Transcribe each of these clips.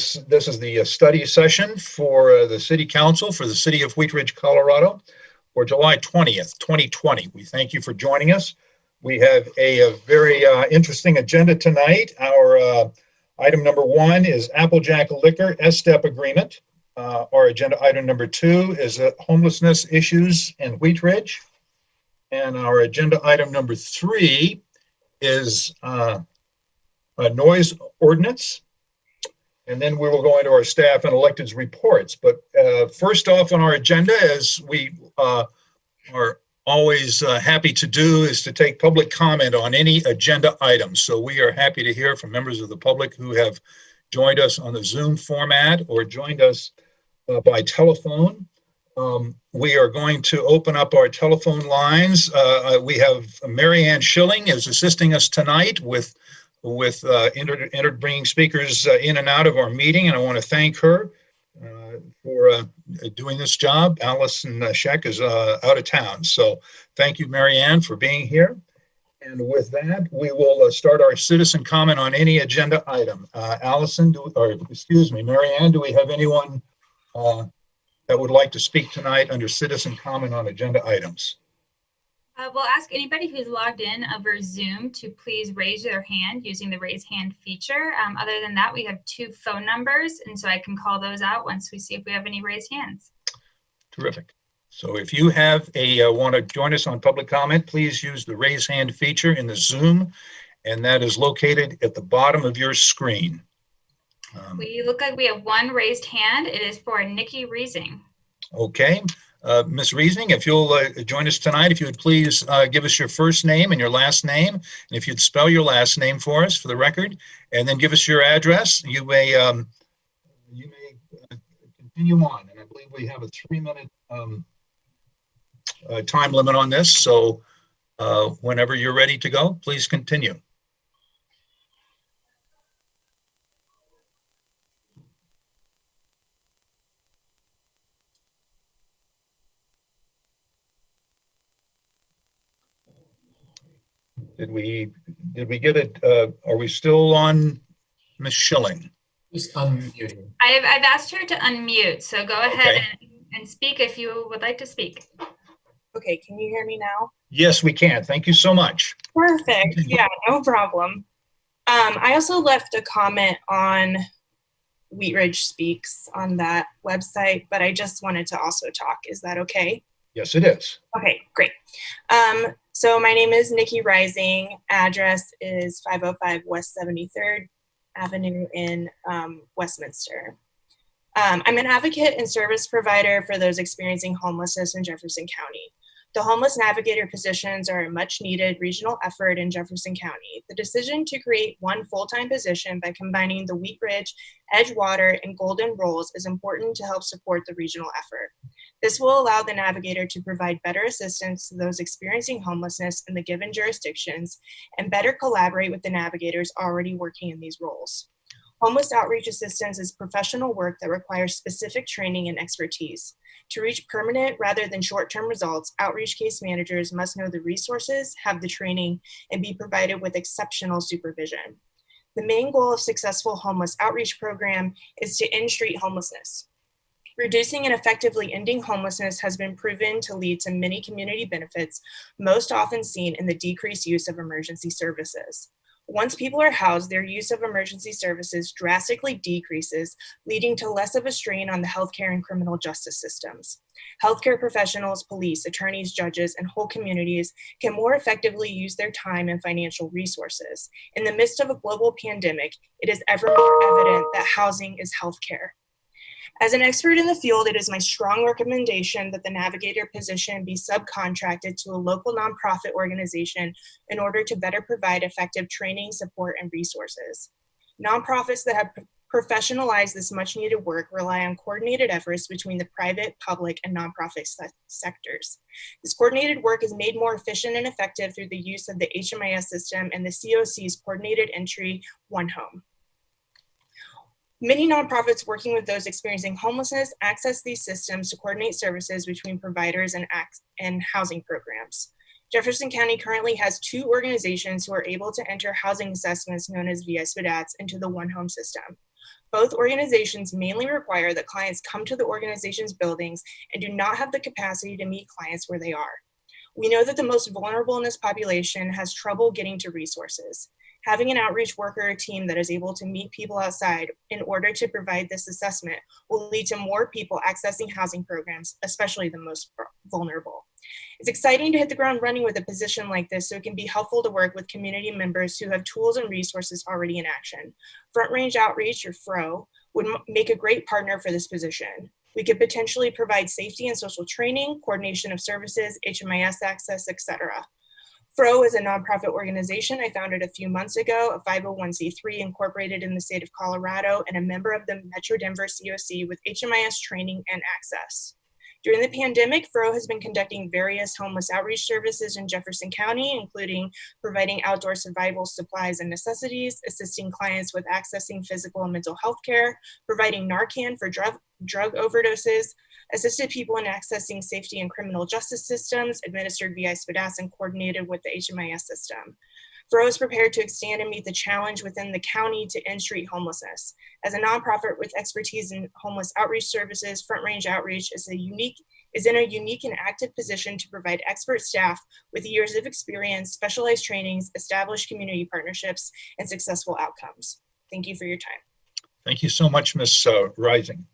This is the study session for the City Council for the City of Wheat Ridge, Colorado for July 20th, 2020. We thank you for joining us. We have a very interesting agenda tonight. Our item number 1 is Applejack Liquor S-Step Agreement. Our agenda item number 2 is homelessness issues in Wheat Ridge. And our agenda item number 3 is a noise ordinance. And then we will go into our staff and electeds reports. But first off on our agenda, as we are always happy to do, is to take public comment on any agenda items. So we are happy to hear from members of the public who have joined us on the Zoom format or joined us by telephone. We are going to open up our telephone lines. We have Mary Ann Schilling is assisting us tonight with bringing speakers in and out of our meeting, and I want to thank her for doing this job. Allison Scheck is out of town, so thank you, Mary Ann, for being here. And with that, we will start our citizen comment on any agenda item. Mary Ann, do we have anyone that would like to speak tonight under citizen comment on agenda items? We'll ask anybody who's logged in over Zoom to please raise their hand using the raise hand feature. Other than that, we have 2 phone numbers, and so I can call those out once we see if we have any raised hands. Terrific. So if you have want to join us on public comment, please use the raise hand feature in the Zoom, and that is located at the bottom of your screen. We look like we have 1 raised hand. It is for Nikki Reesing. Okay. Ms. Reesing, if you'll join us tonight, if you would please give us your first name and your last name, and if you'd spell your last name for us for the record, and then give us your address. You may continue on, and I believe we have a 3-minute time limit on this, so whenever you're ready to go, please continue. Did we get it? Are we still on Ms. Schilling? Just unmuting. I've asked her to unmute, so go ahead and speak if you would like to speak. Okay, can you hear me now? Yes, we can. Thank you so much. Perfect. Yeah, no problem. I also left a comment on Wheat Ridge Speaks on that website, but I just wanted to also talk. Is that okay? Yes, it is. Okay, great. So my name is Nikki Rising. Address is 505 West 73rd Avenue in Westminster. I'm an advocate and service provider for those experiencing homelessness in Jefferson County. The homeless navigator positions are a much needed regional effort in Jefferson County. The decision to create 1 full-time position by combining the Wheat Ridge, Edgewater, and Golden roles is important to help support the regional effort. This will allow the navigator to provide better assistance to those experiencing homelessness in the given jurisdictions and better collaborate with the navigators already working in these roles. Homeless outreach assistance is professional work that requires specific training and expertise. To reach permanent rather than short-term results, outreach case managers must know the resources, have the training, and be provided with exceptional supervision. The main goal of successful homeless outreach program is to end street homelessness. Reducing and effectively ending homelessness has been proven to lead to many community benefits, most often seen in the decreased use of emergency services. Once people are housed, their use of emergency services drastically decreases, leading to less of a strain on the healthcare and criminal justice systems. Healthcare professionals, police, attorneys, judges, and whole communities can more effectively use their time and financial resources. In the midst of a global pandemic, it is ever more evident that housing is healthcare. As an expert in the field, it is my strong recommendation that the navigator position be subcontracted to a local nonprofit organization in order to better provide effective training, support, and resources. Nonprofits that have professionalized this much needed work rely on coordinated efforts between the private, public, and nonprofit sectors. This coordinated work is made more efficient and effective through the use of the HMIS system and the COC's coordinated entry, One Home. Many nonprofits working with those experiencing homelessness access these systems to coordinate services between providers and housing programs. Jefferson County currently has 2 organizations who are able to enter housing assessments known as VI-SPDATs into the One Home system. Both organizations mainly require that clients come to the organization's buildings and do not have the capacity to meet clients where they are. We know that the most vulnerable in this population has trouble getting to resources. Having an outreach worker or team that is able to meet people outside in order to provide this assessment will lead to more people accessing housing programs, especially the most vulnerable. It's exciting to hit the ground running with a position like this, so it can be helpful to work with community members who have tools and resources already in action. Front Range Outreach, or FRO, would make a great partner for this position. We could potentially provide safety and social training, coordination of services, HMIS access, etc. FRO is a nonprofit organization I founded a few months ago, a 501c3 incorporated in the state of Colorado, and a member of the Metro Denver COC with HMIS training and access. During the pandemic, FRO has been conducting various homeless outreach services in Jefferson County, including providing outdoor survival supplies and necessities, assisting clients with accessing physical and mental health care, providing Narcan for drug overdoses, assisted people in accessing safety and criminal justice systems, administered via SPDAS, and coordinated with the HMIS system. FRO is prepared to expand and meet the challenge within the county to end street homelessness. As a nonprofit with expertise in homeless outreach services, Front Range Outreach is in a unique and active position to provide expert staff with years of experience, specialized trainings, established community partnerships, and successful outcomes. Thank you for your time. Thank you so much, Ms. Rising.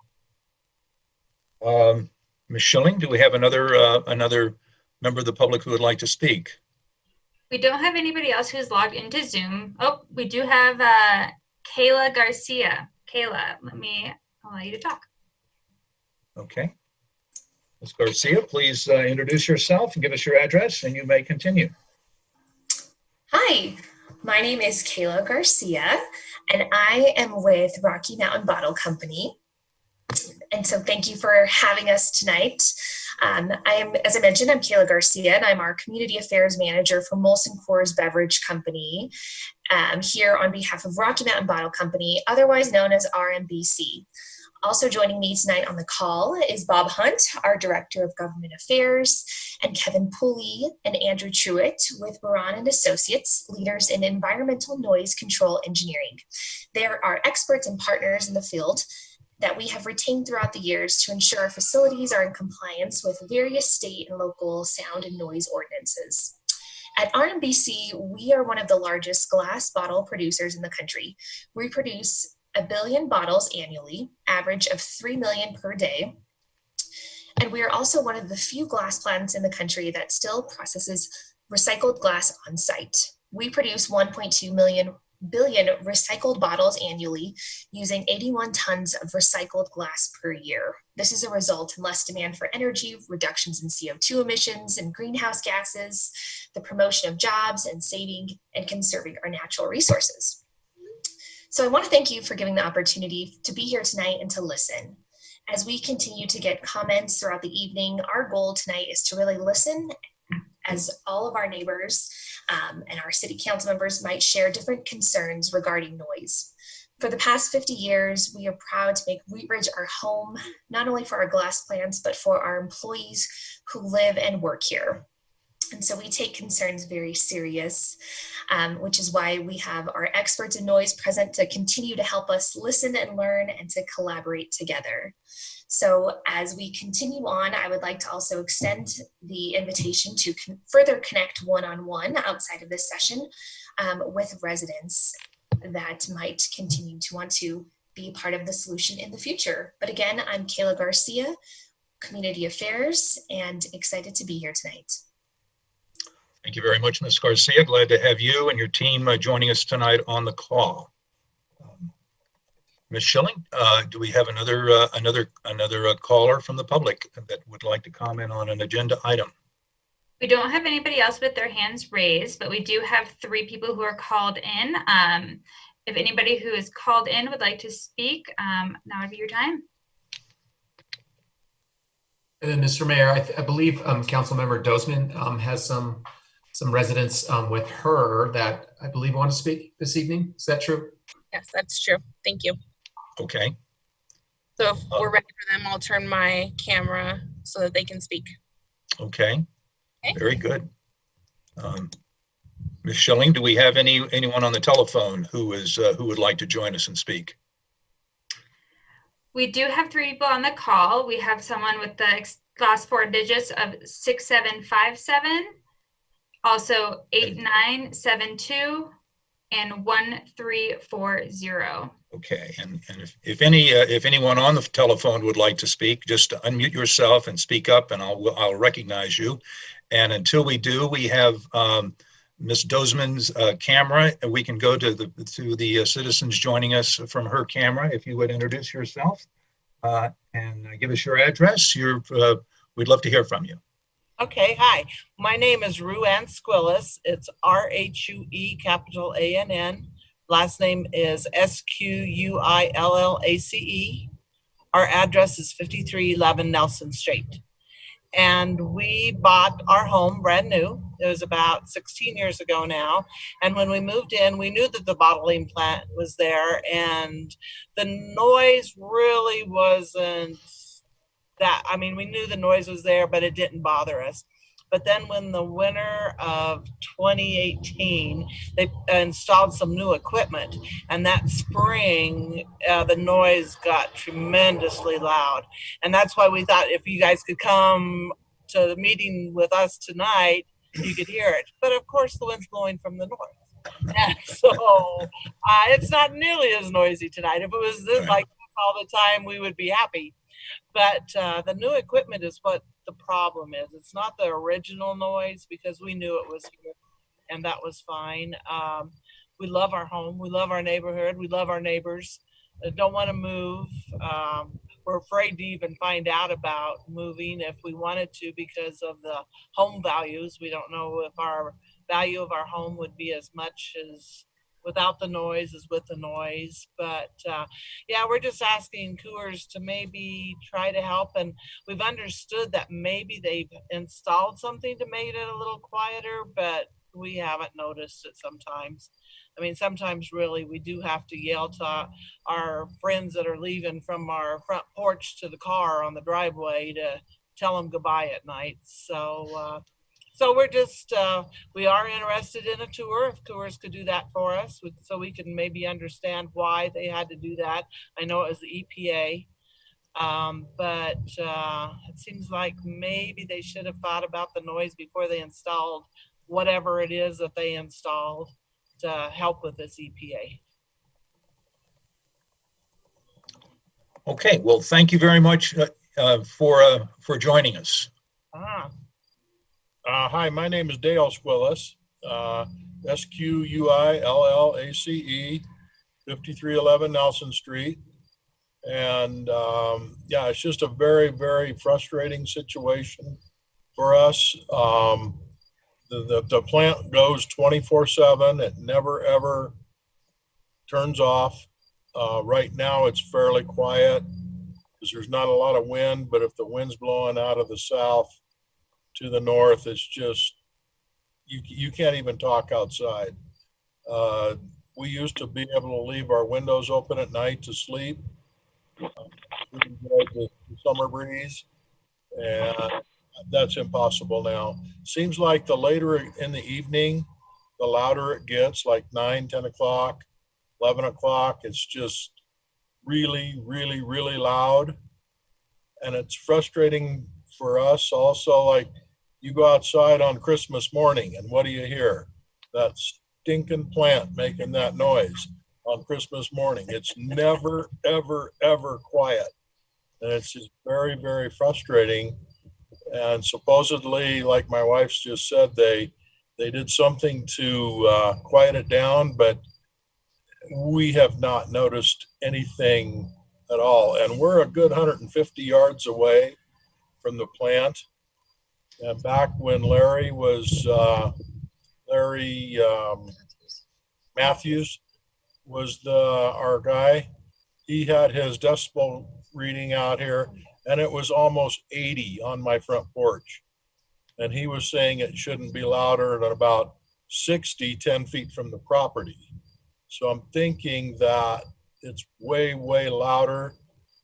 Ms. Schilling, do we have another member of the public who would like to speak? We don't have anybody else who's logged into Zoom. Oh, we do have Kayla Garcia. Kayla, let me allow you to talk. Okay. Ms. Garcia, please introduce yourself and give us your address, and you may continue. Hi, my name is Kayla Garcia, and I am with Rocky Mountain Bottle Company. And so thank you for having us tonight. As I mentioned, I'm Kayla Garcia, and I'm our Community Affairs Manager for Molson Coors Beverage Company here on behalf of Rocky Mountain Bottle Company, otherwise known as RMBC. Also joining me tonight on the call is Bob Hunt, our Director of Government Affairs, and Kevin Pooley and Andrew Truitt with Baran & Associates, leaders in environmental noise control engineering. They are our experts and partners in the field that we have retained throughout the years to ensure our facilities are in compliance with various state and local sound and noise ordinances. At RMBC, we are one of the largest glass bottle producers in the country. We produce 1 billion bottles annually, average of 3 million per day. And we are also one of the few glass plants in the country that still processes recycled glass on site. We produce 1.2 billion recycled bottles annually, using 81 tons of recycled glass per year. This is a result in less demand for energy, reductions in CO2 emissions and greenhouse gases, the promotion of jobs, and saving and conserving our natural resources. So I want to thank you for giving the opportunity to be here tonight and to listen. As we continue to get comments throughout the evening, our goal tonight is to really listen as all of our neighbors and our city council members might share different concerns regarding noise. For the past 50 years, we are proud to make Wheat Ridge our home, not only for our glass plants, but for our employees who live and work here. And so we take concerns very serious, which is why we have our experts in noise present to continue to help us listen and learn and to collaborate together. So as we continue on, I would like to also extend the invitation to further connect one-on-one outside of this session with residents that might continue to want to be part of the solution in the future. But again, I'm Kayla Garcia, Community Affairs, and excited to be here tonight. Thank you very much, Ms. Garcia. Glad to have you and your team joining us tonight on the call. Ms. Schilling, do we have another caller from the public that would like to comment on an agenda item? We don't have anybody else with their hands raised, but we do have 3 people who are called in. If anybody who is called in would like to speak, now would be your time. And then, Mr. Mayor, I believe Councilmember Dozman has some residents with her that I believe want to speak this evening. Is that true? Yes, that's true. Thank you. Okay. So if we're ready for them, I'll turn my camera so that they can speak. Okay. Very good. Ms. Schilling, do we have anyone on the telephone who would like to join us and speak? We do have 3 people on the call. We have someone with the last 4 digits of 6757, also 8972, and 1340. Okay, and if anyone on the telephone would like to speak, just unmute yourself and speak up, and I'll recognize you. And until we do, we have Ms. Dozman's camera, and we can go to the citizens joining us from her camera. If you would introduce yourself and give us your address, we'd love to hear from you. Okay, hi. My name is Ruann Squillis. It's R-H-U-E capital A-N-N. Last name is S-Q-U-I-L-L-A-C-E. Our address is 5311 Nelson Street. And we bought our home brand new. It was about 16 years ago now. And when we moved in, we knew that the bottling plant was there, and the noise really wasn't that. I mean, we knew the noise was there, but it didn't bother us. But then when the winter of 2018, they installed some new equipment, and that spring, the noise got tremendously loud. And that's why we thought if you guys could come to the meeting with us tonight, you could hear it. But of course, the wind's blowing from the north. And so it's not nearly as noisy tonight. If it was this, like all the time, we would be happy. But the new equipment is what the problem is. It's not the original noise, because we knew it was here, and that was fine. We love our home. We love our neighborhood. We love our neighbors. Don't want to move. We're afraid to even find out about moving if we wanted to because of the home values. We don't know if our value of our home would be as much as without the noise as with the noise. But yeah, we're just asking Coors to maybe try to help. And we've understood that maybe they've installed something to make it a little quieter, but we haven't noticed it sometimes. I mean, sometimes really we do have to yell to our friends that are leaving from our front porch to the car on the driveway to tell them goodbye at night. So we're just, we are interested in a tour, if Coors could do that for us, so we can maybe understand why they had to do that. I know it was the EPA, but it seems like maybe they should have thought about the noise before they installed whatever it is that they installed to help with this EPA. Okay, well, thank you very much for joining us. Hi, my name is Dale Squillis, S-Q-U-I-L-L-A-C-E, 5311 Nelson Street. And yeah, it's just a very, very frustrating situation for us. The plant goes 24/7. It never, ever turns off. Right now, it's fairly quiet because there's not a lot of wind, but if the wind's blowing out of the south to the north, it's just, you can't even talk outside. We used to be able to leave our windows open at night to sleep. We enjoyed the summer breeze, and that's impossible now. Seems like the later in the evening, the louder it gets, like 9, 10 o'clock, 11 o'clock. It's just really, really, really loud. And it's frustrating for us also. Like, you go outside on Christmas morning, and what do you hear? That stinking plant making that noise on Christmas morning. It's never, ever, ever quiet. And it's just very, very frustrating. And supposedly, like my wife's just said, they did something to quiet it down, but we have not noticed anything at all. And we're a good 150 yards away from the plant. And back when Larry Matthews was our guy, he had his decibel reading out here, and it was almost 80 on my front porch. And he was saying it shouldn't be louder than about 60, 10 feet from the property. So I'm thinking that it's way, way louder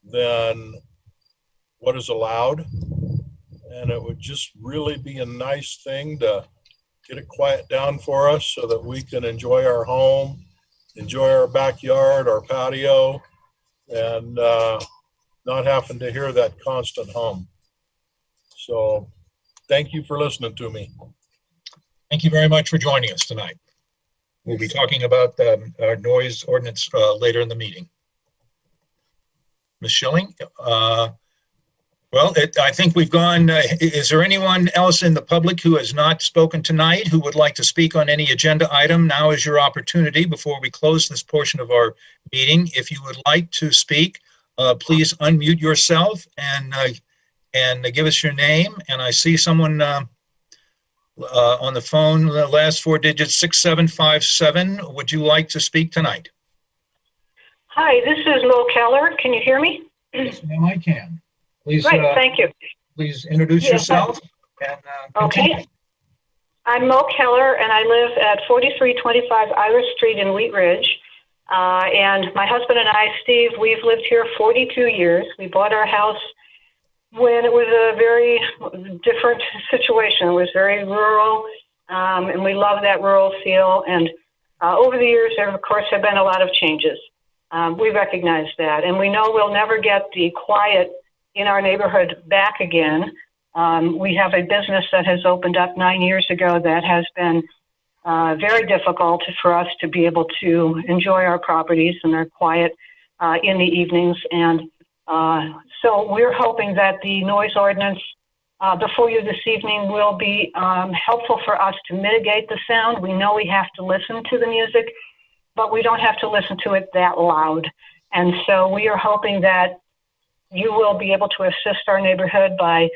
than what is allowed. And it would just really be a nice thing to get it quiet down for us so that we can enjoy our home, enjoy our backyard, our patio. And not having to hear that constant hum. So thank you for listening to me. Thank you very much for joining us tonight. We'll be talking about our noise ordinance later in the meeting. Ms. Schilling, I think we've gone. Is there anyone else in the public who has not spoken tonight who would like to speak on any agenda item? Now is your opportunity before we close this portion of our meeting. If you would like to speak, please unmute yourself and give us your name. And I see someone on the phone, the last four digits, 6757. Would you like to speak tonight? Hi, this is Noel Keller. Can you hear me? Yes, ma'am, I can. Please, Great, thank you. please introduce Yes, yourself. And, continue. Okay. I'm Mo Keller, and I live at 4325 Iris Street in Wheat Ridge. And my husband and I, Steve, we've lived here 42 years. We bought our house when it was a very different situation. It was very rural, and we love that rural feel. And over the years, there, of course, have been a lot of changes. We recognize that, and we know we'll never get the quiet in our neighborhood back again. We have a business that has opened up 9 years ago that has been very difficult for us to be able to enjoy our properties and our quiet in the evenings. And so we're hoping that the noise ordinance before you this evening will be helpful for us to mitigate the sound. We know we have to listen to the music, but we don't have to listen to it that loud. And so we are hoping that you will be able to assist our neighborhood by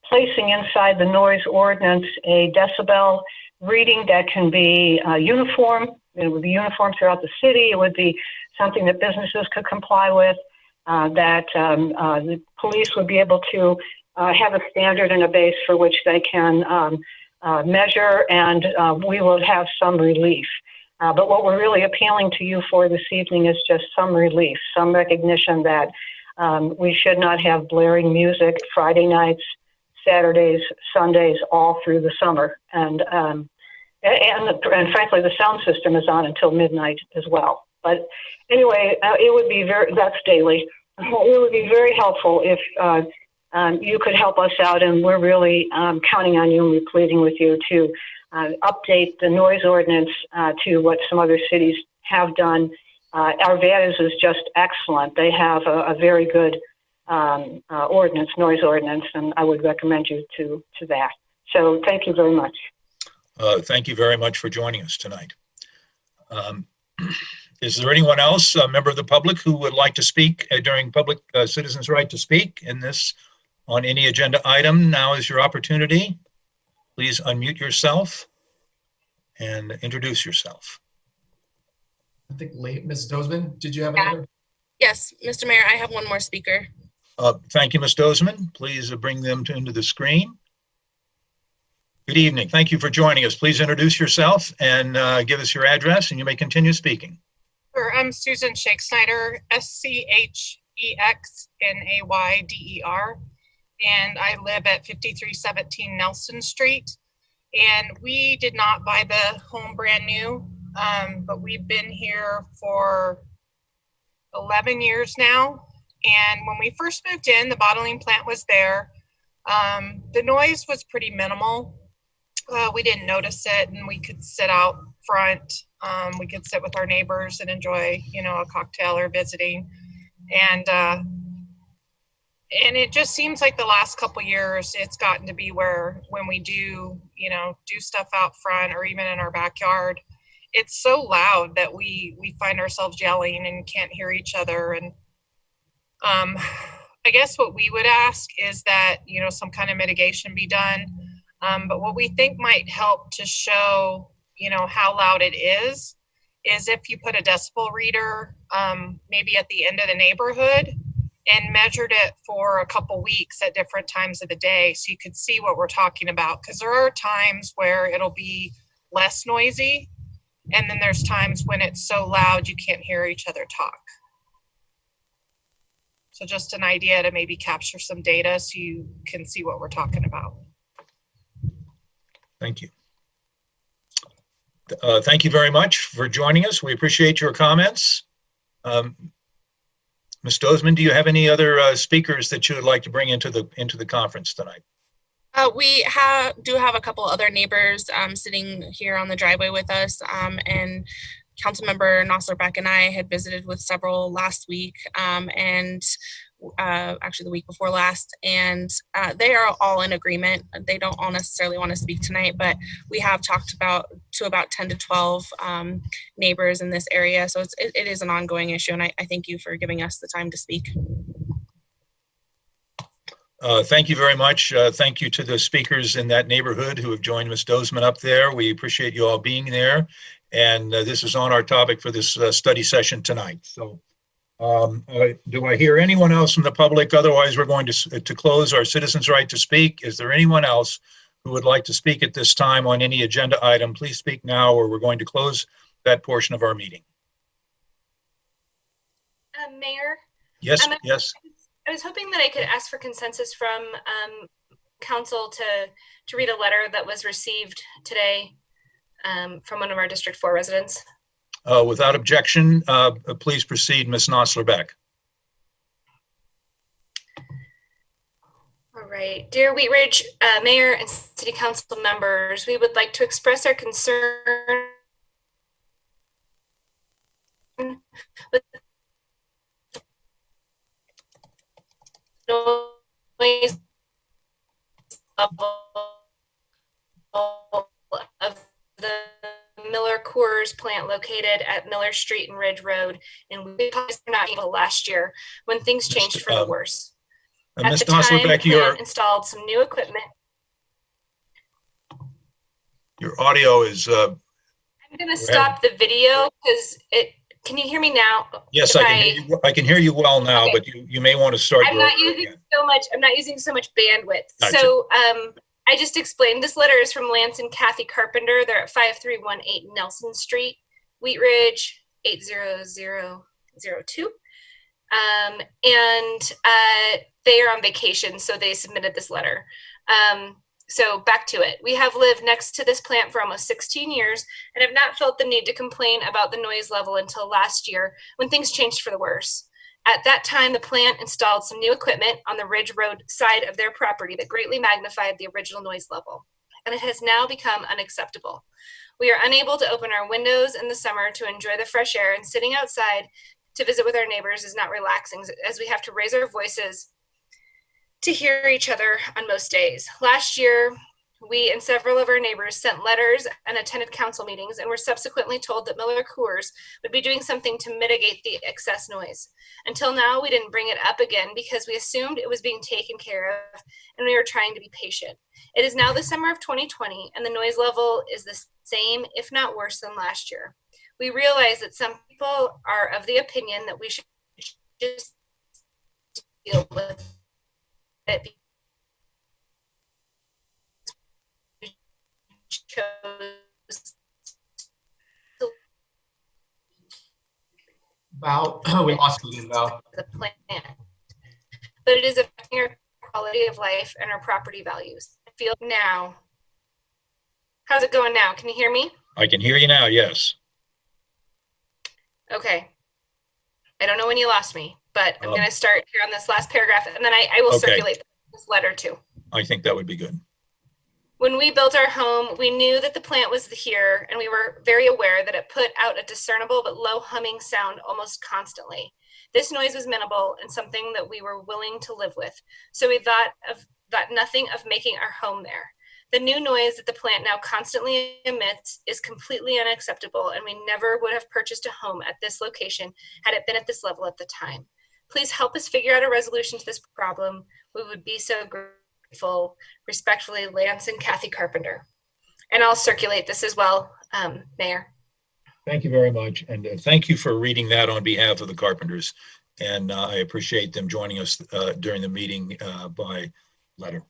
placing inside the noise ordinance a decibel reading that can be uniform. It would be uniform throughout the city. It would be something that businesses could comply with, that the police would be able to have a standard and a base for which they can measure, and we will have some relief. But what we're really appealing to you for this evening is just some relief, some recognition that we should not have blaring music Friday nights, Saturdays, Sundays, all through the summer. And frankly, the sound system is on until midnight as well. But anyway, it would be that's daily. It would be very helpful if you could help us out, and we're really counting on you, and we're pleading with you to update the noise ordinance to what some other cities have done. Arvada's is just excellent. They have a very good ordinance, noise ordinance, and I would recommend you to that. So thank you very much. Thank you very much for joining us tonight. Is there anyone else, a member of the public, who would like to speak during public citizens' right to speak in this on any agenda item? Now is your opportunity. Please unmute yourself and introduce yourself. I think Ms. Dozman, did you have another? Yes, Mr. Mayor, I have one more speaker. Thank you, Ms. Dozman. Please bring them into the screen. Good evening. Thank you for joining us. Please introduce yourself and give us your address, and you may continue speaking. Sure, I'm Susan Shakesnyder, SCHEXNAYDER, and I live at 5317 Nelson Street. And we did not buy the home brand new, but we've been here for 11 years now. And when we first moved in, the bottling plant was there. The noise was pretty minimal. We didn't notice it, and we could sit out front. We could sit with our neighbors and enjoy, a cocktail or visiting. And it just seems like the last couple years, it's gotten to be where when we do stuff out front or even in our backyard, it's so loud that we find ourselves yelling and can't hear each other. And I guess what we would ask is that, some kind of mitigation be done. But what we think might help to show, how loud it is if you put a decibel reader maybe at the end of the neighborhood and measured it for a couple weeks at different times of the day, so you could see what we're talking about. Because there are times where it'll be less noisy, and then there's times when it's so loud you can't hear each other talk. So just an idea to maybe capture some data so you can see what we're talking about. Thank you. Thank you very much for joining us. We appreciate your comments. Ms. Dozman, do you have any other speakers that you would like to bring into the conference tonight? We do have a couple other neighbors sitting here on the driveway with us, and Councilmember Noslerbeck and I had visited with several last week, and actually the week before last, and they are all in agreement. They don't all necessarily want to speak tonight, but we have talked to about 10 to 12 neighbors in this area, so it is an ongoing issue, and I thank you for giving us the time to speak. Thank you very much. Thank you to the speakers in that neighborhood who have joined Ms. Dozman up there. We appreciate you all being there. And this is on our topic for this study session tonight. So do I hear anyone else from the public? Otherwise, we're going to close our citizens' right to speak. Is there anyone else who would like to speak at this time on any agenda item? Please speak now, or we're going to close that portion of our meeting. Mayor? Yes, yes. I was hoping that I could ask for consensus from council to read a letter that was received today from one of our District 4 residents. Without objection, please proceed, Ms. Noslerbeck. All right. Dear Wheat Ridge Mayor and City Council members, we would like to express our concern with noise level of the Miller Coors plant located at Miller Street and Ridge Road, and we were not able last year when things changed for the worse. At Ms. the time, the Noslerbeck, plant installed some new equipment. Your audio is. I'm going to stop the video because can you hear me now? Yes, I can hear you well now, okay. But you may want to start. I'm not using so much bandwidth. Gotcha. So I just explained this letter is from Lance and Kathy Carpenter. They're at 5318 Nelson Street, Wheat Ridge 80002. And they are on vacation, so they submitted this letter. So back to it. We have lived next to this plant for almost 16 years and have not felt the need to complain about the noise level until last year when things changed for the worse. At that time, the plant installed some new equipment on the Ridge Road side of their property that greatly magnified the original noise level, and it has now become unacceptable. We are unable to open our windows in the summer to enjoy the fresh air, and sitting outside to visit with our neighbors is not relaxing, as we have to raise our voices to hear each other on most days. Last year, we and several of our neighbors sent letters and attended council meetings and were subsequently told that Miller Coors would be doing something to mitigate the excess noise. Until now, we didn't bring it up again because we assumed it was being taken care of and we were trying to be patient. It is now the summer of 2020 and the noise level is the same, if not worse than last year. We realize that some people are of the opinion that we should just deal with it. Val, we lost you, Val. The plant, but it is affecting our quality of life and our property values. I feel now. How's it going now? Can you hear me? I can hear you now. Yes. Okay. I don't know when you lost me, but I'm going to start here on this last paragraph, and then I will circulate this letter too. I think that would be good. When we built our home, we knew that the plant was here, and we were very aware that it put out a discernible but low humming sound almost constantly. This noise was minimal and something that we were willing to live with, so we thought nothing of making our home there. The new noise that the plant now constantly emits is completely unacceptable, and we never would have purchased a home at this location had it been at this level at the time. Please help us figure out a resolution to this problem. We would be so grateful. Respectfully, Lance and Kathy Carpenter. And I'll circulate this as well, Mayor. Thank you very much. And thank you for reading that on behalf of the Carpenters. And I appreciate them joining us during the meeting by letter.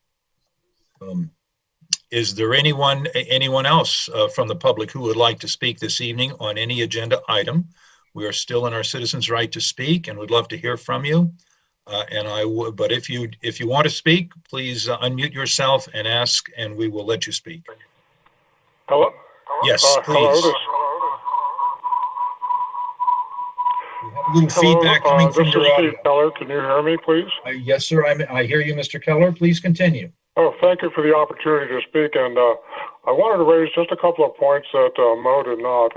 Is there anyone else from the public who would like to speak this evening on any agenda item? We are still in our citizens' right to speak and would love to hear from you. But if you want to speak, please unmute yourself and ask, and we will let you speak. Hello? Yes, please. Hello. little feedback coming from this your is audio. Steve Keller. Can you hear me, please? Yes, sir. I hear you, Mr. Keller. Please continue. Oh, thank you for the opportunity to speak. And I wanted to raise just a couple of points that Mo did not.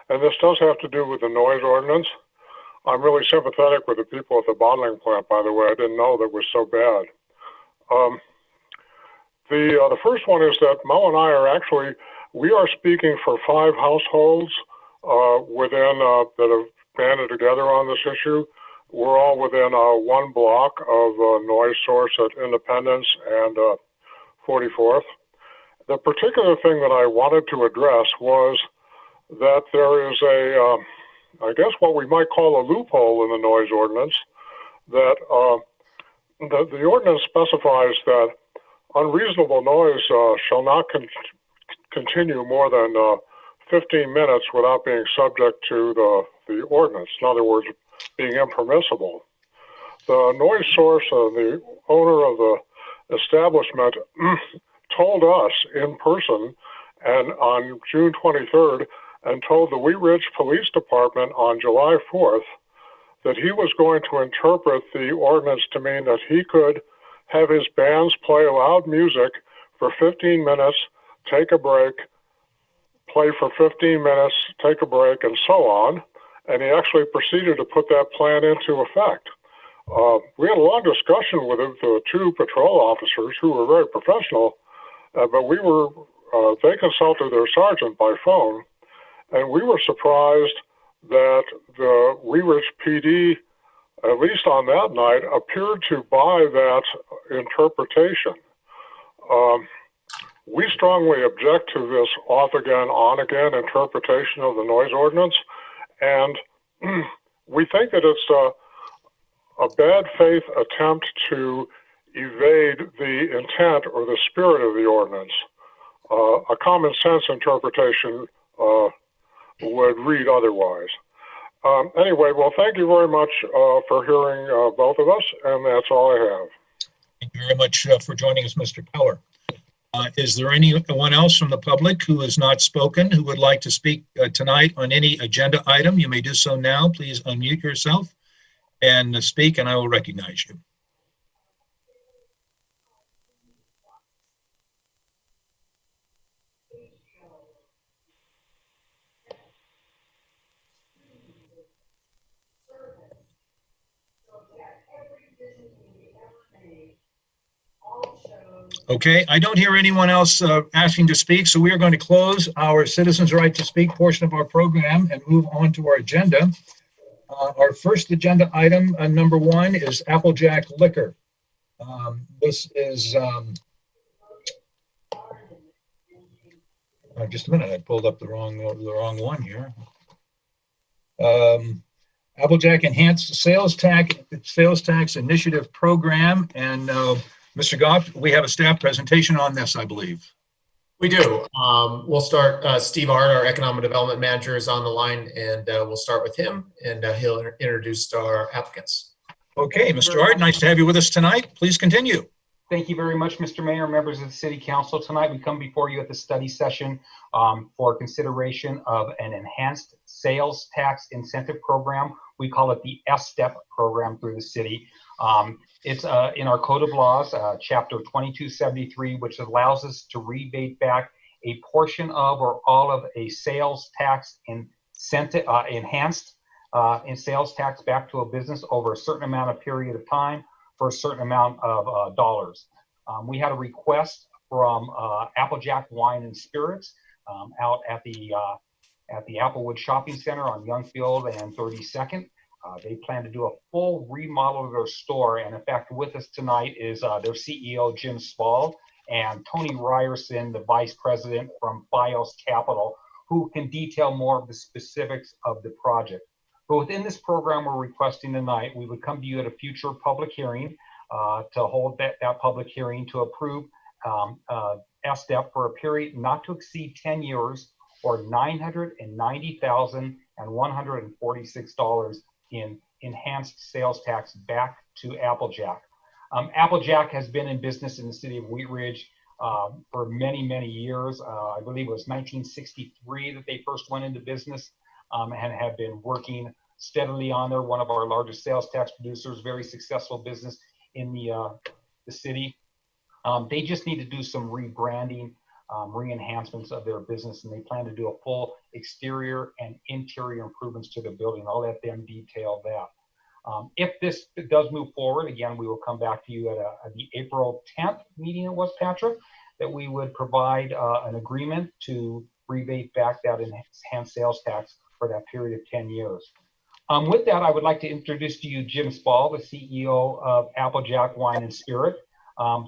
And this does have to do with the noise ordinance. I'm really sympathetic with the people at the bottling plant, by the way. I didn't know that was so bad. The first one is that Mo and I are actually, we are speaking for 5 households within that have banded together on this issue. We're all within 1 block of noise source at Independence and 44th. The particular thing that I wanted to address was that there is a, I guess what we might call a loophole in the noise ordinance, that the ordinance specifies that unreasonable noise shall not continue more than 15 minutes without being subject to the ordinance. In other words, being impermissible. The noise source, the owner of the establishment, told us in person and on June 23rd, and told the Wheat Ridge Police Department on July 4th that he was going to interpret the ordinance to mean that he could have his bands play loud music for 15 minutes, take a break, play for 15 minutes, take a break, and so on. And he actually proceeded to put that plan into effect. We had a long discussion with the 2 patrol officers who were very professional, but they consulted their sergeant by phone, and we were surprised that the Wheat Ridge PD, at least on that night, appeared to buy that interpretation. We strongly object to this off-again, on-again interpretation of the noise ordinance, and we think that it's a bad faith attempt to evade the intent or the spirit of the ordinance. A common sense interpretation would read otherwise. Anyway, well, thank you very much for hearing both of us, and that's all I have. Thank you very much for joining us, Mr. Keller. Is there anyone else from the public who has not spoken who would like to speak tonight on any agenda item? You may do so now. Please unmute yourself and speak, and I will recognize you. Okay, I don't hear anyone else asking to speak, so we are going to close our Citizens' Right to Speak portion of our program and move on to our agenda. Our first agenda item, number 1, is Applejack Liquor. This is, just a minute, I pulled up the wrong one here. Applejack Enhanced Sales Tax Initiative Program, and Mr. Goff, we have a staff presentation on this, I believe. We do. We'll start. Steve Art, our Economic Development Manager, is on the line, and we'll start with him, and he'll introduce our applicants. Okay, Mr. Art, nice to have you with us tonight. Please continue. Thank you very much, Mr. Mayor, members of the City Council. Tonight, we come before you at the study session for consideration of an enhanced sales tax incentive program. We call it the S-STEP program through the city. It's in our Code of Laws, Chapter 2273, which allows us to rebate back a portion of or all of a sales tax incentive, enhanced in sales tax back to a business over a certain amount of period of time for a certain amount of dollars. We had a request from Applejack Wine and Spirits out at the Applewood Shopping Center on Youngfield and 32nd. They plan to do a full remodel of their store, and in fact, with us tonight is their CEO, Jim Spall, and Tony Ryerson, the Vice President from FiOS Capital, who can detail more of the specifics of the project. But within this program we're requesting tonight, we would come to you at a future public hearing to hold that public hearing to approve SDEP for a period not to exceed 10 years or $990,146 in enhanced sales tax back to Applejack. Applejack has been in business in the city of Wheat Ridge for many, many years. I believe it was 1963 that they first went into business and have been working steadily on there, one of our largest sales tax producers, very successful business in the city. They just need to do some rebranding, re-enhancements of their business, and they plan to do a full exterior and interior improvements to the building. I'll let them detail that. If this does move forward, again, we will come back to you at the April 10th meeting, it was, Patrick, that we would provide an agreement to rebate back that enhanced sales tax for that period of 10 years. With that, I would like to introduce to you Jim Spall, the CEO of Applejack Wine and Spirit.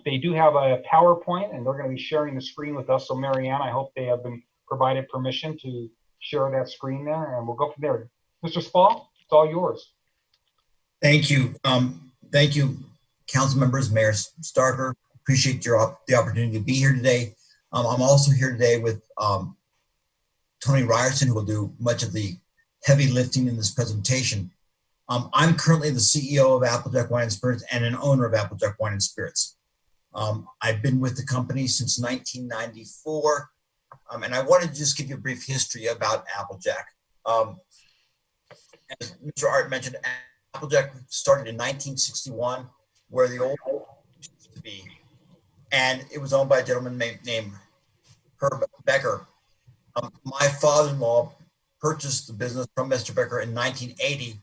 They do have a PowerPoint, and they're going to be sharing the screen with us. So, Marianne, I hope they have been provided permission to share that screen there, and we'll go from there. Mr. Spall, it's all yours. Thank you. Thank you, council members, Mayor Starker. Appreciate the opportunity to be here today. I'm also here today with Tony Ryerson, who will do much of the heavy lifting in this presentation. I'm currently the CEO of Applejack Wine and Spirits and an owner of Applejack Wine and Spirits. I've been with the company since 1994, and I wanted to just give you a brief history about Applejack. As Mr. Art mentioned, Applejack started in 1961, where the old used to be, and it was owned by a gentleman named Herb Becker. My father-in-law purchased the business from Mr. Becker in 1980,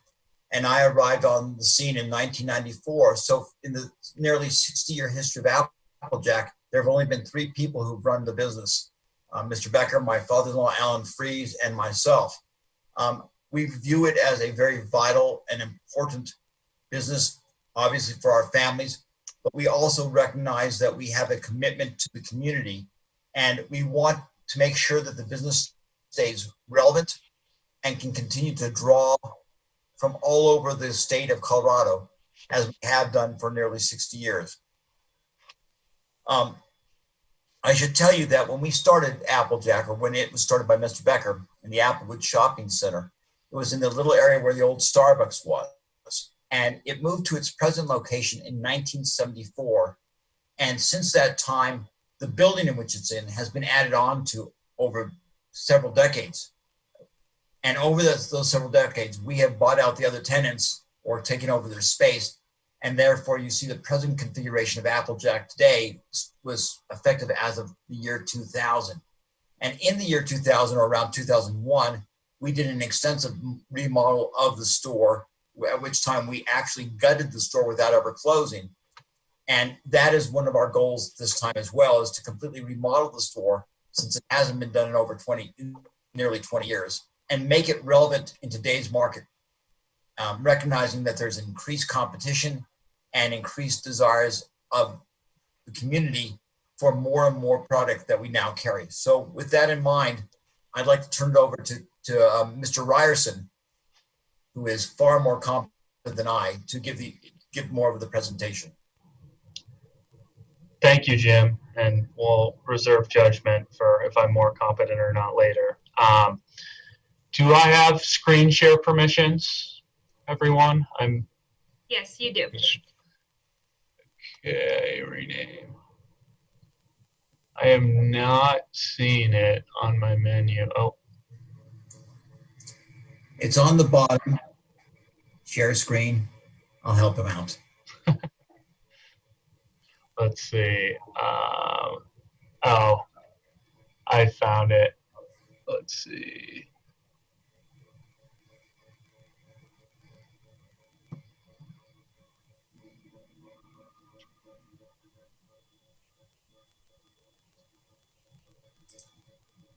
and I arrived on the scene in 1994. So in the nearly 60-year history of Applejack, there have only been 3 people who've run the business. Mr. Becker, my father-in-law, Alan Fries, and myself. We view it as a very vital and important business, obviously for our families, but we also recognize that we have a commitment to the community, and we want to make sure that the business stays relevant and can continue to draw from all over the state of Colorado, as we have done for nearly 60 years. I should tell you that when we started Applejack, or when it was started by Mr. Becker in the Applewood Shopping Center, it was in the little area where the old Starbucks was. And it moved to its present location in 1974. And since that time, the building in which it's in has been added on to over several decades. And over those several decades, we have bought out the other tenants or taken over their space. And therefore, you see the present configuration of Applejack today was effective as of the year 2000. And in the year 2000, or around 2001, we did an extensive remodel of the store, at which time we actually gutted the store without ever closing. And that is one of our goals this time as well, is to completely remodel the store, since it hasn't been done in over nearly 20 years, and make it relevant in today's market, recognizing that there's increased competition and increased desires of the community for more and more product that we now carry. So with that in mind, I'd like to turn it over to Mr. Ryerson, who is far more competent than I, to give more of the presentation. Thank you, Jim, and we'll reserve judgment for if I'm more competent or not later. Do I have screen share permissions, everyone? Yes, you do. Okay, rename. I am not seeing it on my menu. Oh. It's on the bottom. Share screen. I'll help him out. Let's see. Oh, I found it. Let's see.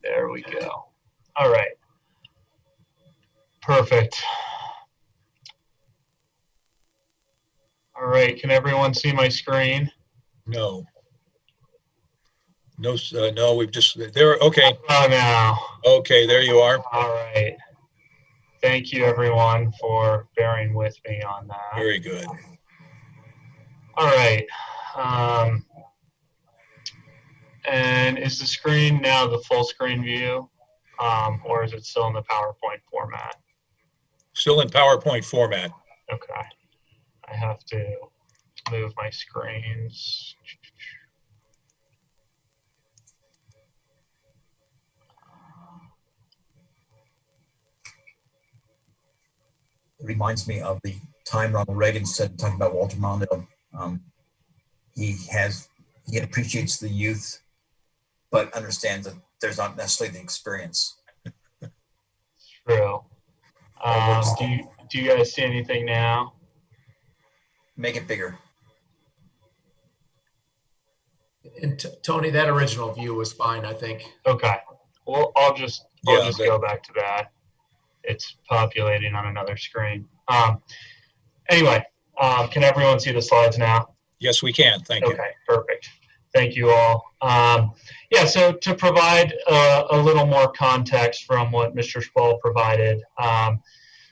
There we go. All right. Perfect. All right. Can everyone see my screen? No. No, no, we've just, there, okay. Oh, now. Okay, there you are. All right. Thank you, everyone, for bearing with me on that. Very good. All right. And is the screen now the full screen view, or is it still in the PowerPoint format? Still in PowerPoint format. Okay. I have to move my screens. reminds me of the time Ronald Reagan said, talking about Walter Mondale. He appreciates the youth, but understands that there's not necessarily the experience. True. Do you guys see anything now? Make it bigger. And Tony, that original view was fine, I think. Okay. Well, I'll just go back to that. It's populating on another screen. Anyway, can everyone see the slides now? Yes, we can. Thank you. Okay, perfect. Thank you all. Yeah, so to provide a little more context from what Mr. Spall provided,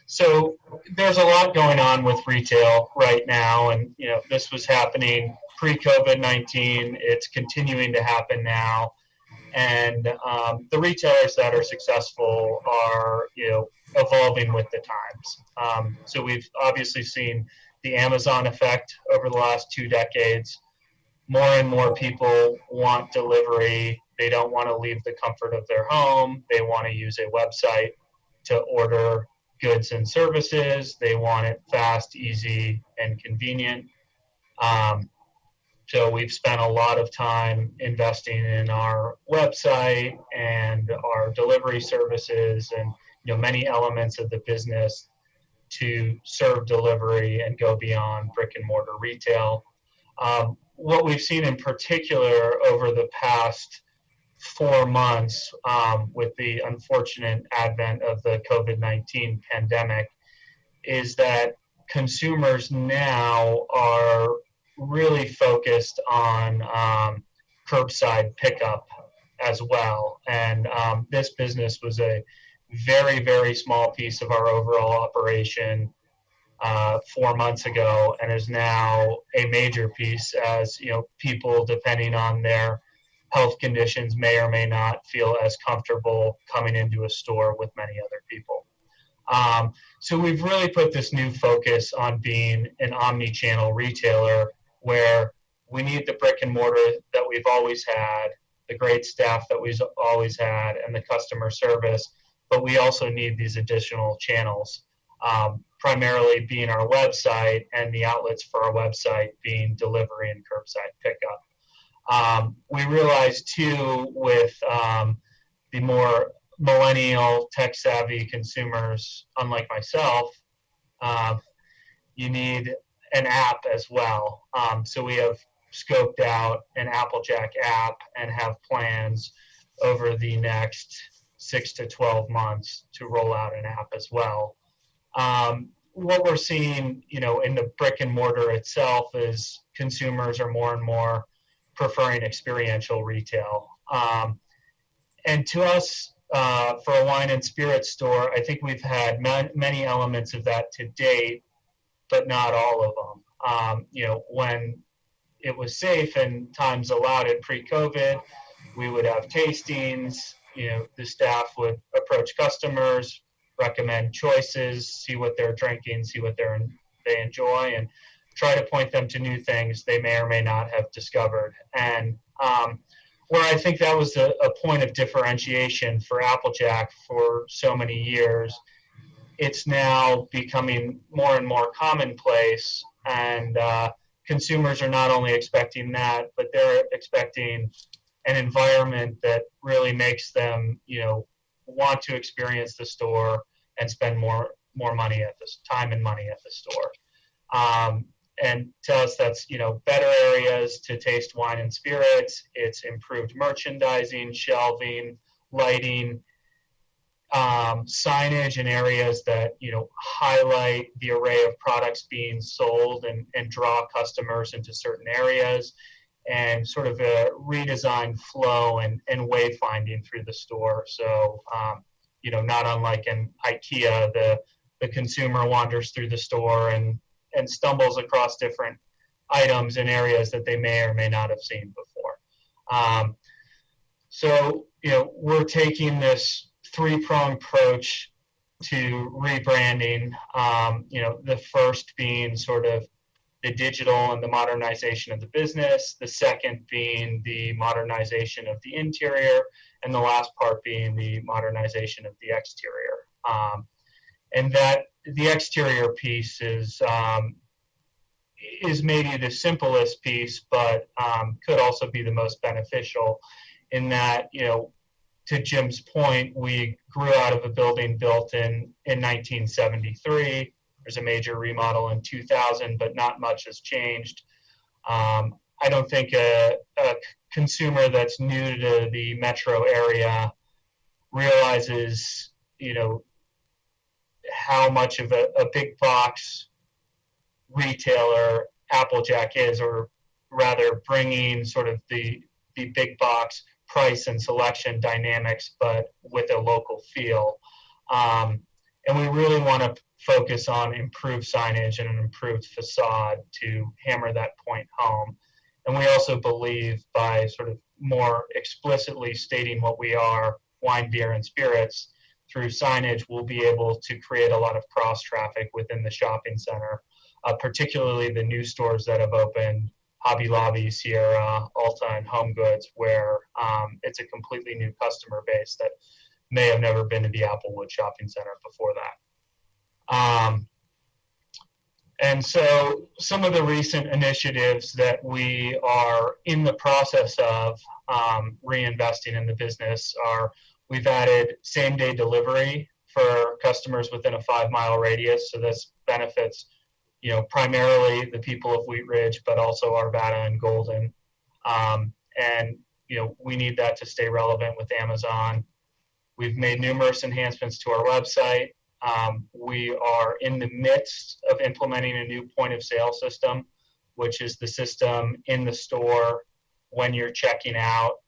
so there's a lot going on with retail right now, and this was happening pre-COVID-19. It's continuing to happen now, and the retailers that are successful are evolving with the times. So we've obviously seen the Amazon effect over the last 2 decades. More and more people want delivery. They don't want to leave the comfort of their home. They want to use a website to order goods and services. They want it fast, easy, and convenient. So we've spent a lot of time investing in our website and our delivery services and many elements of the business to serve delivery and go beyond brick and mortar retail. What we've seen in particular over the past 4 months with the unfortunate advent of the COVID-19 pandemic is that consumers now are really focused on curbside pickup as well. And this business was a very, very small piece of our overall operation 4 months ago, and is now a major piece as people, depending on their health conditions, may or may not feel as comfortable coming into a store with many other people. So we've really put this new focus on being an omni-channel retailer where we need the brick and mortar that we've always had, the great staff that we've always had, and the customer service, but we also need these additional channels, primarily being our website and the outlets for our website being delivery and curbside pickup. We realized too with the more millennial tech-savvy consumers, unlike myself, you need an app as well. So we have scoped out an Applejack app and have plans over the next 6 to 12 months to roll out an app as well. What we're seeing, in the brick and mortar itself is consumers are more and more preferring experiential retail. And to us, for a wine and spirit store, I think we've had many elements of that to date, but not all of them. When it was safe and times allowed it pre-COVID, we would have tastings. The staff would approach customers, recommend choices, see what they're drinking, see what they enjoy, and try to point them to new things they may or may not have discovered. And where I think that was a point of differentiation for Applejack for so many years, it's now becoming more and more commonplace, and consumers are not only expecting that, but they're expecting an environment that really makes them, want to experience the store and spend more money at this time and money at the store. And to us, that's, better areas to taste wine and spirits. It's improved merchandising, shelving, lighting, signage in areas that, highlight the array of products being sold and draw customers into certain areas, and sort of a redesigned flow and wayfinding through the store. So, not unlike an IKEA, the consumer wanders through the store and stumbles across different items in areas that they may or may not have seen before. So, we're taking this 3-pronged approach to rebranding, the first being sort of the digital and the modernization of the business, the second being the modernization of the interior, and the last part being the modernization of the exterior. And that the exterior piece is maybe the simplest piece, but could also be the most beneficial in that, to Jim's point, we grew out of a building built in 1973. There's a major remodel in 2000, but not much has changed. I don't think a consumer that's new to the metro area realizes, how much of a big box retailer Applejack is, or rather bringing sort of the big box price and selection dynamics, but with a local feel. And we really want to focus on improved signage and an improved facade to hammer that point home. And we also believe by sort of more explicitly stating what we are, wine, beer, and spirits, through signage, we'll be able to create a lot of cross traffic within the shopping center, particularly the new stores that have opened, Hobby Lobby, Sierra, Ulta, and Home Goods, where it's a completely new customer base that may have never been to the Applewood Shopping Center before that. And so some of the recent initiatives that we are in the process of reinvesting in the business are, we've added same-day delivery for customers within a 5-mile radius. So this benefits, primarily the people of Wheat Ridge, but also Arvada and Golden. And, we need that to stay relevant with Amazon. We've made numerous enhancements to our website. We are in the midst of implementing a new point of sale system, which is the system in the store when you're checking out.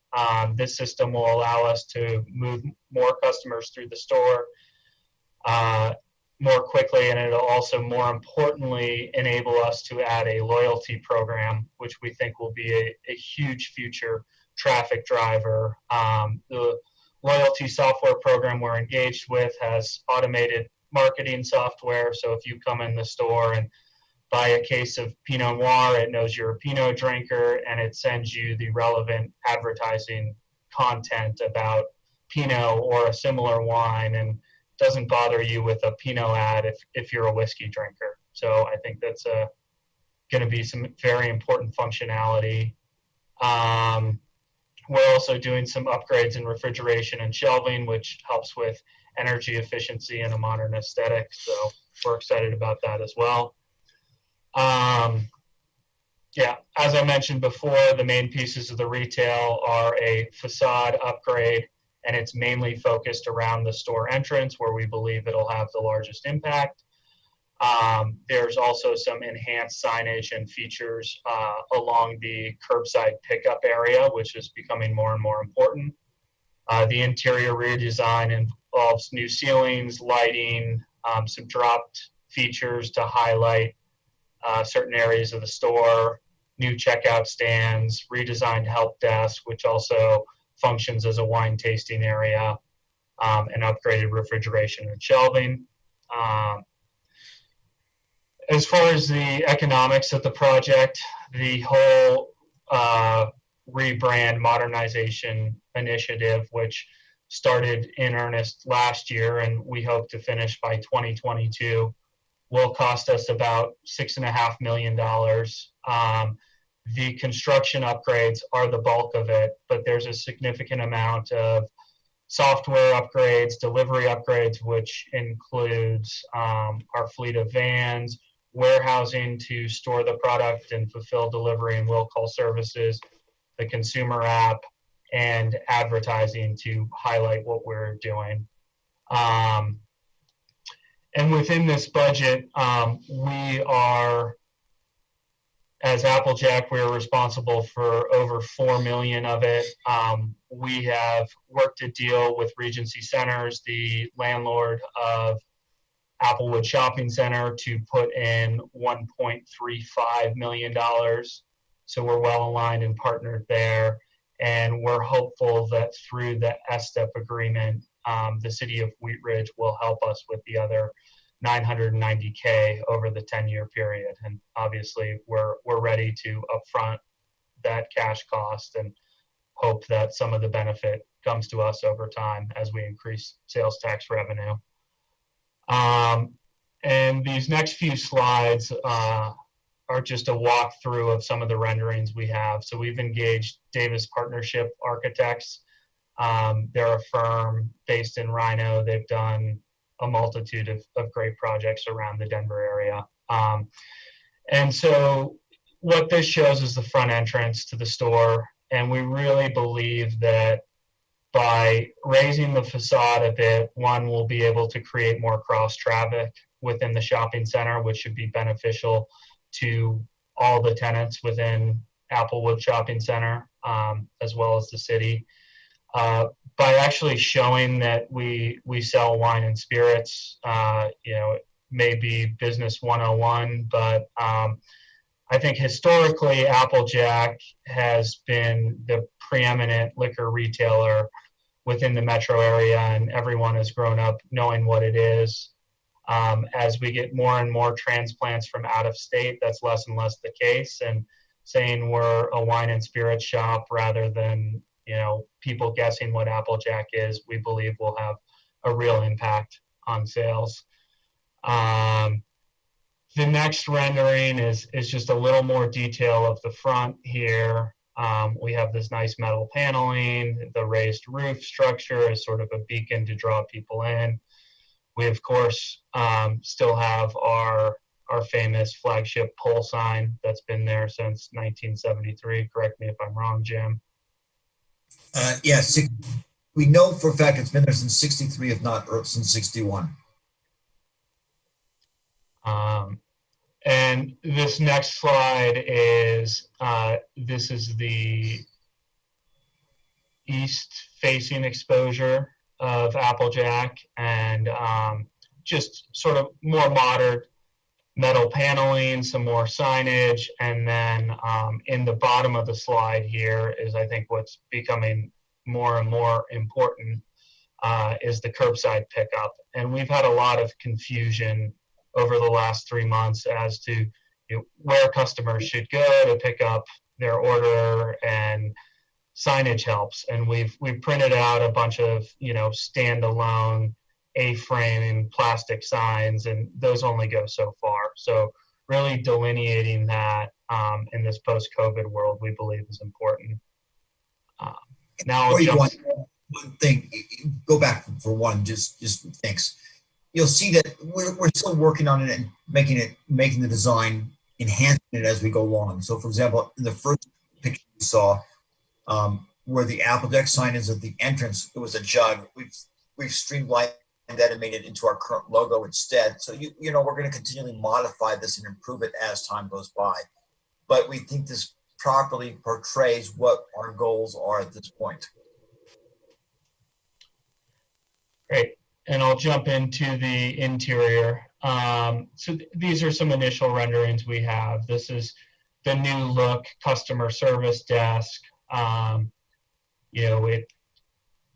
This system will allow us to move more customers through the store more quickly, and it'll also, more importantly, enable us to add a loyalty program, which we think will be a huge future traffic driver. The loyalty software program we're engaged with has automated marketing software. So if you come in the store and buy a case of Pinot Noir, it knows you're a Pinot drinker, and it sends you the relevant advertising content about Pinot or a similar wine, and doesn't bother you with a Pinot ad if you're a whiskey drinker. So I think that's going to be some very important functionality. We're also doing some upgrades in refrigeration and shelving, which helps with energy efficiency and a modern aesthetic. So we're excited about that as well. Yeah, as I mentioned before, the main pieces of the retail are a facade upgrade, and it's mainly focused around the store entrance, where we believe it'll have the largest impact. There's also some enhanced signage and features along the curbside pickup area, which is becoming more and more important. The interior redesign involves new ceilings, lighting, some dropped features to highlight certain areas of the store, new checkout stands, redesigned help desk, which also functions as a wine tasting area, and upgraded refrigeration and shelving. As far as the economics of the project, the whole rebrand modernization initiative, which started in earnest last year and we hope to finish by 2022, will cost us about $6.5 million. The construction upgrades are the bulk of it, but there's a significant amount of software upgrades, delivery upgrades, which includes our fleet of vans, warehousing to store the product and fulfill delivery and will call services, the consumer app, and advertising to highlight what we're doing. And within this budget, we are, as Applejack, we're responsible for over $4 million of it. We have worked a deal with Regency Centers, the landlord of Applewood Shopping Center, to put in $1.35 million. So we're well aligned and partnered there. And we're hopeful that through the STEP agreement, the city of Wheat Ridge will help us with the other $990K over the 10-year period. And obviously we're ready to upfront that cash cost and hope that some of the benefit comes to us over time as we increase sales tax revenue. And these next few slides are just a walkthrough of some of the renderings we have. So we've engaged Davis Partnership Architects. They're a firm based in Rhino. They've done a multitude of great projects around the Denver area. And so what this shows is the front entrance to the store. And we really believe that by raising the facade a bit, one will be able to create more cross traffic within the shopping center, which should be beneficial to all the tenants within Applewood Shopping Center, as well as the city. By actually showing that we sell wine and spirits, it may be business 101, but I think historically Applejack has been the preeminent liquor retailer within the metro area, and everyone has grown up knowing what it is. As we get more and more transplants from out of state, that's less and less the case, and saying we're a wine and spirits shop rather than people guessing what Applejack is, we believe will have a real impact on sales. The next rendering is just a little more detail of the front here. We have this nice metal paneling. The raised roof structure is sort of a beacon to draw people in. We, of course, still have our famous flagship pole sign that's been there since 1973. Correct me if I'm wrong, Jim. Yes, we know for a fact it's been there since 63, if not since 61. And this next slide is, this is the east-facing exposure of Applejack, and just sort of more modern metal paneling, some more signage, and then in the bottom of the slide here is, I think, what's becoming more and more important is the curbside pickup. And we've had a lot of confusion over the last 3 months as to where customers should go to pick up their order, and signage helps. And we've printed out a bunch of standalone A-frame plastic signs, and those only go so far. So really delineating that in this post-COVID world, we believe is important. Now I'll jump. One thing, go back for one, just thanks. You'll see that we're still working on it and making the design, enhancing it as we go along. So, for example, in the first picture you saw, where the Applejack sign is at the entrance, it was a jug. We've streamlined that and made it into our current logo instead. So we're going to continually modify this and improve it as time goes by. But we think this properly portrays what our goals are at this point. Great. And I'll jump into the interior. So these are some initial renderings we have. This is the new look customer service desk.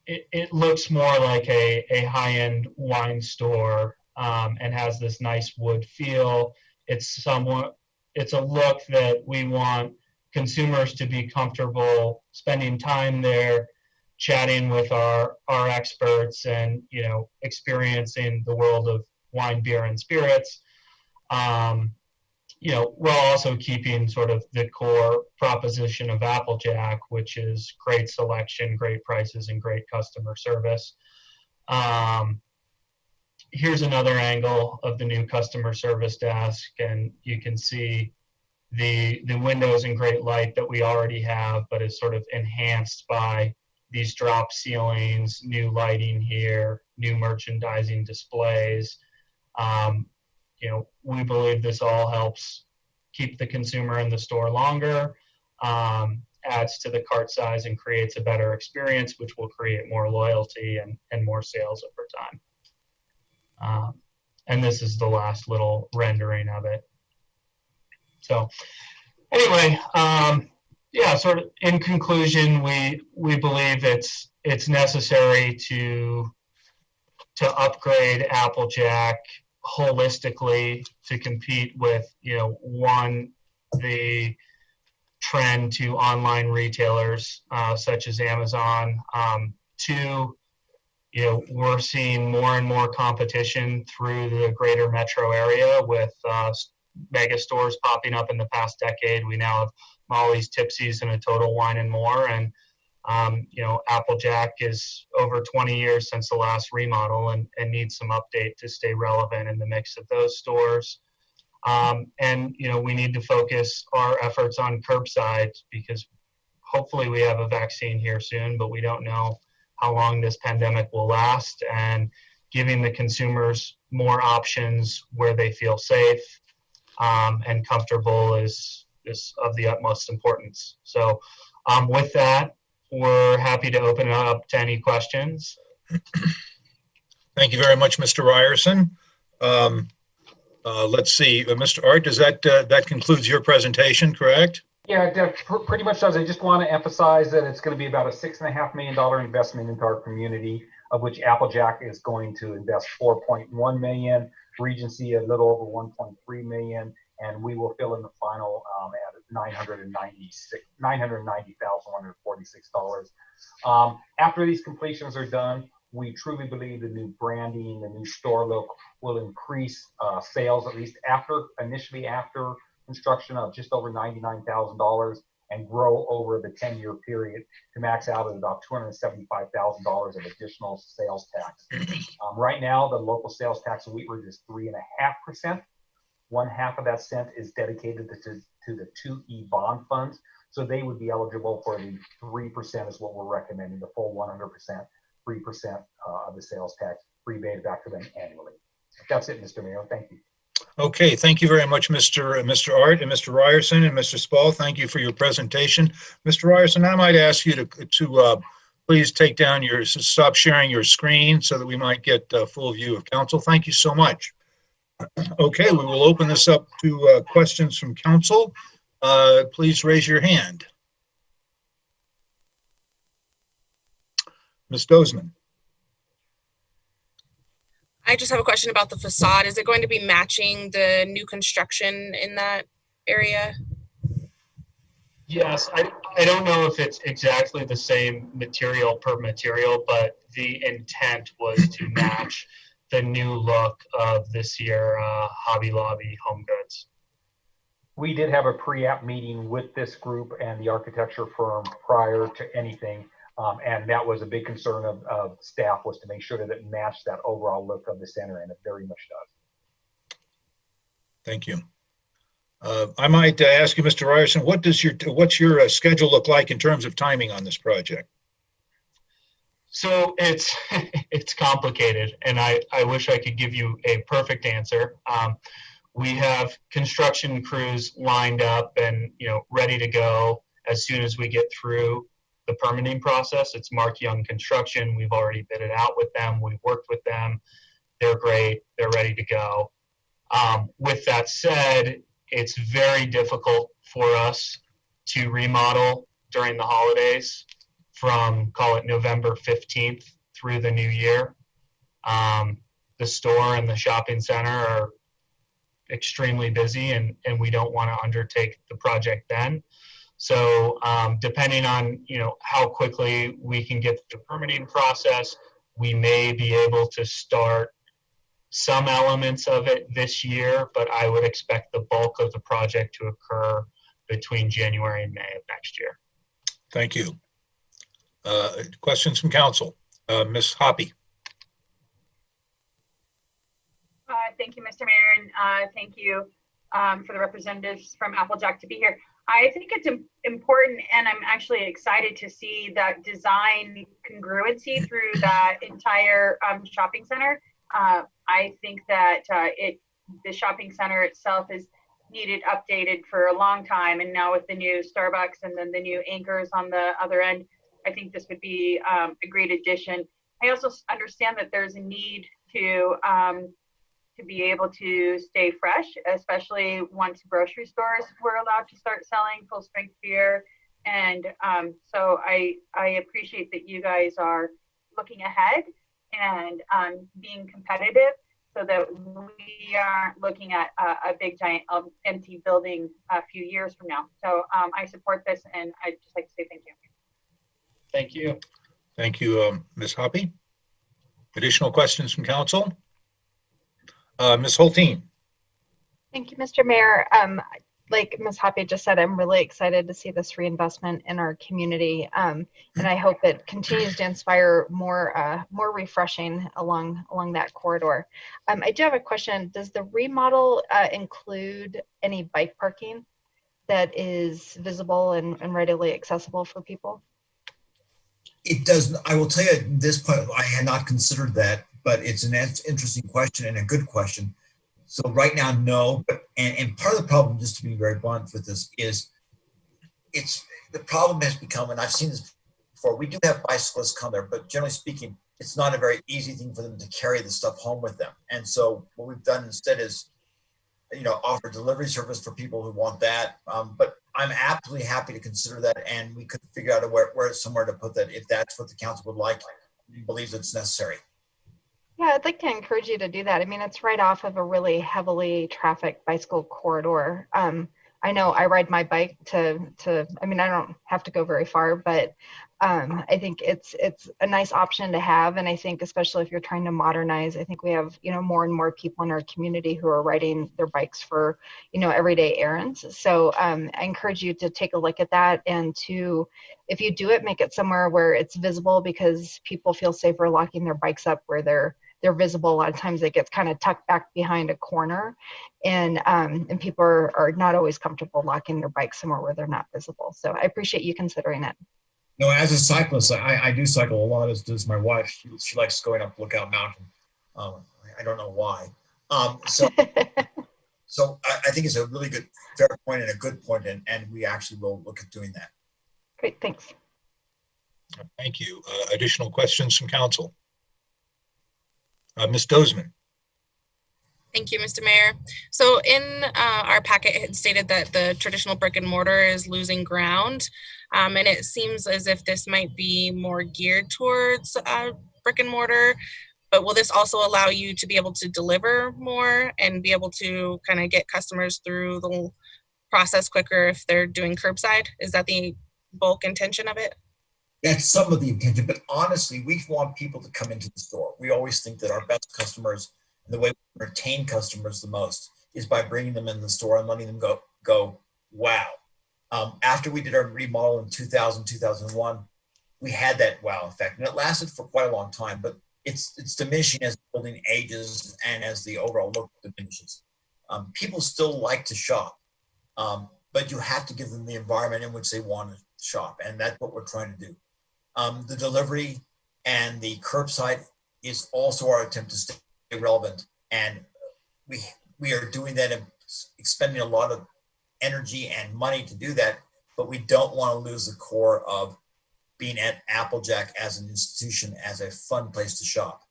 It looks more like a high-end wine store, and has this nice wood feel. It's a look that we want consumers to be comfortable spending time there, chatting with our experts, and experiencing the world of wine, beer, and spirits. We're also keeping sort of the core proposition of Applejack, which is great selection, great prices, and great customer service. Here's another angle of the new customer service desk, and you can see the windows and great light that we already have, but is sort of enhanced by these drop ceilings, new lighting here, new merchandising displays. We believe this all helps keep the consumer in the store longer, adds to the cart size, and creates a better experience, which will create more loyalty and more sales over time. And this is the last little rendering of it. So anyway, sort of in conclusion, we believe it's necessary to upgrade Applejack holistically to compete with, the trend to online retailers such as Amazon. Two, we're seeing more and more competition through the greater metro area with mega stores popping up in the past decade. We now have Molly's, Tipsy's, and a Total Wine and More. And, Applejack is over 20 years since the last remodel and needs some update to stay relevant in the mix of those stores. We need to focus our efforts on curbside because hopefully we have a vaccine here soon, but we don't know how long this pandemic will last, and giving the consumers more options where they feel safe and comfortable is of the utmost importance. So with that, we're happy to open it up to any questions. Thank you very much, Mr. Ryerson. Let's see, Mr. Art, does that concludes your presentation, correct? Yeah, it pretty much does. I just want to emphasize that it's going to be about a $6.5 million investment into our community, of which Applejack is going to invest $4.1 million, Regency a little over $1.3 million, and we will fill in the final at $990,146. After these completions are done, we truly believe the new branding, the new store look will increase sales, at least initially after construction, of just over $99,000 and grow over the 10-year period to max out at about $275,000 of additional sales tax. Right now, the local sales tax of Wheat Ridge is 3.5%. 1/2 of that cent is dedicated to the 2E bond funds. So they would be eligible for the 3% is what we're recommending, the full 100%, 3% of the sales tax rebated back to them annually. That's it, Mr. Mayor. Thank you. Okay, thank you very much, Mr. Art and Mr. Ryerson and Mr. Spall. Thank you for your presentation. Mr. Ryerson, I might ask you to please stop sharing your screen so that we might get a full view of council. Thank you so much. Okay, we will open this up to questions from council. Please raise your hand. Ms. Dozman. I just have a question about the facade. Is it going to be matching the new construction in that area? Yes, I don't know if it's exactly the same material per material, but the intent was to match the new look of this year Hobby Lobby Home Goods. We did have a pre-app meeting with this group and the architecture firm prior to anything. And that was a big concern of staff, was to make sure that it matched that overall look of the center, and it very much does. Thank you. I might ask you, Mr. Ryerson, what's your schedule look like in terms of timing on this project? So it's complicated, and I wish I could give you a perfect answer. We have construction crews lined up and ready to go as soon as we get through the permitting process. It's Mark Young Construction. We've already bid it out with them. We've worked with them. They're great. They're ready to go. With that said, it's very difficult for us to remodel during the holidays from, call it November 15th through the new year. The store and the shopping center are extremely busy, and we don't want to undertake the project then. So depending on how quickly we can get the permitting process, we may be able to start some elements of it this year, but I would expect the bulk of the project to occur between January and May of next year. Thank you. Questions from council? Ms. Hoppy. Thank you, Mr. Mayor, and thank you for the representatives from Applejack to be here. I think it's important, and I'm actually excited to see that design congruency through that entire shopping center. I think that the shopping center itself is needed updated for a long time, and now with the new Starbucks and then the new anchors on the other end, I think this would be a great addition. I also understand that there's a need to be able to stay fresh, especially once grocery stores were allowed to start selling full strength beer. And so I appreciate that you guys are looking ahead and being competitive so that we aren't looking at a big giant empty building a few years from now. So I support this, and I'd just like to say thank you. Thank you. Thank you, Ms. Hoppy. Additional questions from council? Ms. Hulteen. Thank you, Mr. Mayor. Like Ms. Hoppy just said, I'm really excited to see this reinvestment in our community, and I hope it continues to inspire more refreshing along that corridor. I do have a question. Does the remodel include any bike parking that is visible and readily accessible for people? It does. I will tell you at this point, I had not considered that, but it's an interesting question and a good question. So right now, no, but and part of the problem, just to be very blunt with this, is the problem has become, and I've seen this before, we do have bicyclists come there, but generally speaking, it's not a very easy thing for them to carry the stuff home with them. And so what we've done instead is, offer delivery service for people who want that. But I'm absolutely happy to consider that, and we could figure out where somewhere to put that if that's what the council would like, believes it's necessary. Yeah, I'd like to encourage you to do that. I mean, it's right off of a really heavily trafficked bicycle corridor. I know I ride my bike I don't have to go very far, but I think it's a nice option to have. And I think especially if you're trying to modernize, I think we have, more and more people in our community who are riding their bikes for, everyday errands. So I encourage you to take a look at that, and if you do it, make it somewhere where it's visible, because people feel safer locking their bikes up where they're visible. A lot of times it gets kind of tucked back behind a corner, and people are not always comfortable locking their bikes somewhere where they're not visible. So I appreciate you considering it. No, as a cyclist, I do cycle a lot, as does my wife. She likes going up Lookout Mountain. I don't know why. So I think it's a really good, fair point and a good point, and we actually will look at doing that. Great, thanks. Thank you. Additional questions from council? Ms. Dozeman. Thank you, Mr. Mayor. So in our packet, it stated that the traditional brick and mortar is losing ground. And it seems as if this might be more geared towards brick and mortar, but will this also allow you to be able to deliver more and be able to kind of get customers through the process quicker if they're doing curbside? Is that the bulk intention of it? That's some of the intention, but honestly, we want people to come into the store. We always think that our best customers, and the way we retain customers the most, is by bringing them in the store and letting them go, wow. After we did our remodel in 2000, 2001, we had that wow effect, and it lasted for quite a long time, but it's diminishing as the building ages and as the overall look diminishes. People still like to shop, but you have to give them the environment in which they want to shop, and that's what we're trying to do. The delivery and the curbside is also our attempt to stay relevant, and we are doing that and expending a lot of energy and money to do that, but we don't want to lose the core of being at Applejack as an institution, as a fun place to shop.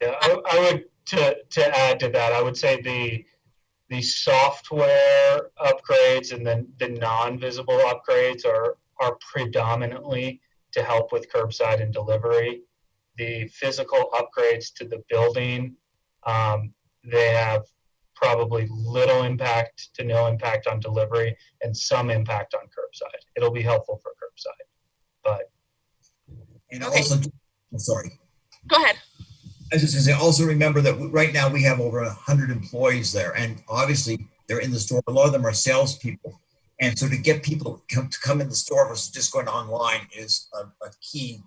Yeah, I would to add to that, I would say the software upgrades and then the non-visible upgrades are predominantly to help with curbside and delivery. The physical upgrades to the building, they have probably little impact to no impact on delivery and some impact on curbside. It'll be helpful for curbside, but. And also, I'm sorry. Go ahead. I was just going to say, also remember that right now we have over 100 employees there, and obviously they're in the store. A lot of them are salespeople. And so to get people to come in the store versus just going online is a key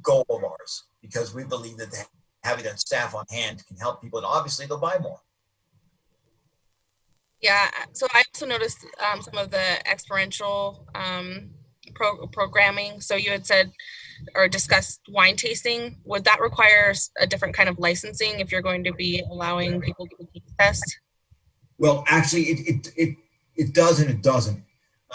goal of ours, because we believe that having that staff on hand can help people, and obviously they'll buy more. Yeah, so I also noticed some of the experiential programming. So you had said or discussed wine tasting. Would that require a different kind of licensing if you're going to be allowing people to taste test? Well, actually, it does and it doesn't.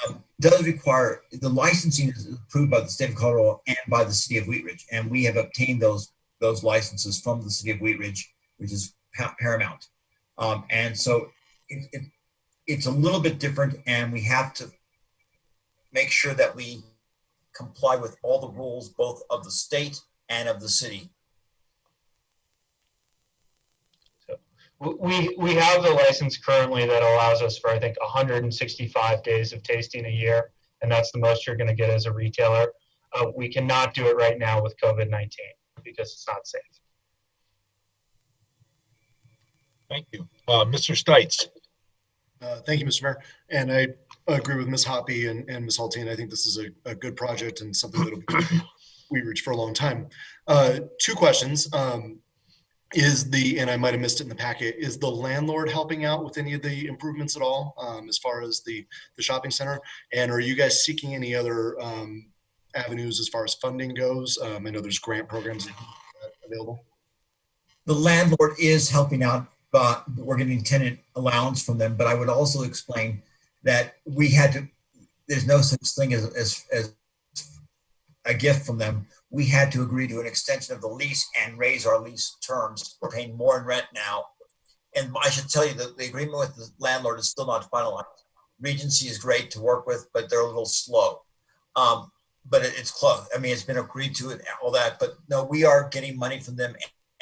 It does require, the licensing is approved by the state of Colorado and by the city of Wheat Ridge, and we have obtained those licenses from the city of Wheat Ridge, which is paramount. And so it's a little bit different, and we have to make sure that we comply with all the rules, both of the state and of the city. We have the license currently that allows us for, I think, 165 days of tasting a year, and that's the most you're going to get as a retailer. We cannot do it right now with COVID-19 because it's not safe. Thank you. Mr. Stites. Thank you, Mr. Mayor. And I agree with Ms. Hoppy and Ms. Hultine. I think this is a good project and something that will be Wheat Ridge for a long time. Two questions. And I might have missed it in the packet, is the landlord helping out with any of the improvements at all as far as the shopping center? And are you guys seeking any other avenues as far as funding goes? I know there's grant programs available. The landlord is helping out, but we're getting tenant allowance from them. But I would also explain that there's no such thing as a gift from them. We had to agree to an extension of the lease and raise our lease terms. We're paying more in rent now. And I should tell you that the agreement with the landlord is still not finalized. Regency is great to work with, but they're a little slow. But it's close. I mean, it's been agreed to and all that, but no, we are getting money from them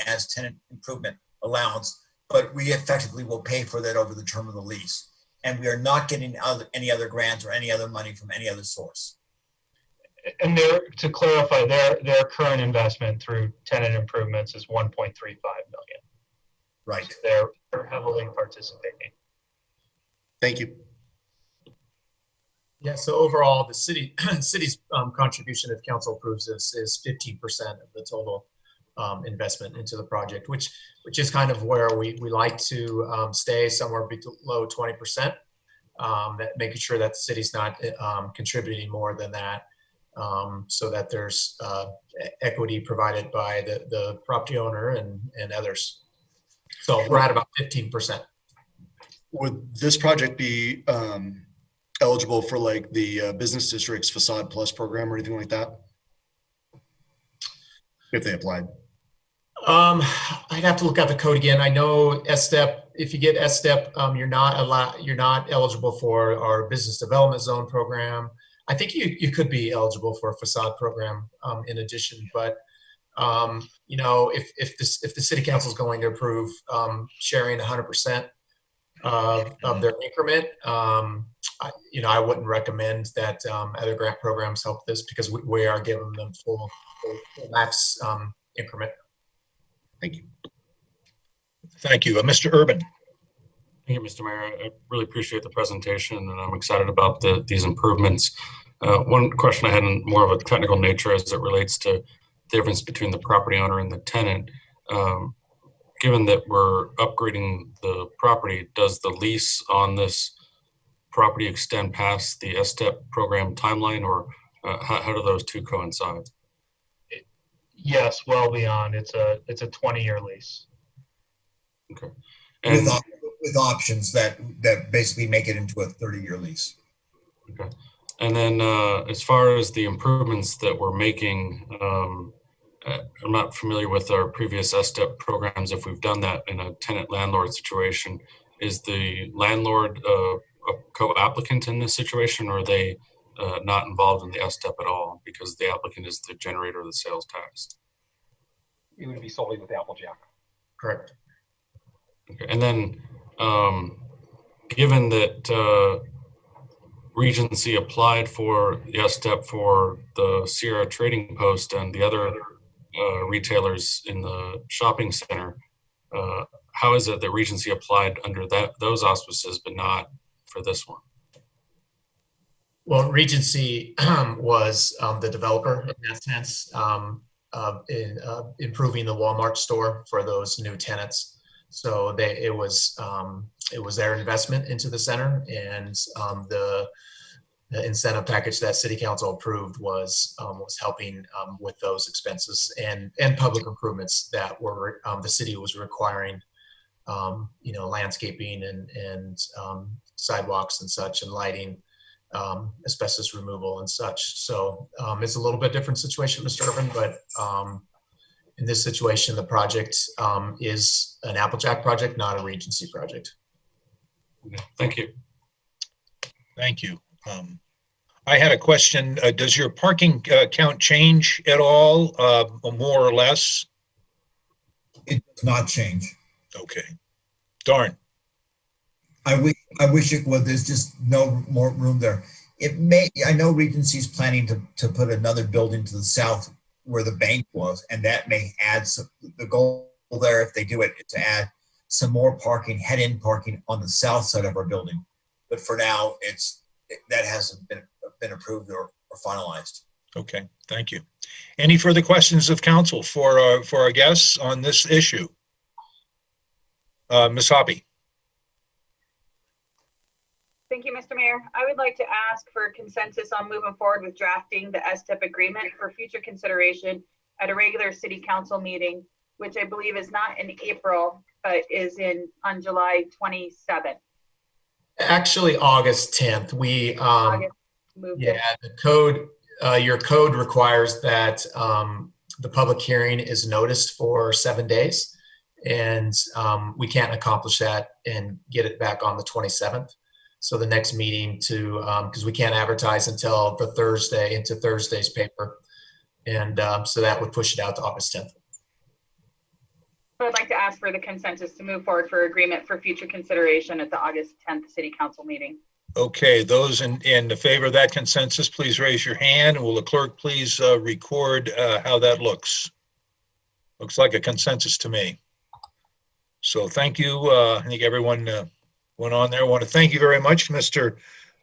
as tenant improvement allowance, but we effectively will pay for that over the term of the lease. And we are not getting any other grants or any other money from any other source. And to clarify, their current investment through tenant improvements is 1.35 million. Right. So they're heavily participating. Thank you. Yeah, so overall, the city's contribution, if council approves this, is 15% of the total investment into the project, which is kind of where we like to stay, somewhere below 20%, making sure that the city's not contributing more than that. So that there's equity provided by the property owner and others. So we're at about 15%. Would this project be eligible for like the business district's Facade Plus program or anything like that? If they applied. I'd have to look at the code again. I know SSTEP, if you get SSTEP, you're not eligible for our business development zone program. I think you could be eligible for a facade program in addition, but you know, if the city council is going to approve sharing 100% of their increment, I wouldn't recommend that other grant programs help this because we are giving them full max increment. Thank you. Thank you, Mr. Urban. Thank you, Mr. Mayor. I really appreciate the presentation, and I'm excited about these improvements. One question I had in more of a technical nature as it relates to the difference between the property owner and the tenant. Given that we're upgrading the property, does the lease on this property extend past the SSTEP program timeline, or how do those two coincide? Yes, well beyond. It's a 20-year lease. Okay. And with options that basically make it into a 30-year lease. Okay. And then as far as the improvements that we're making, I'm not familiar with our previous SSTEP programs. If we've done that in a tenant-landlord situation, is the landlord a co-applicant in this situation, or are they not involved in the SSTEP at all because the applicant is the generator of the sales tax? It would be solely with Applejack. Correct. Okay. And then given that Regency applied for the SSTEP for the Sierra Trading Post and the other retailers in the shopping center, how is it that Regency applied under those auspices but not for this one? Well, Regency was the developer in that sense, in improving the Walmart store for those new tenants. So it was their investment into the center, and the incentive package that City Council approved was helping with those expenses and public improvements that were the city was requiring, landscaping and sidewalks and such, and lighting, asbestos removal and such. So it's a little bit different situation, Mr. Urban, but in this situation, the project is an Applejack project, not a Regency project. Okay. Thank you. Thank you. I had a question. Does your parking count change at all, more or less? It does not change. Okay. Darn. I wish it would. There's just no more room there. It may. I know Regency's planning to put another building to the south where the bank was, and that may add some. The goal there, if they do it, is to add some more parking, head-in parking on the south side of our building. But for now, that hasn't been approved or finalized. Okay, thank you. Any further questions of council for our guests on this issue? Ms. Hoppy. Thank you, Mr. Mayor. I would like to ask for consensus on moving forward with drafting the STIP agreement for future consideration at a regular city council meeting, which I believe is not in April, but is on July 27th. Actually, August 10th. We the code. Your code requires that the public hearing is noticed for 7 days, and we can't accomplish that and get it back on the 27th. So the next meeting because we can't advertise until the Thursday into Thursday's paper, and so that would push it out to August 10th. So I'd like to ask for the consensus to move forward for agreement for future consideration at the August 10th City Council meeting. Okay, those in favor of that consensus, please raise your hand. Will the clerk please record how that looks? Looks like a consensus to me. So thank you. I think everyone went on there. I want to thank you very much, Mr.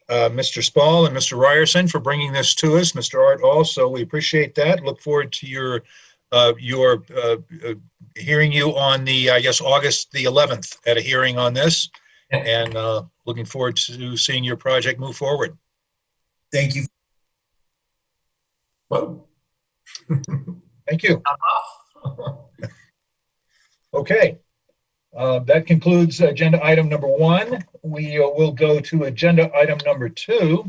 Spall and Mr. Ryerson, for bringing this to us. Mr. Art also, we appreciate that. Look forward to your hearing you on the, I guess, August the 11th at a hearing on this, and looking forward to seeing your project move forward. Thank you. Whoa. Thank you. Okay. That concludes agenda item number 1. We will go to agenda item number 2.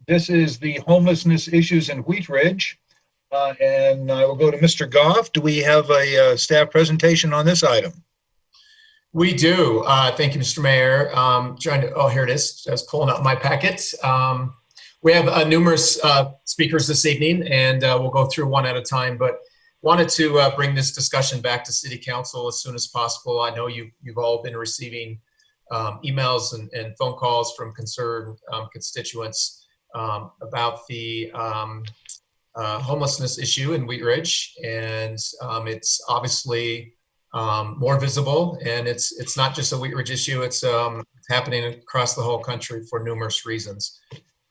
This is the homelessness issues in Wheat Ridge. And I will go to Mr. Goff. Do we have a staff presentation on this item? We do. Thank you, Mr. Mayor. Here it is. I was pulling up my packet. We have numerous speakers this evening, and we'll go through one at a time, but wanted to bring this discussion back to City Council as soon as possible. I know you've all been receiving emails and phone calls from concerned constituents about the homelessness issue in Wheat Ridge, and it's obviously more visible, and it's not just a Wheat Ridge issue. It's happening across the whole country for numerous reasons.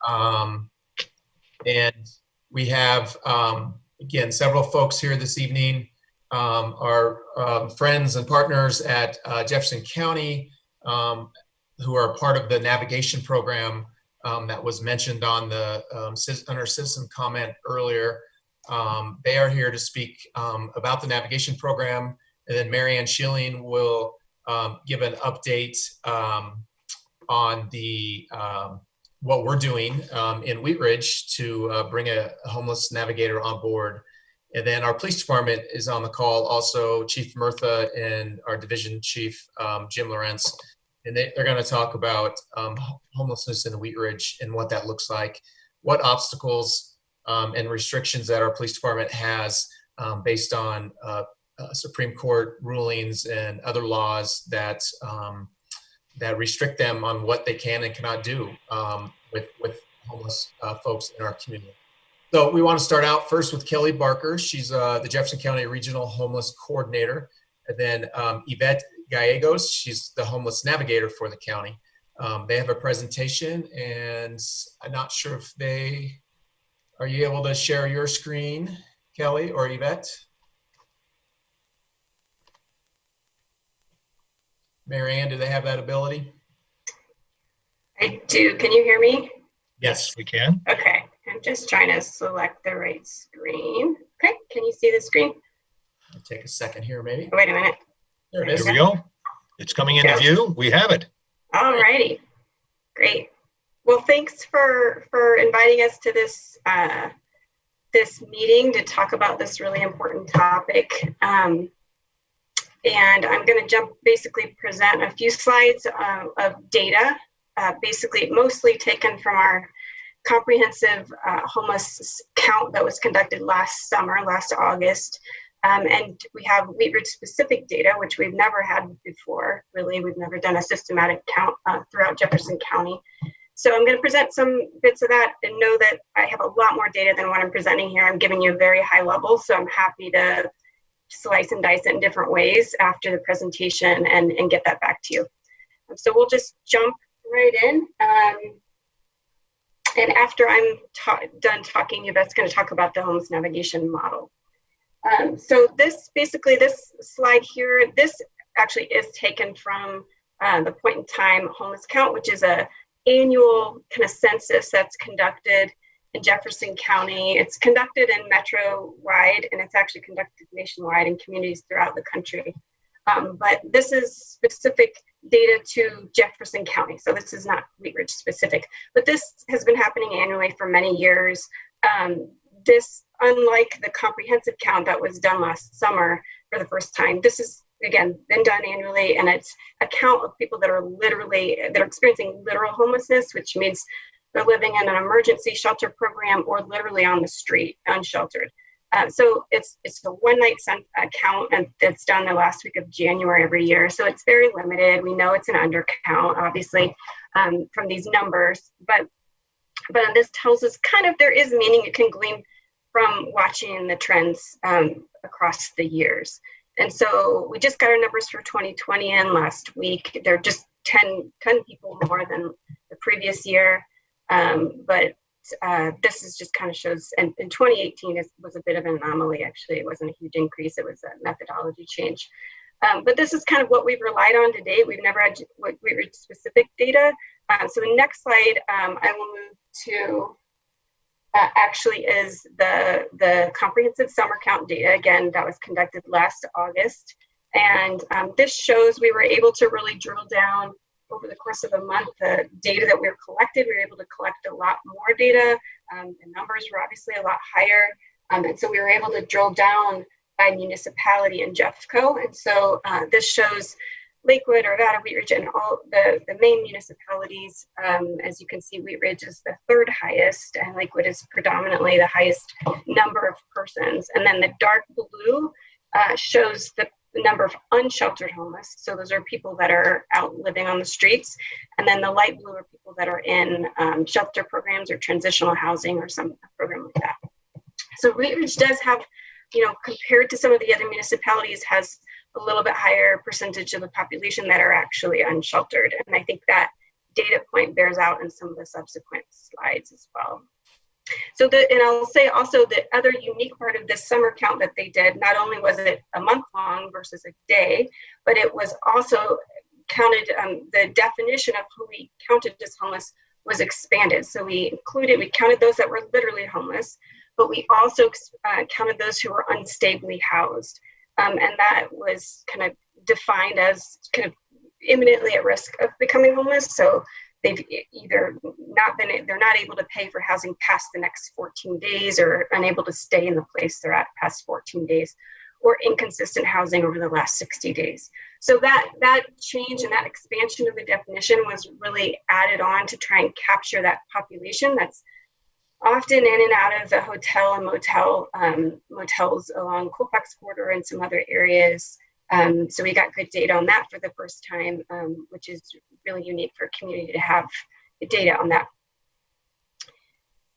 And we have, again, several folks here this evening, our friends and partners at Jefferson County, who are part of the navigation program that was mentioned on the under citizen comment earlier. They are here to speak about the navigation program, and then Marianne Schilling will give an update on the what we're doing in Wheat Ridge to bring a homeless navigator on board. And then our police department is on the call, also Chief Murtha and our division chief, Jim Lawrence. And they're going to talk about homelessness in Wheat Ridge and what that looks like, what obstacles and restrictions that our police department has based on Supreme Court rulings and other laws that that restrict them on what they can and cannot do with homeless folks in our community. So we want to start out first with Kelly Barker. She's the Jefferson County Regional Homeless Coordinator. And then Yvette Gallegos, she's the homeless navigator for the county. They have a presentation, and I'm not sure if are you able to share your screen, Kelly or Yvette? Marianne, do they have that ability? I do. Can you hear me? Yes, we can. Okay. I'm just trying to select the right screen. Okay. Can you see the screen? I'll take a second here, maybe. Wait a minute. There it is. Here we go. It's coming into view. We have it. All righty. Great. Well, thanks for inviting us to this this meeting to talk about this really important topic. And I'm going to basically present a few slides of data, basically mostly taken from our comprehensive homeless count that was conducted last August. And we have Wheat Ridge specific data, which we've never had before. Really, we've never done a systematic count throughout Jefferson County. So I'm going to present some bits of that and know that I have a lot more data than what I'm presenting here. I'm giving you a very high level, so I'm happy to slice and dice it in different ways after the presentation and get that back to you. So we'll just jump right in. And after I'm done talking, Yvette's going to talk about the homeless navigation model. So this slide here, this actually is taken from the point in time homeless count, which is a annual kind of census that's conducted in Jefferson County. It's conducted in metro-wide, and it's actually conducted nationwide in communities throughout the country. But this is specific data to Jefferson County, so this is not Wheat Ridge specific. But this has been happening annually for many years. This, unlike the comprehensive count that was done last summer for the first time, this is, again, been done annually, and it's a count of people that are experiencing literal homelessness, which means they're living in an emergency shelter program or literally on the street, unsheltered. So it's a one-night count, and it's done the last week of January every year. So it's very limited. We know it's an undercount, obviously, from these numbers, but this tells us kind of there is meaning you can glean from watching the trends across the years. And so we just got our numbers for 2020 in last week. They're just 10 people more than the previous year. But this is just kind of shows, and in 2018 was a bit of an anomaly, actually. It wasn't a huge increase. It was a methodology change. But this is kind of what we've relied on to date. We've never had specific data. So the next slide, I will move to actually is the comprehensive summer count data. Again, that was conducted last August. And this shows we were able to really drill down over the course of a month, the data that we were collected. We were able to collect a lot more data. The numbers were obviously a lot higher. And so we were able to drill down by municipality and Jeffco. And so this shows Lakewood, Arvada, Wheat Ridge, and all the main municipalities. As you can see, Wheat Ridge is the third highest, and Lakewood is predominantly the highest number of persons. And then the dark blue shows the number of unsheltered homeless. So those are people that are out living on the streets. And then the light blue are people that are in shelter programs or transitional housing or some program like that. So Wheat Ridge does have, compared to some of the other municipalities, has a little bit higher percentage of the population that are actually unsheltered. And I think that data point bears out in some of the subsequent slides as well. So and I'll say also the other unique part of this summer count that they did, not only was it a month long versus a day, but it was also counted, the definition of who we counted as homeless was expanded. So we counted those that were literally homeless, but we also counted those who were unstably housed. And that was kind of defined as kind of imminently at risk of becoming homeless. So they've either they're not able to pay for housing past the next 14 days or unable to stay in the place they're at past 14 days, or inconsistent housing over the last 60 days. So that change and that expansion of the definition was really added on to try and capture that population that's often in and out of the hotel and motels along Colfax Corridor and some other areas. So we got good data on that for the first time, which is really unique for a community to have the data on that.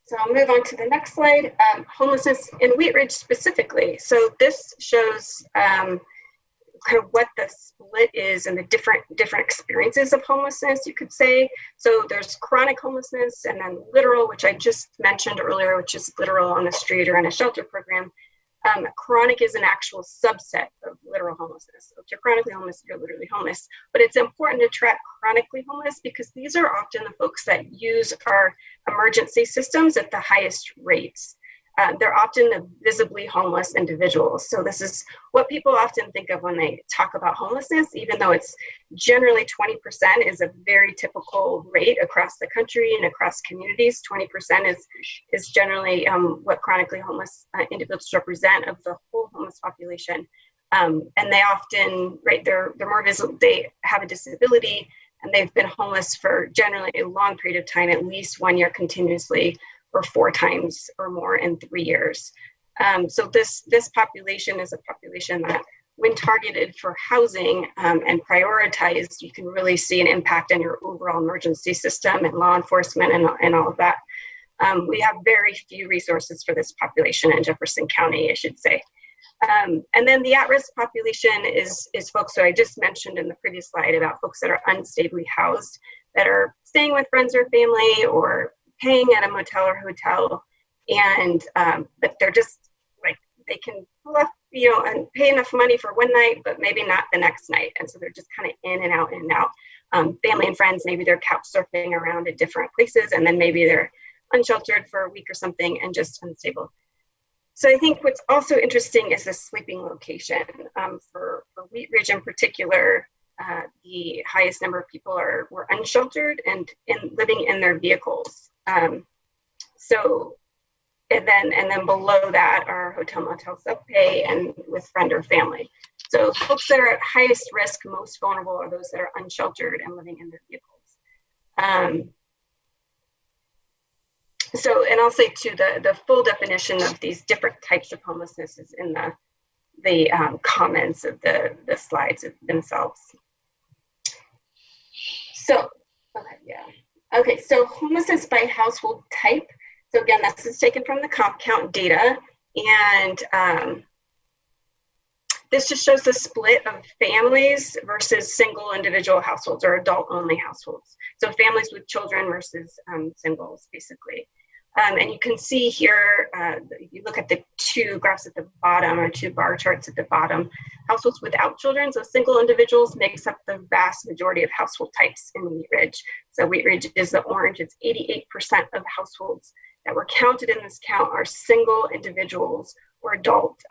So I'll move on to the next slide, homelessness in Wheat Ridge specifically. So this shows kind of what the split is and the different experiences of homelessness, you could say. So there's chronic homelessness, and then literal, which I just mentioned earlier, which is literal on the street or in a shelter program. Chronic is an actual subset of literal homelessness. So if you're chronically homeless, you're literally homeless. But it's important to track chronically homeless because these are often the folks that use our emergency systems at the highest rates. They're often the visibly homeless individuals. So this is what people often think of when they talk about homelessness, even though it's generally 20% is a very typical rate across the country and across communities. 20% is generally what chronically homeless individuals represent of the whole homeless population. And they often, they're more visible, they have a disability, and they've been homeless for generally a long period of time, at least 1 year continuously, or 4 times or more in 3 years. So this population is a population that when targeted for housing and prioritized, you can really see an impact on your overall emergency system and law enforcement and all of that. We have very few resources for this population in Jefferson County, I should say. And then the at-risk population is folks that I just mentioned in the previous slide about folks that are unstably housed, that are staying with friends or family or paying at a motel or hotel, and but they're just like, they can pull up, you know, and pay enough money for one night, but maybe not the next night. And so they're just kind of in and out and out. Family and friends, maybe they're couch surfing around at different places, and then maybe they're unsheltered for a week or something and just unstable. So I think what's also interesting is the sleeping location. For Wheat Ridge in particular, the highest number of people were unsheltered and living in their vehicles. So, and then below that are hotel, motel, self-pay, and with friend or family. So folks that are at highest risk, most vulnerable, are those that are unsheltered and living in their vehicles. So, and I'll say too, the full definition of these different types of homelessness is in the comments of the slides themselves. So, okay, yeah. Okay, so homelessness by household type. So again, this is taken from the comp count data, and this just shows the split of families versus single individual households or adult-only households. So families with children versus singles, basically. And you can see here, if you look at the two graphs at the bottom, or two bar charts at the bottom, households without children, so single individuals, makes up the vast majority of household types in Wheat Ridge. So Wheat Ridge is the orange. It's 88% of households that were counted in this count are single individuals or adult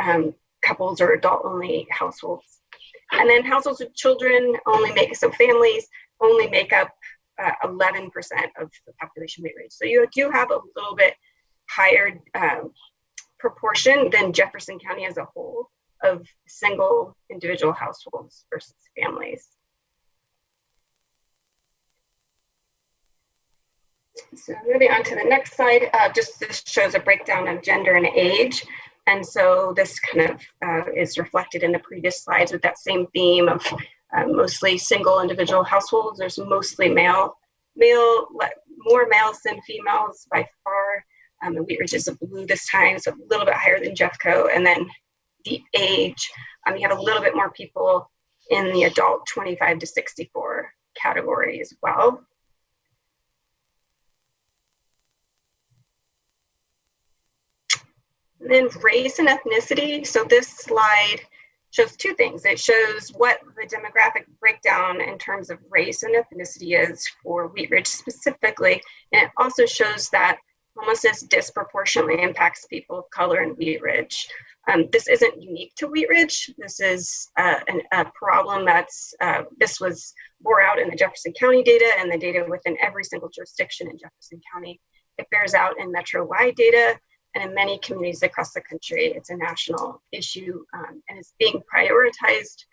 couples or adult-only households. And then households with children so families only make up 11% of the population Wheat Ridge. So you do have a little bit higher proportion than Jefferson County as a whole of single individual households versus families. So moving on to the next slide, this shows a breakdown of gender and age. And so this kind of is reflected in the previous slides with that same theme of mostly single individual households. There's mostly more males than females by far. The Wheat Ridge is a blue this time, so a little bit higher than Jeffco. And then the age, you have a little bit more people in the adult 25 to 64 category as well. And then race and ethnicity. So this slide shows two things. It shows what the demographic breakdown in terms of race and ethnicity is for Wheat Ridge specifically. And it also shows that homelessness disproportionately impacts people of color in Wheat Ridge. This isn't unique to Wheat Ridge. This is a problem this was bore out in the Jefferson County data and the data within every single jurisdiction in Jefferson County. It bears out in metro-wide data, and in many communities across the country. It's a national issue, and it's being prioritized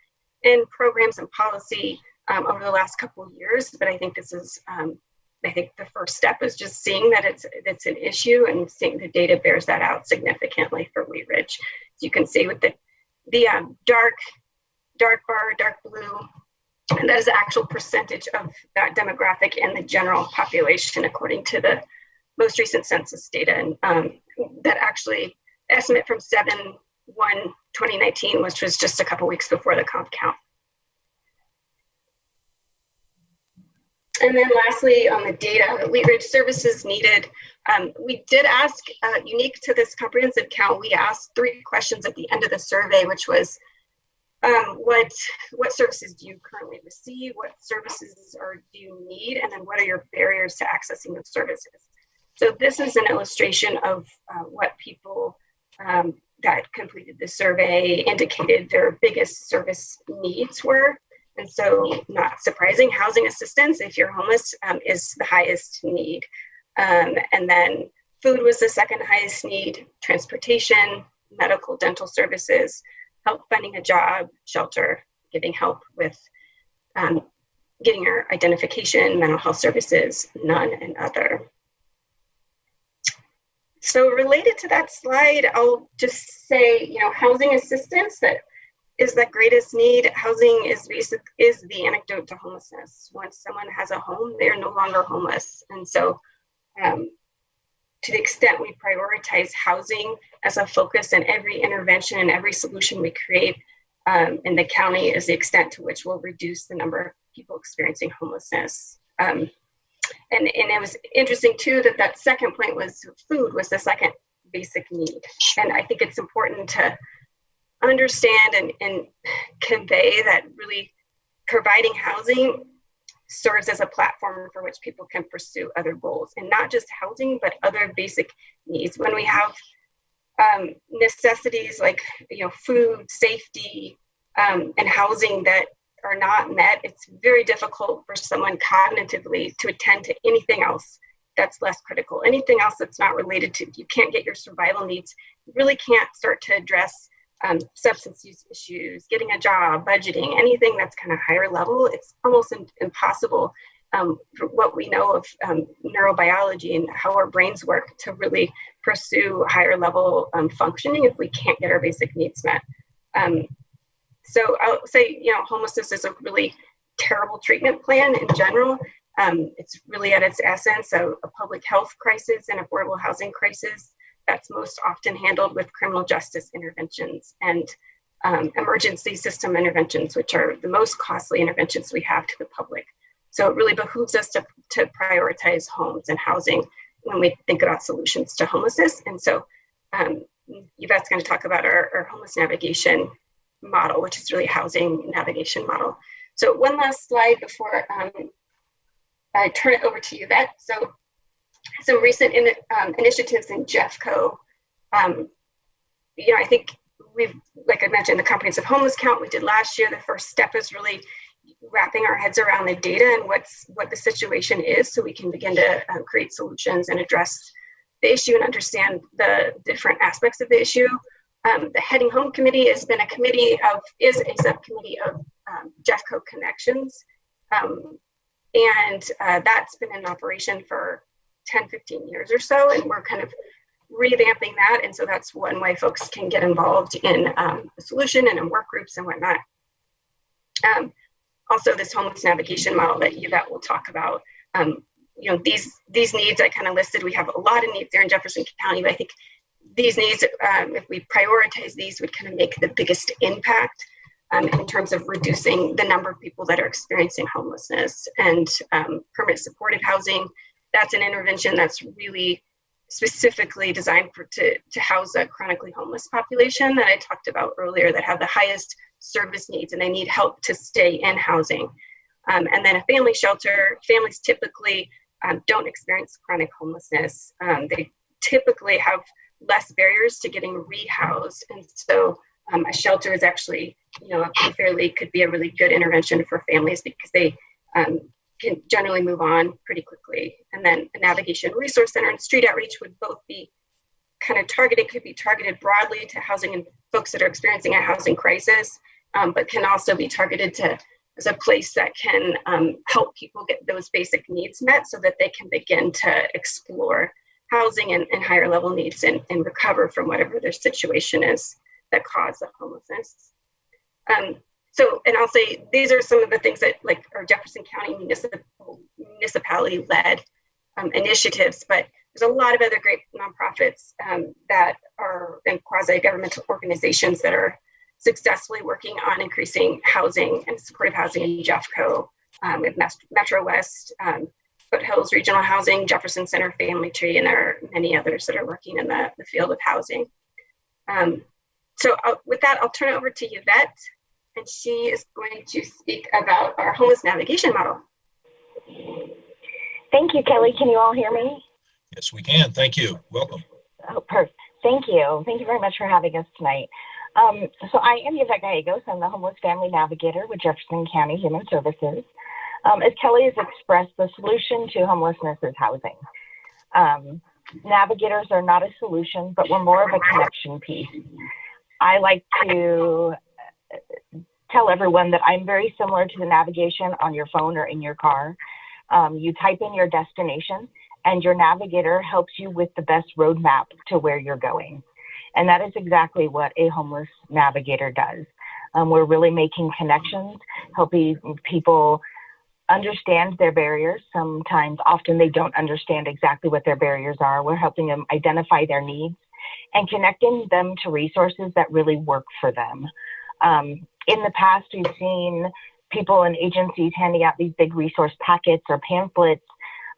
in programs and policy over the last couple of years. But I think this is, I think the first step is just seeing that it's an issue and seeing the data bears that out significantly for Wheat Ridge. So you can see with the dark bar, dark blue, and that is the actual percentage of that demographic in the general population according to the most recent census data. And that actually estimate from 7/1/2019, which was just a couple weeks before the comp count. And then lastly, on the data, Wheat Ridge services needed, we did ask, unique to this comprehensive count, we asked 3 questions at the end of the survey, which was, what services do you currently receive? What services do you need? And then what are your barriers to accessing those services? So this is an illustration of what people that completed the survey indicated their biggest service needs were. And so not surprising, housing assistance, if you're homeless, is the highest need. And then food was the second highest need, transportation, medical, dental services, help finding a job, shelter, giving help with getting your identification, mental health services, none, and other. So related to that slide, I'll just say, housing assistance, that is the greatest need. Housing is the antidote to homelessness. Once someone has a home, they are no longer homeless. And so to the extent we prioritize housing as a focus in every intervention and every solution we create in the county is the extent to which we'll reduce the number of people experiencing homelessness. And it was interesting too that second point was food was the second basic need. And I think it's important to understand and convey that really providing housing serves as a platform for which people can pursue other goals, and not just housing, but other basic needs. When we have necessities like food, safety, and housing that are not met, it's very difficult for someone cognitively to attend to anything else that's less critical. Anything else that's not related to, you can't get your survival needs. You really can't start to address substance use issues, getting a job, budgeting, anything that's kind of higher level. It's almost impossible for what we know of neurobiology and how our brains work to really pursue higher level functioning if we can't get our basic needs met. So I'll say, homelessness is a really terrible treatment plan in general. It's really at its essence a public health crisis and affordable housing crisis that's most often handled with criminal justice interventions and emergency system interventions, which are the most costly interventions we have to the public. So it really behooves us to prioritize homes and housing when we think about solutions to homelessness. And so Yvette's going to talk about our homeless navigation model, which is really a housing navigation model. So one last slide before I turn it over to Yvette. So some recent initiatives in Jeffco. I think we've, like I mentioned, the comprehensive homeless count we did last year. The first step is really wrapping our heads around the data and what the situation is, so we can begin to create solutions and address the issue and understand the different aspects of the issue. The Heading Home Committee has been is a subcommittee of Jeffco Connections. And that's been in operation for 10, 15 years or so, and we're kind of revamping that. And so that's one way folks can get involved in the solution and in work groups and whatnot. Also, this homeless navigation model that Yvette will talk about. These needs I kind of listed. We have a lot of needs there in Jefferson County, but I think these needs, if we prioritize these, would kind of make the biggest impact in terms of reducing the number of people that are experiencing homelessness. And permanent supportive housing, that's an intervention that's really specifically designed to house a chronically homeless population that I talked about earlier that have the highest service needs and they need help to stay in housing. And then a family shelter, families typically don't experience chronic homelessness. They typically have less barriers to getting rehoused. And so a shelter is actually, could be a really good intervention for families because they can generally move on pretty quickly. And then a navigation resource center and street outreach would both be kind of targeted, could be targeted broadly to housing and folks that are experiencing a housing crisis, but can also be targeted as a place that can help people get those basic needs met so that they can begin to explore housing and higher level needs and recover from whatever their situation is that caused the homelessness. And I'll say these are some of the things that like our Jefferson County municipality led initiatives, but there's a lot of other great nonprofits that are and quasi-governmental organizations that are successfully working on increasing housing and supportive housing in Jeffco, with Metro West, Foothills Regional Housing, Jefferson Center Family Tree, and there are many others that are working in the field of housing. With that, I'll turn it over to Yvette, and she is going to speak about our homeless navigation model. Thank you, Kelly. Can you all hear me? Yes, we can. Thank you. Welcome. Oh, perfect. Thank you. Thank you very much for having us tonight. So I am Yvette Gallegos. I'm the Homeless Family Navigator with Jefferson County Human Services. As Kelly has expressed, the solution to homelessness is housing. Navigators are not a solution, but we're more of a connection piece. I like to tell everyone that I'm very similar to the navigation on your phone or in your car. You type in your destination and your navigator helps you with the best roadmap to where you're going. And that is exactly what a homeless navigator does. We're really making connections, helping people understand their barriers. Often they don't understand exactly what their barriers are. We're helping them identify their needs and connecting them to resources that really work for them. In the past, we've seen people and agencies handing out these big resource packets or pamphlets,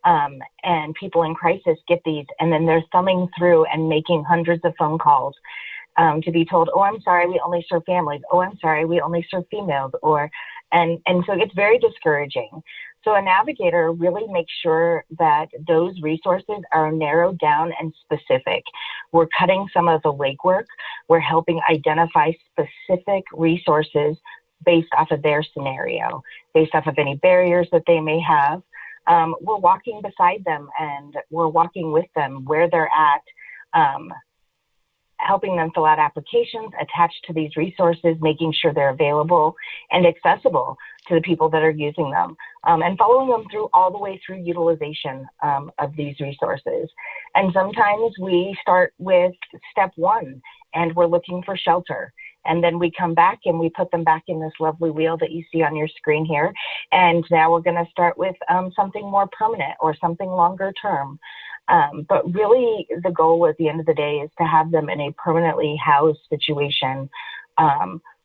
and people in crisis get these, and then they're thumbing through and making hundreds of phone calls to be told, oh, I'm sorry, we only serve families. Oh, I'm sorry, we only serve females. And so it's very discouraging. So a navigator really makes sure that those resources are narrowed down and specific. We're cutting some of the legwork. We're helping identify specific resources based off of their scenario, based off of any barriers that they may have. We're walking beside them and we're walking with them where they're at, helping them fill out applications attached to these resources, making sure they're available and accessible to the people that are using them, and following them through all the way through utilization of these resources. And sometimes we start with step one and we're looking for shelter. And then we come back and we put them back in this lovely wheel that you see on your screen here. And now we're going to start with something more permanent or something longer term. But really the goal at the end of the day is to have them in a permanently housed situation.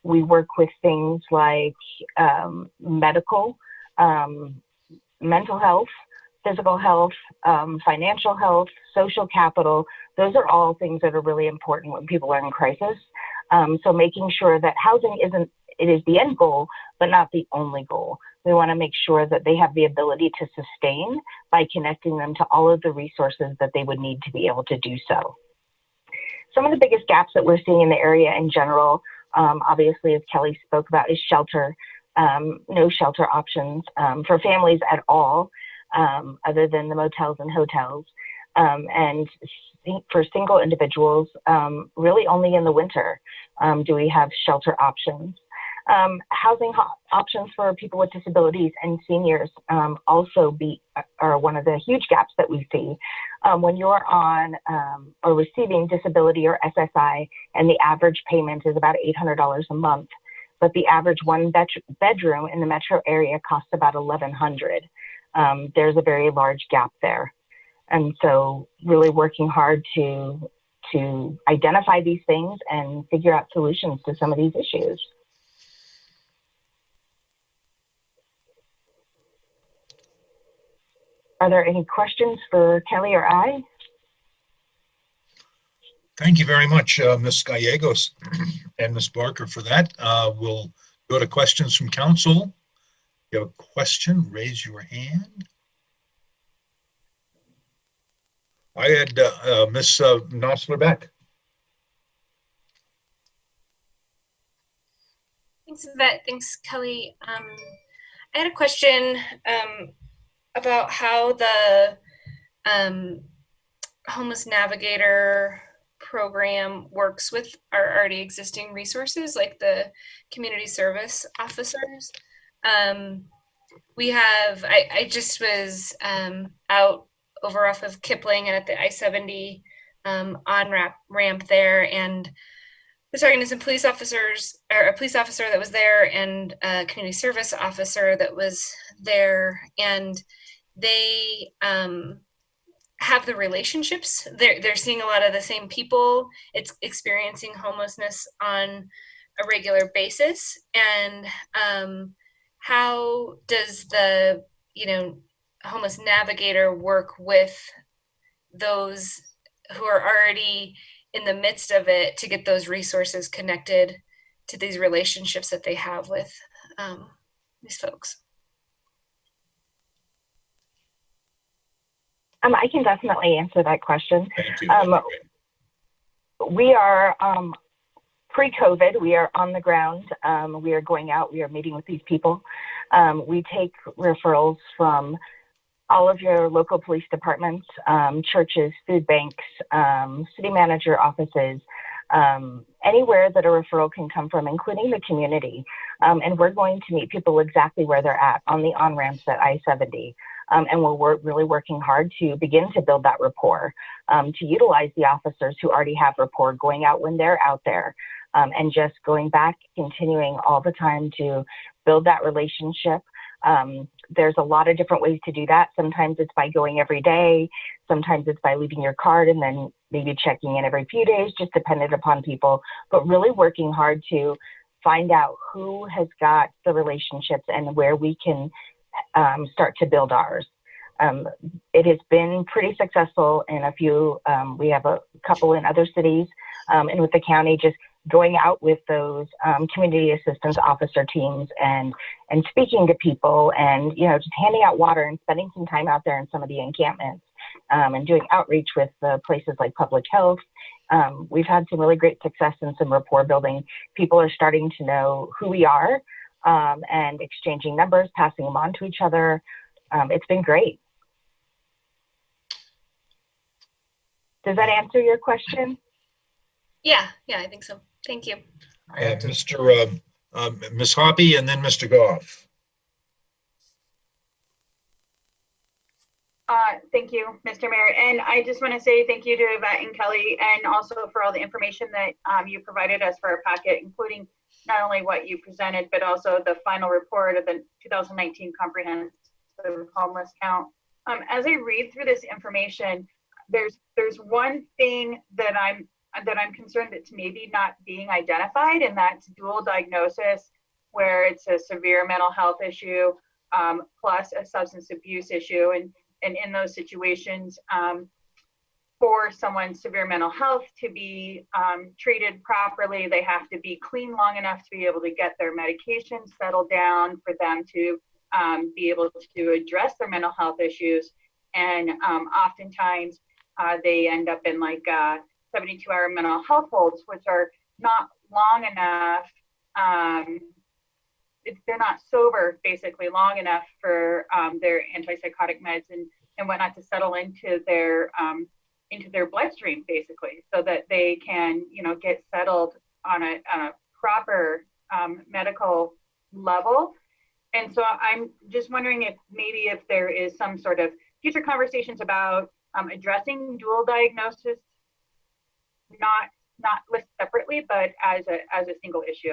We work with things like medical, mental health, physical health, financial health, social capital. Those are all things that are really important when people are in crisis. So making sure that housing it is the end goal, but not the only goal. We want to make sure that they have the ability to sustain by connecting them to all of the resources that they would need to be able to do so. Some of the biggest gaps that we're seeing in the area in general, obviously, as Kelly spoke about, is shelter. No shelter options for families at all, other than the motels and hotels. And for single individuals, really only in the winter do we have shelter options. Housing options for people with disabilities and seniors also are one of the huge gaps that we see. When you're on or receiving disability or SSI, and the average payment is about $800 a month, but the average one bedroom in the metro area costs about $1,100. There's a very large gap there. And so really working hard to identify these things and figure out solutions to some of these issues. Are there any questions for Kelly or I? Thank you very much, Ms. Gallegos and Ms. Barker, for that. We'll go to questions from council. If you have a question, raise your hand. I had Ms. Nosler-Beck. Thanks, Yvette. Thanks, Kelly. I had a question about how the Homeless Navigator program works with our already existing resources, like the community service officers. We have, I just was out over off of Kipling and at the I-70 on-ramp there, and was talking to some police officers, or a police officer that was there and a community service officer that was there, and they have the relationships. They're seeing a lot of the same people. It's experiencing homelessness on a regular basis. And how does the, Homeless Navigator work with those who are already in the midst of it to get those resources connected to these relationships that they have with these folks? I can definitely answer that question. Thank you. We are, pre-COVID, we are on the ground. We are going out, we are meeting with these people. We take referrals from all of your local police departments, churches, food banks, city manager offices, anywhere that a referral can come from, including the community. And we're going to meet people exactly where they're at on the on-ramps at I-70. And we're really working hard to begin to build that rapport, to utilize the officers who already have rapport going out when they're out there, and just going back, continuing all the time to build that relationship. There's a lot of different ways to do that. Sometimes it's by going every day. Sometimes it's by leaving your card and then maybe checking in every few days, just dependent upon people, but really working hard to find out who has got the relationships and where we can start to build ours. It has been pretty successful in a few, we have a couple in other cities, and with the county, just going out with those community assistance officer teams and speaking to people and, you know, just handing out water and spending some time out there in some of the encampments and doing outreach with places like public health. We've had some really great success and some rapport building. People are starting to know who we are and exchanging numbers, passing them on to each other. It's been great. Does that answer your question? Yeah, I think so. Thank you. Ms. Hoppy and then Mr. Goff. Thank you, Mr. Mayor. And I just want to say thank you to Yvette and Kelly, and also for all the information that you provided us for our packet, including not only what you presented, but also the final report of the 2019 comprehensive homeless count. As I read through this information, there's one thing that I'm concerned that's maybe not being identified, and that's dual diagnosis, where it's a severe mental health issue plus a substance abuse issue. And in those situations, for someone's severe mental health to be treated properly, they have to be clean long enough to be able to get their medication settled down for them to be able to address their mental health issues. And oftentimes they end up in like 72-hour mental health holds, which are not long enough. They're not sober, basically, long enough for their antipsychotic meds and whatnot to settle into their bloodstream, basically, so that they can, you know, get settled on a proper medical level. And so I'm just wondering if there is some sort of future conversations about addressing dual diagnosis, not listed separately, but as a single issue.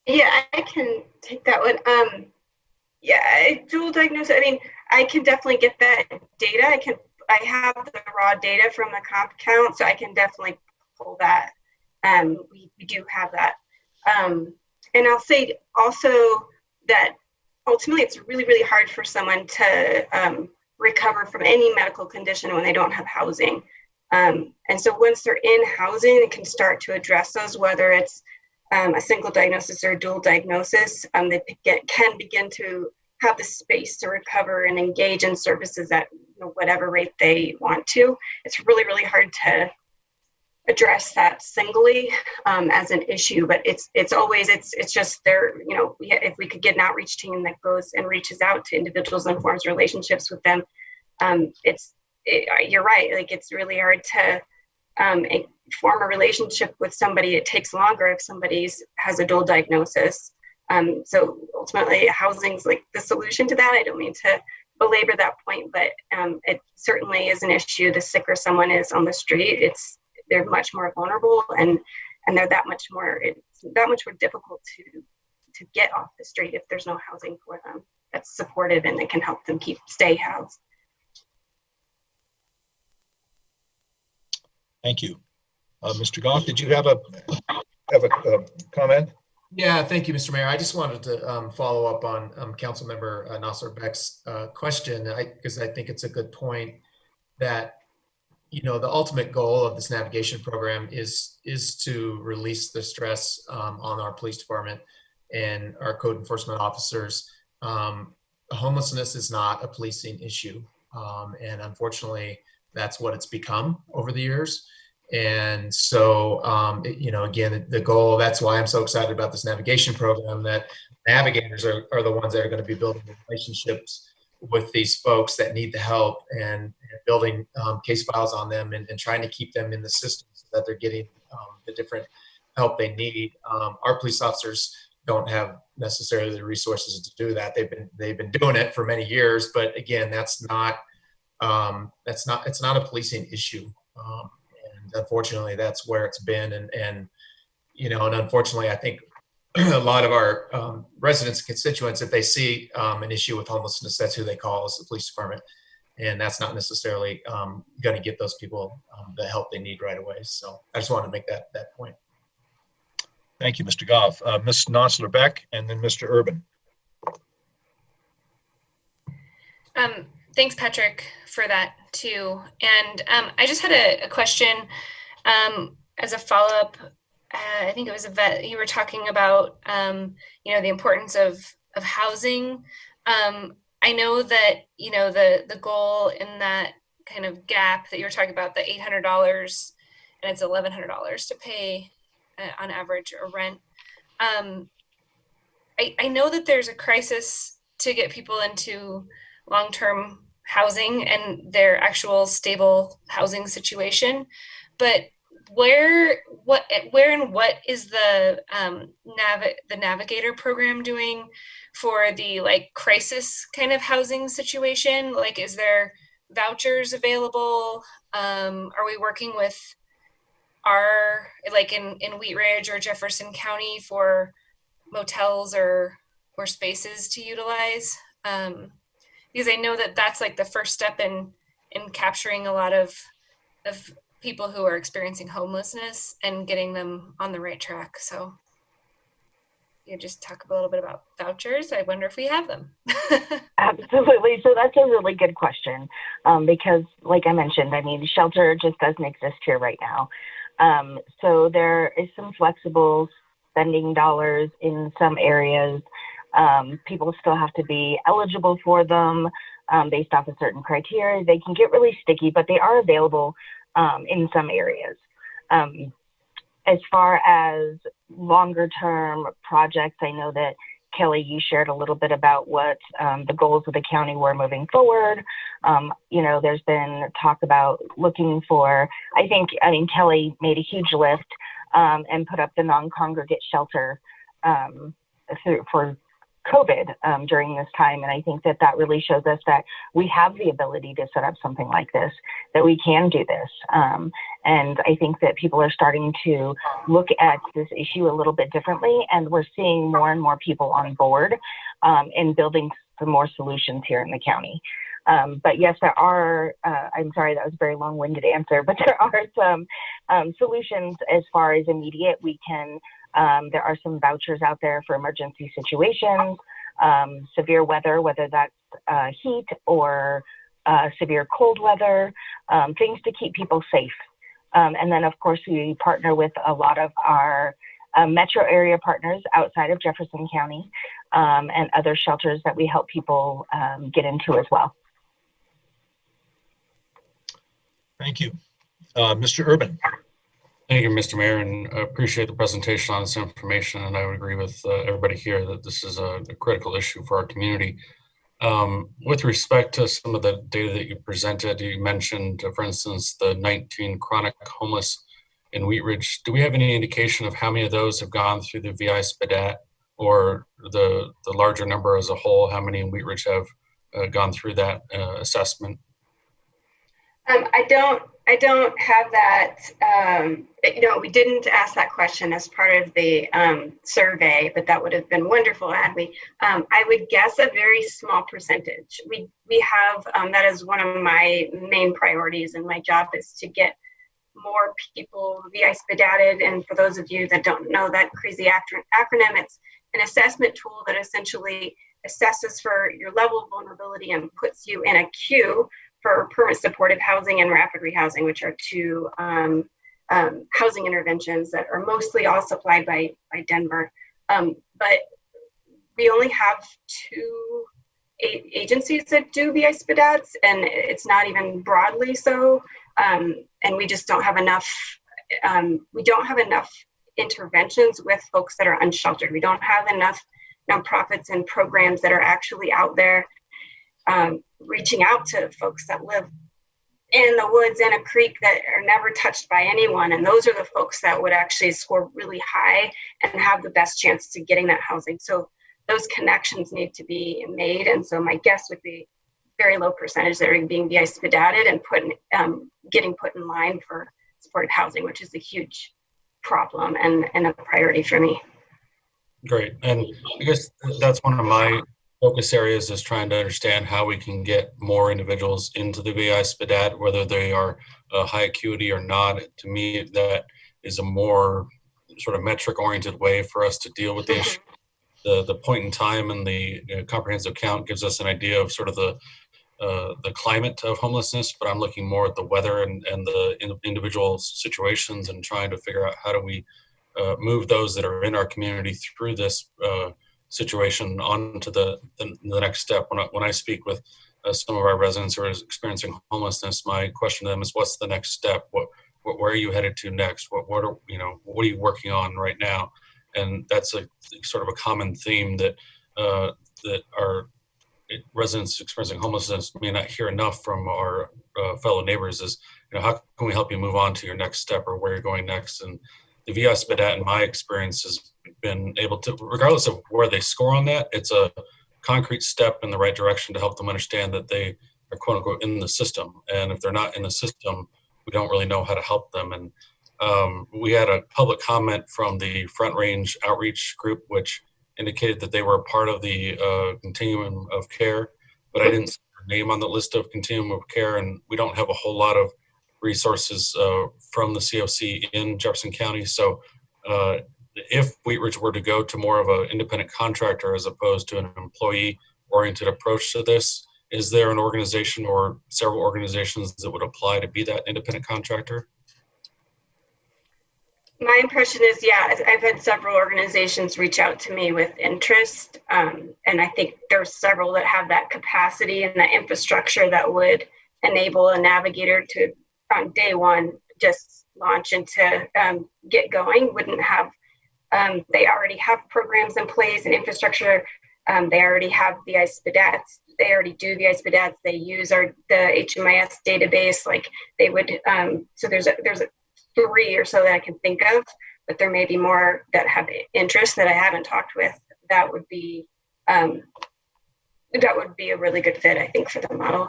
Yeah, I can take that one. Dual diagnosis. I mean, I can definitely get that data. I have the raw data from the comp count, so I can definitely pull that. We do have that. And I'll say also that ultimately it's really, really hard for someone to recover from any medical condition when they don't have housing. And so once they're in housing, it can start to address those, whether it's a single diagnosis or a dual diagnosis. They can begin to have the space to recover and engage in services at whatever rate they want to. It's really, really hard to address that singly as an issue, but it's just there. If we could get an outreach team that goes and reaches out to individuals and forms relationships with them, you're right. Like, it's really hard to form a relationship with somebody. It takes longer if somebody has a dual diagnosis. So ultimately, housing's like the solution to that. I don't mean to belabor that point, but it certainly is an issue. The sicker someone is on the street, they're much more vulnerable, and they're that much more. It's that much more difficult to get off the street if there's no housing for them that's supportive and that can help them stay housed. Thank you. Mr. Goff, did you have a comment? Yeah, thank you, Mr. Mayor. I just wanted to follow up on Councilmember Nasser Beck's question, because I think it's a good point that, the ultimate goal of this navigation program is to release the stress on our police department and our code enforcement officers. Homelessness is not a policing issue, and unfortunately, that's what it's become over the years. And so, again, the goal, that's why I'm so excited about this navigation program, that navigators are the ones that are going to be building relationships with these folks that need the help and building case files on them and trying to keep them in the system so that they're getting the different help they need. Our police officers don't have necessarily the resources to do that. They've been doing it for many years, but again, it's not a policing issue. unfortunately, that's where it's been. And unfortunately, I think a lot of our residents and constituents, if they see an issue with homelessness, that's who they call, is the police department. And that's not necessarily going to get those people the help they need right away. So I just wanted to make that point. Thank you, Mr. Goff. Ms. Nosler-Beck, and then Mr. Urban. Thanks, Patrick, for that too. And I just had a question as a follow-up. I think it was a vet. You were talking about the importance of housing. I know that the goal in that kind of gap that you were talking about, the $800 and it's $1,100 to pay on average a rent. I know that there's a crisis to get people into long-term housing and their actual stable housing situation, but where and what is the Navigator program doing for the crisis kind of housing situation? Like, is there vouchers available? Are we working with in Wheat Ridge or Jefferson County for motels or spaces to utilize? Because I know that that's the first step in capturing a lot of people who are experiencing homelessness and getting them on the right track. So you just talk a little bit about vouchers. I wonder if we have them. Absolutely. So that's a really good question because, like I mentioned, shelter just doesn't exist here right now. So there is some flexible spending dollars in some areas. People still have to be eligible for them based off of certain criteria. They can get really sticky, but they are available in some areas. As far as longer term projects, I know that Kelly, you shared a little bit about what the goals of the county were moving forward. There's been talk about looking for, Kelly made a huge lift and put up the non-congregate shelter for COVID during this time. And I think that really shows us that we have the ability to set up something like this, that we can do this. And I think that people are starting to look at this issue a little bit differently, and we're seeing more and more people on board in building some more solutions here in the county. But yes, there are, I'm sorry, that was a very long-winded answer, but there are some solutions as far as immediate. There are some vouchers out there for emergency situations, severe weather, whether that's heat or severe cold weather, things to keep people safe. And then, of course, we partner with a lot of our metro area partners outside of Jefferson County and other shelters that we help people get into as well. Thank you. Mr. Urban. Thank you, Mr. Mayor, and I appreciate the presentation on this information. And I would agree with everybody here that this is a critical issue for our community. With respect to some of the data that you presented, you mentioned, for instance, the 19 chronic homeless in Wheat Ridge. Do we have any indication of how many of those have gone through the VI SPDAT, or the larger number as a whole? How many in Wheat Ridge have gone through that assessment? I don't have that. We didn't ask that question as part of the survey, but that would have been wonderful had we. I would guess a very small percentage. We have, that is one of my main priorities in my job, is to get more people VI SPDATed. And for those of you that don't know that crazy acronym, it's an assessment tool that essentially assesses for your level of vulnerability and puts you in a queue for permanent supportive housing and rapid rehousing, which are two housing interventions that are mostly all supplied by Denver. But we only have 2 agencies that do VI SPDATs, and it's not even broadly so. And we just don't have enough. We don't have enough interventions with folks that are unsheltered. We don't have enough nonprofits and programs that are actually out there reaching out to folks that live in the woods in a creek that are never touched by anyone. And those are the folks that would actually score really high and have the best chance to getting that housing. So those connections need to be made. And so my guess would be very low percentage that are being VI SPDATed and getting put in line for supported housing, which is a huge problem and a priority for me. Great. And I guess that's one of my focus areas, is trying to understand how we can get more individuals into the VI SPDAT, whether they are high acuity or not. To me, that is a more sort of metric oriented way for us to deal with the issue. The point in time and the comprehensive count gives us an idea of sort of the climate of homelessness, but I'm looking more at the weather and the individual situations, and trying to figure out how do we move those that are in our community through this situation on to the next step. When I speak with some of our residents who are experiencing homelessness, my question to them is, what's the next step? Where are you headed to next? What are you working on right now? And that's a sort of a common theme that our residents experiencing homelessness may not hear enough from our fellow neighbors is, how can we help you move on to your next step, or where you're going next? And the VI SPDAT, in my experience, has been able to, regardless of where they score on that, it's a concrete step in the right direction to help them understand that they are, quote unquote, in the system. And if they're not in the system, we don't really know how to help them. And we had a public comment from the Front Range Outreach Group, which indicated that they were a part of the continuum of care, but I didn't see their name on the list of continuum of care, and we don't have a whole lot of resources from the COC in Jefferson County. So if Wheat Ridge were to go to more of an independent contractor as opposed to an employee-oriented approach to this, is there an organization or several organizations that would apply to be that independent contractor? My impression is, yeah, I've had several organizations reach out to me with interest. And I think there's several that have that capacity and that infrastructure that would enable a navigator to, on day one, just launch and to get going. Wouldn't have, they already have programs in place and infrastructure. They already have the SPDATs. They already do the SPDATs. They use the HMIS database. Like they would, so there's a 3 or so that I can think of, but there may be more that have interest that I haven't talked with. That would be a really good fit, I think, for the model.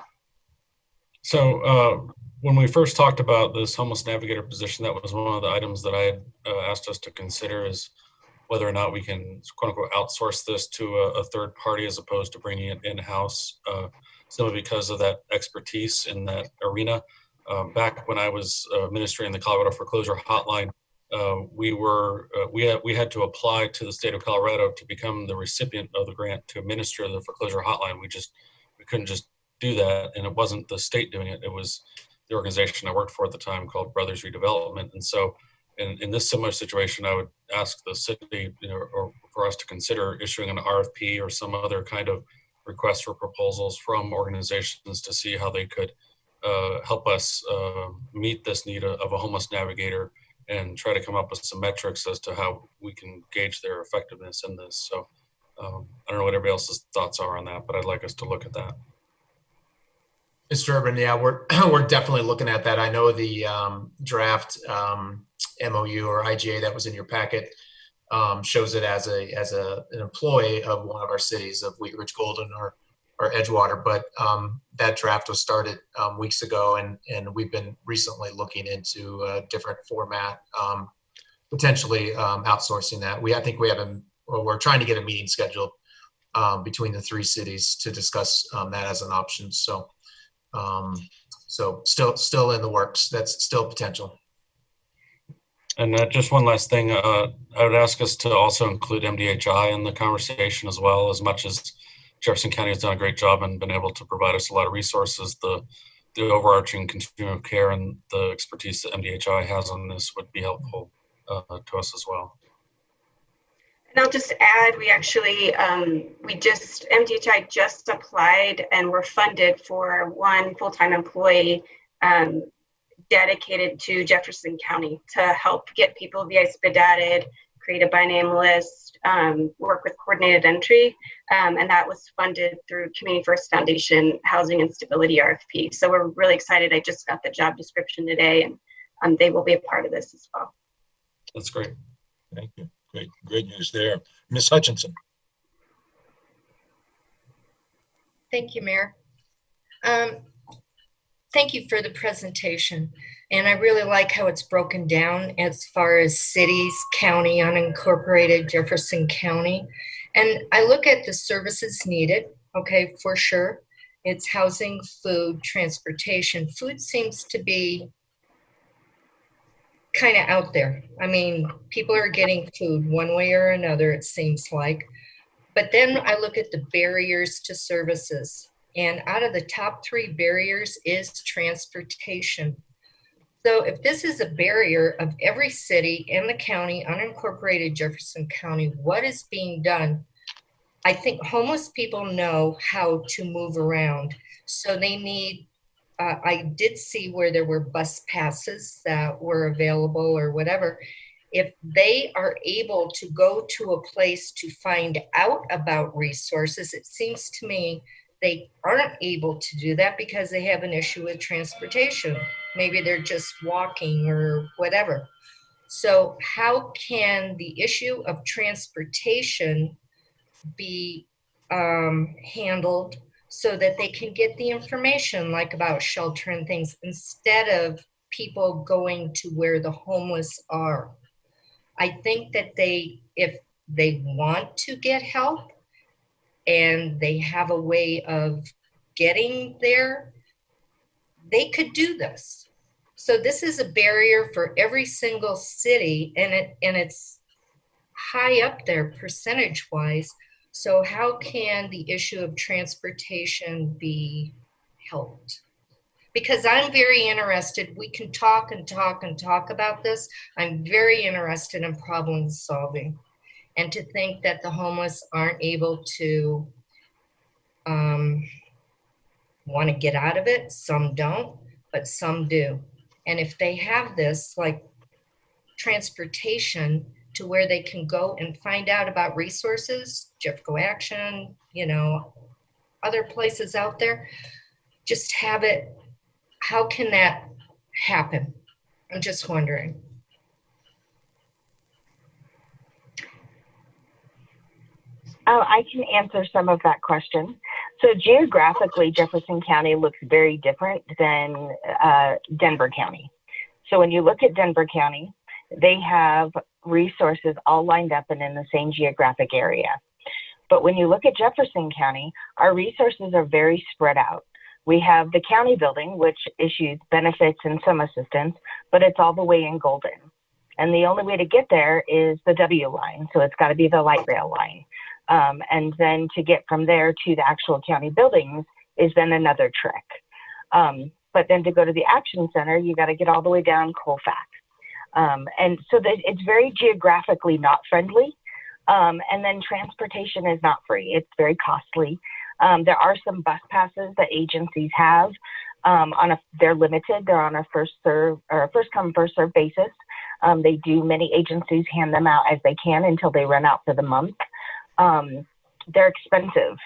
So when we first talked about this homeless navigator position, that was one of the items that I had asked us to consider, is whether or not we can, quote unquote, outsource this to a third party as opposed to bringing it in-house, simply because of that expertise in that arena. Back when I was administering the Colorado Foreclosure Hotline, we had to apply to the state of Colorado to become the recipient of the grant to administer the foreclosure hotline. We couldn't just do that, and it wasn't the state doing it. It was the organization I worked for at the time called Brothers Redevelopment. And so in this similar situation, I would ask the city, or for us to consider issuing an RFP or some other kind of request for proposals from organizations to see how they could help us meet this need of a homeless navigator, and try to come up with some metrics as to how we can gauge their effectiveness in this. So I don't know what everybody else's thoughts are on that, but I'd like us to look at that. Mr. Urban, yeah, we're definitely looking at that. I know the draft MOU or IGA that was in your packet shows it as an employee of one of our cities, of Wheat Ridge, Golden, or Edgewater, but that draft was started weeks ago, and we've been recently looking into a different format, potentially outsourcing that. I think we're trying to get a meeting scheduled between the 3 cities to discuss that as an option. So still in the works. That's still potential. And just one last thing, I would ask us to also include MDHI in the conversation as well. As much as Jefferson County has done a great job and been able to provide us a lot of resources, the overarching continuum of care and the expertise that MDHI has on this would be helpful to us as well. And I'll just add, we actually, MDHI just applied and were funded for 1 full-time employee dedicated to Jefferson County to help get people SPDATed, create a by name list, work with coordinated entry. And that was funded through Community First Foundation Housing and Stability RFP. So we're really excited. I just got the job description today, and they will be a part of this as well. That's great. Thank you. Great news there. Ms. Hutchinson. Thank you, Mayor. Thank you for the presentation. And I really like how it's broken down as far as cities, county, unincorporated, Jefferson County. And I look at the services needed, okay, for sure. It's housing, food, transportation. Food seems to be kind of out there. I mean, people are getting food one way or another, it seems like. But then I look at the barriers to services. And out of the top 3 barriers is transportation. So if this is a barrier of every city in the county, unincorporated Jefferson County, what is being done? I think homeless people know how to move around. So they need, I did see where there were bus passes that were available or whatever. If they are able to go to a place to find out about resources, it seems to me they aren't able to do that because they have an issue with transportation. Maybe they're just walking or whatever. So how can the issue of transportation be handled so that they can get the information like about shelter and things instead of people going to where the homeless are? I think that if they want to get help and they have a way of getting there, they could do this. So this is a barrier for every single city, and it's high up there percentage wise. So how can the issue of transportation be helped? Because I'm very interested, we can talk and talk and talk about this. I'm very interested in problem solving. And to think that the homeless aren't able to want to get out of it, some don't, but some do. And if they have this, like transportation to where they can go and find out about resources, Jeffco Action, other places out there, just have it. How can that happen? I'm just wondering. I can answer some of that question. So geographically, Jefferson County looks very different than Denver County. So when you look at Denver County, they have resources all lined up and in the same geographic area. But when you look at Jefferson County, our resources are very spread out. We have the county building, which issues benefits and some assistance, but it's all the way in Golden. And the only way to get there is the W line. So it's got to be the light rail line. And then to get from there to the actual county buildings is then another trick. But then to go to the Action Center, you got to get all the way down Colfax. And so it's very geographically not friendly. And then transportation is not free. It's very costly. There are some bus passes that agencies have. They're limited. They're on a first come, first serve basis. Many agencies hand them out as they can until they run out for the month. They're expensive.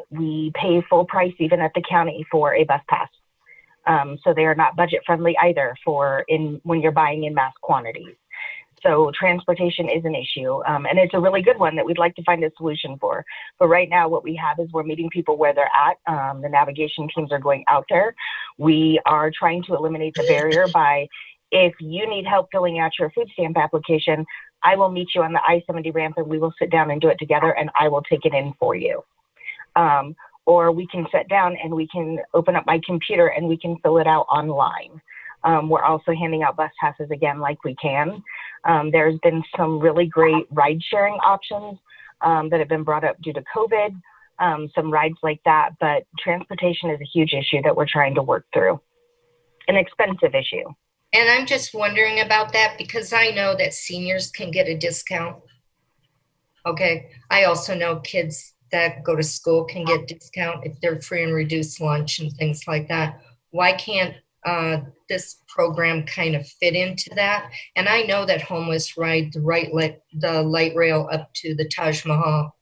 We pay full price even at the county for a bus pass. So they are not budget friendly either when you're buying in mass quantities. So transportation is an issue, and it's a really good one that we'd like to find a solution for. But right now what we have is we're meeting people where they're at. The navigation teams are going out there. We are trying to eliminate the barrier by, if you need help filling out your food stamp application, I will meet you on the I-70 ramp and we will sit down and do it together and I will take it in for you. Or we can sit down and we can open up my computer and we can fill it out online. We're also handing out bus passes again like we can. There's been some really great ride sharing options that have been brought up due to COVID, some rides like that, but transportation is a huge issue that we're trying to work through, an expensive issue. And I'm just wondering about that because I know that seniors can get a discount. Okay, I also know kids that go to school can get discount if they're free and reduced lunch and things like that. Why can't this program kind of fit into that? And I know that homeless ride the light rail up to the Taj Mahal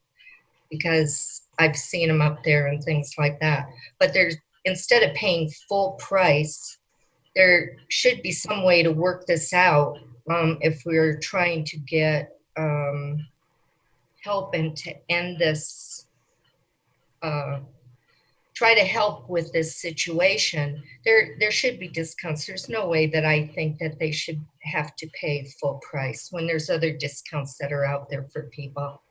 because I've seen them up there and things like that. But instead of paying full price, there should be some way to work this out if we're trying to get help and to end this try to help with this situation, there should be discounts. There's no way that I think that they should have to pay full price when there's other discounts that are out there for people.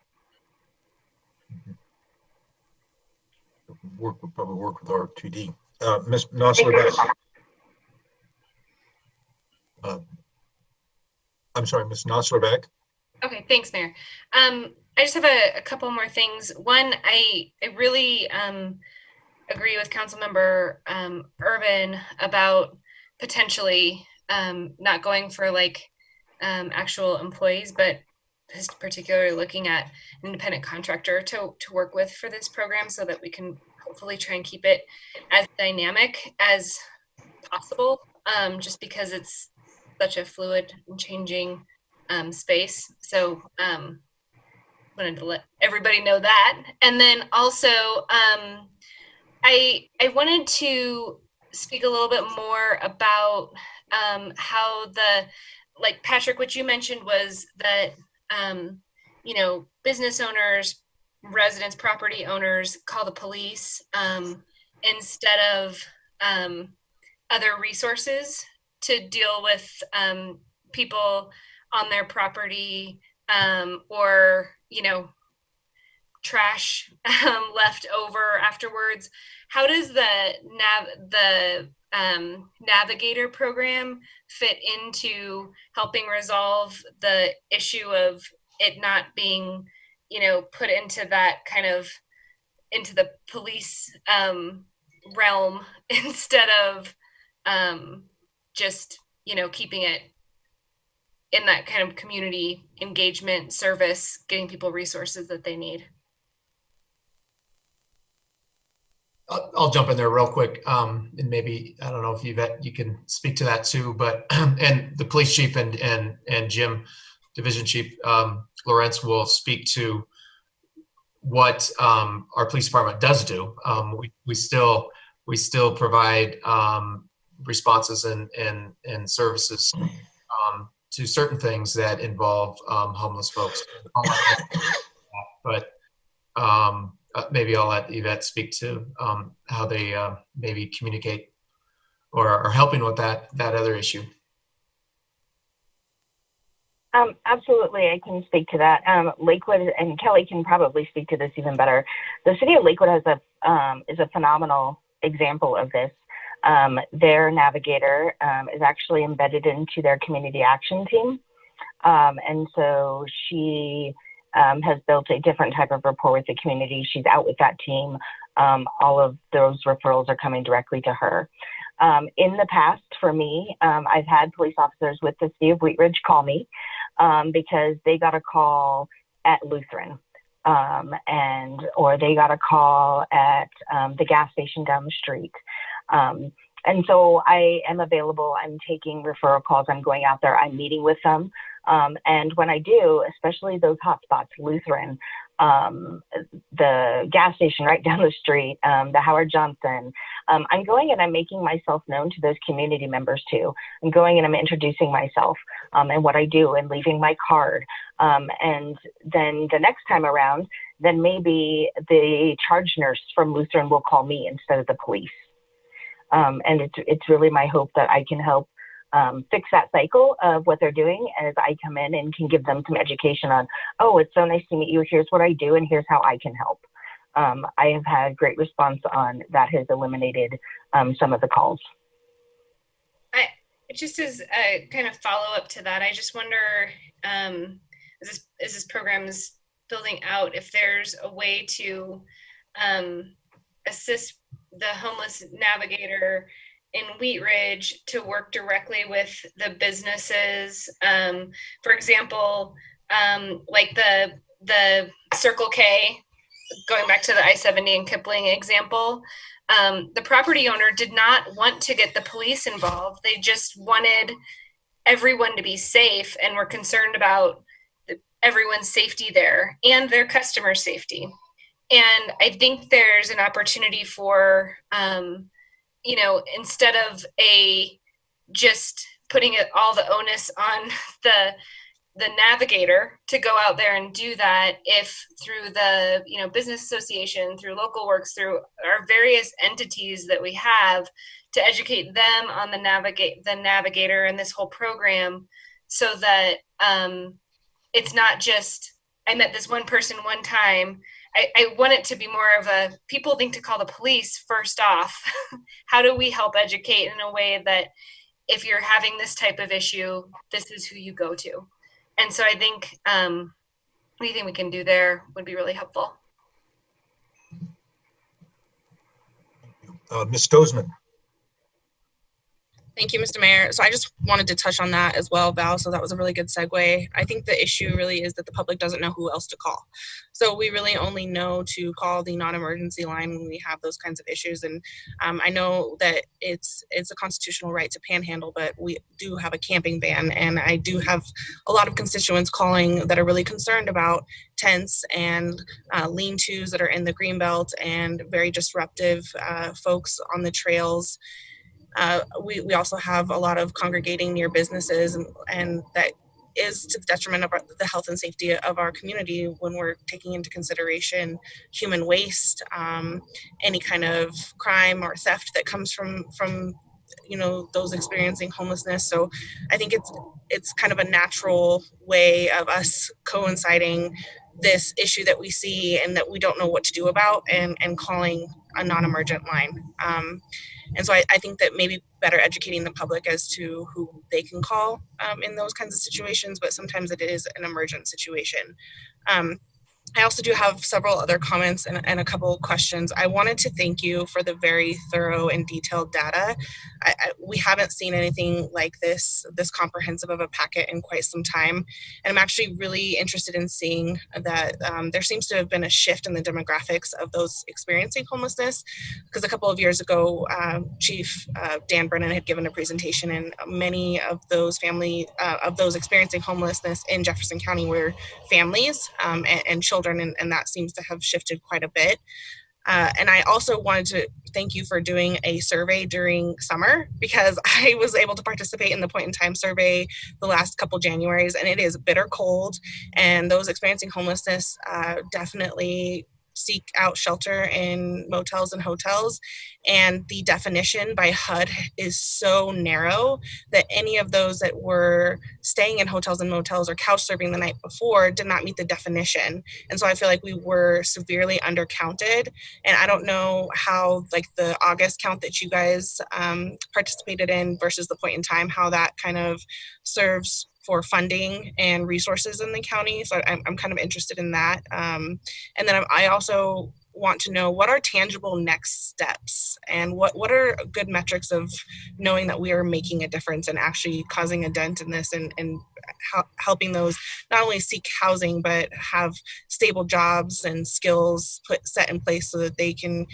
We'll probably work with R2D. Ms. Nosler, I'm sorry, Ms. Nosler. Okay, thanks, Mayor. I just have a couple more things. One, I really agree with Councilmember Urban about potentially not going for like actual employees, but particularly looking at an independent contractor to work with for this program so that we can hopefully try and keep it as dynamic as possible, just because it's such a fluid and changing space. So wanted to let everybody know that. And then also, I wanted to speak a little bit more about how like Patrick, what you mentioned was that, you know, business owners, residents, property owners call the police instead of other resources to deal with people on their property or, you know, trash left over afterwards. How does the Navigator program fit into helping resolve the issue of it not being, you know, put into that kind of into the police realm instead of just, you know, keeping it in that kind of community engagement service, getting people resources that they need? I'll jump in there real quick, and maybe, I don't know if you can speak to that too, but and the police chief and Jim, division chief Lawrence, will speak to what our police department does do. We still provide responses and services to certain things that involve homeless folks. But maybe I'll let Yvette speak to how they maybe communicate or are helping with that other issue. Absolutely, I can speak to that. Lakewood, and Kelly can probably speak to this even better. The city of Lakewood has is a phenomenal example of this. Their navigator is actually embedded into their community action team. And so she has built a different type of rapport with the community. She's out with that team. All of those referrals are coming directly to her. In the past, for me, I've had police officers with the city of Wheat Ridge call me because they got a call at Lutheran, or they got a call at the gas station down the street. And so I am available. I'm taking referral calls. I'm going out there. I'm meeting with them. And when I do, especially those hotspots, Lutheran, the gas station right down the street, the Howard Johnson, I'm going and I'm making myself known to those community members too. I'm going and I'm introducing myself and what I do and leaving my card. And then the next time around, then maybe the charge nurse from Lutheran will call me instead of the police. And it's really my hope that I can help fix that cycle of what they're doing as I come in and can give them some education on, oh, it's so nice to meet you. Here's what I do and here's how I can help. I have had great response on that. Has eliminated some of the calls. Just as a kind of follow up to that, I just wonder, as this program is building out, if there's a way to assist the homeless navigator in Wheat Ridge to work directly with the businesses. For example, like the Circle K, going back to the I-70 and Kipling example, the property owner did not want to get the police involved. They just wanted everyone to be safe and were concerned about everyone's safety there and their customer safety. And I think there's an opportunity for, you know, instead of just putting all the onus on the the navigator to go out there and do that if through the business association, through local works, through our various entities that we have, to educate them on the navigator and this whole program, so that it's not just I met this one person one time. I want it to be more of a, people think to call the police first off. How do we help educate in a way that if you're having this type of issue, this is who you go to? And so I think anything we can do there would be really helpful. Ms. Stozman. Thank you, Mr. Mayor. So I just wanted to touch on that as well, Val. So that was a really good segue. I think the issue really is that the public doesn't know who else to call. So we really only know to call the non-emergency line when we have those kinds of issues. And I know that it's a constitutional right to panhandle, but we do have a camping ban. And I do have a lot of constituents calling that are really concerned about tents and lean-tos that are in the Greenbelt and very disruptive folks on the trails. We also have a lot of congregating near businesses, and that is to the detriment of the health and safety of our community when we're taking into consideration human waste, any kind of crime or theft that comes from those experiencing homelessness. So I think it's kind of a natural way of us coinciding this issue that we see and that we don't know what to do about, and calling a non-emergent line. And so I think that maybe better educating the public as to who they can call in those kinds of situations, but sometimes it is an emergent situation. I also do have several other comments and a couple of questions. I wanted to thank you for the very thorough and detailed data. We haven't seen anything like this comprehensive of a packet in quite some time. And I'm actually really interested in seeing that there seems to have been a shift in the demographics of those experiencing homelessness. Because a couple of years ago, Chief Dan Brennan had given a presentation, and many of those those experiencing homelessness in Jefferson County were families and children, and that seems to have shifted quite a bit. And I also wanted to thank you for doing a survey during summer, because I was able to participate in the point in time survey the last couple Januaries, and it is bitter cold, and those experiencing homelessness definitely seek out shelter in motels and hotels. And the definition by HUD is so narrow that any of those that were staying in hotels and motels or couch surfing the night before did not meet the definition. And so I feel like we were severely undercounted. And I don't know how, like, the August count that you guys participated in versus the point in time, how that kind of serves for funding and resources in the county. So I'm kind of interested in that. And then I also want to know, what are tangible next steps, and what are good metrics of knowing that we are making a difference and actually causing a dent in this, and helping those not only seek housing but have stable jobs and skills set in place so that they can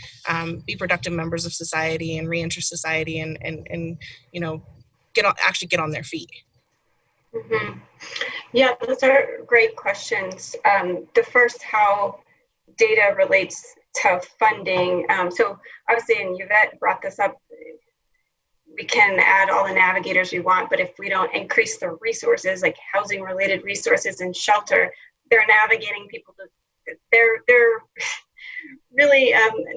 be productive members of society and reenter society and get on their feet. Mm-hmm. Yeah, those are great questions. The first, how data relates to funding. So obviously, and Yvette brought this up, we can add all the navigators we want, but if we don't increase the resources, like housing related resources and shelter, they're navigating people they're really,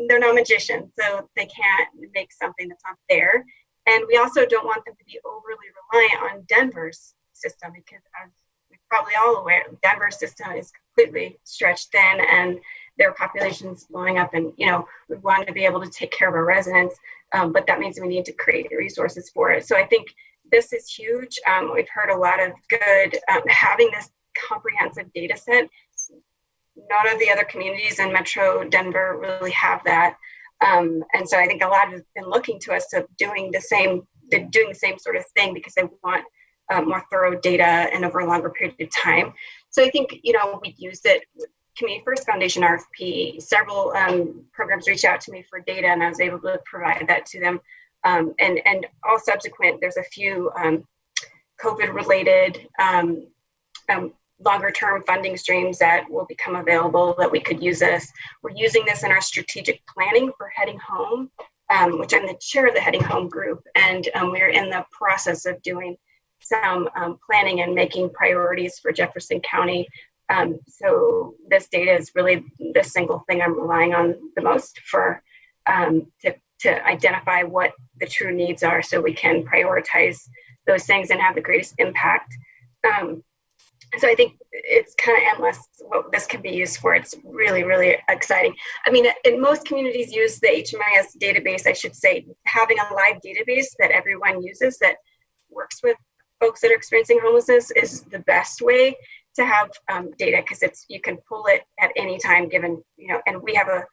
they're not magicians, so they can't make something that's not there. And we also don't want them to be overly reliant on Denver's system, because as we're probably all aware, Denver's system is completely stretched thin and their population's blowing up, and we want to be able to take care of our residents, but that means we need to create resources for it. So I think this is huge. We've heard a lot of good, having this comprehensive data set. None of the other communities in Metro Denver really have that. And so I think a lot have been looking to us to doing the same sort of thing, because they want more thorough data and over a longer period of time. So I think, we used it with Community First Foundation RFP. Several programs reached out to me for data, and I was able to provide that to them. And all subsequent, there's a few COVID-related longer-term funding streams that will become available that we could use this. We're using this in our strategic planning for Heading Home, which I'm the chair of the Heading Home group, and we're in the process of doing some planning and making priorities for Jefferson County. So this data is really the single thing I'm relying on the most for to identify what the true needs are so we can prioritize those things and have the greatest impact. So I think it's kind of endless what this can be used for. It's really, really exciting. I mean, in most communities use the HMIS database, I should say, having a live database that everyone uses that works with folks that are experiencing homelessness is the best way to have data, because you can pull it at any time given, and we have a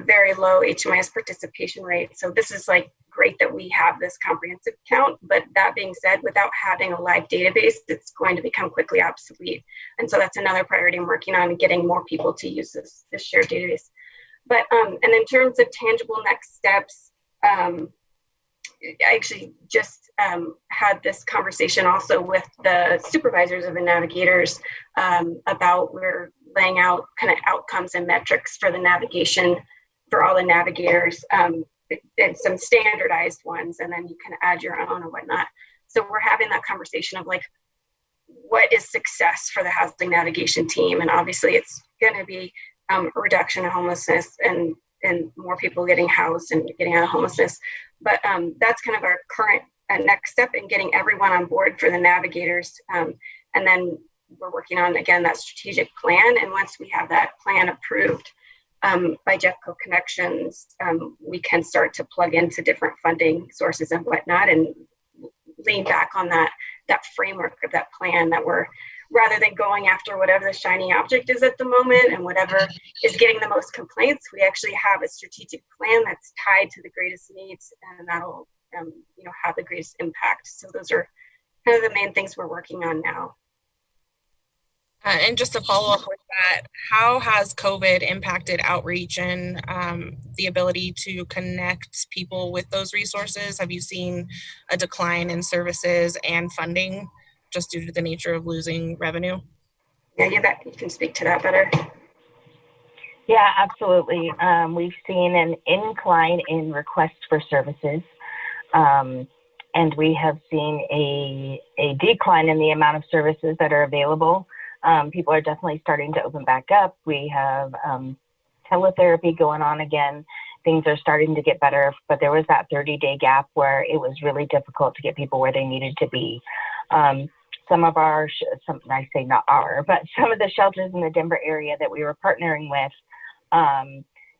very low HMIS participation rate. So this is like great that we have this comprehensive count, but that being said, without having a live database, it's going to become quickly obsolete. And so that's another priority I'm working on, getting more people to use this shared database. But, and in terms of tangible next steps, I actually just had this conversation also with the supervisors of the navigators about we're laying out kind of outcomes and metrics for the navigation for all the navigators, and some standardized ones, and then you can add your own or whatnot. So we're having that conversation of like, what is success for the housing navigation team? And obviously it's going to be a reduction of homelessness and more people getting housed and getting out of homelessness. But that's kind of our current next step in getting everyone on board for the navigators. And then we're working on, again, that strategic plan. And once we have that plan approved by Jeffco Connections, we can start to plug into different funding sources and whatnot and lean back on that framework of that plan that we're, rather than going after whatever the shiny object is at the moment and whatever is getting the most complaints, we actually have a strategic plan that's tied to the greatest needs, and that'll have the greatest impact. So those are kind of the main things we're working on now. And just to follow up with that, how has COVID impacted outreach and the ability to connect people with those resources? Have you seen a decline in services and funding just due to the nature of losing revenue? Yeah, you can speak to that better. Yeah, absolutely. We've seen an incline in requests for services, and we have seen a decline in the amount of services that are available. People are definitely starting to open back up. We have teletherapy going on again. Things are starting to get better, but there was that 30-day gap where it was really difficult to get people where they needed to be. Some of our, I say not our, but some of the shelters in the Denver area that we were partnering with,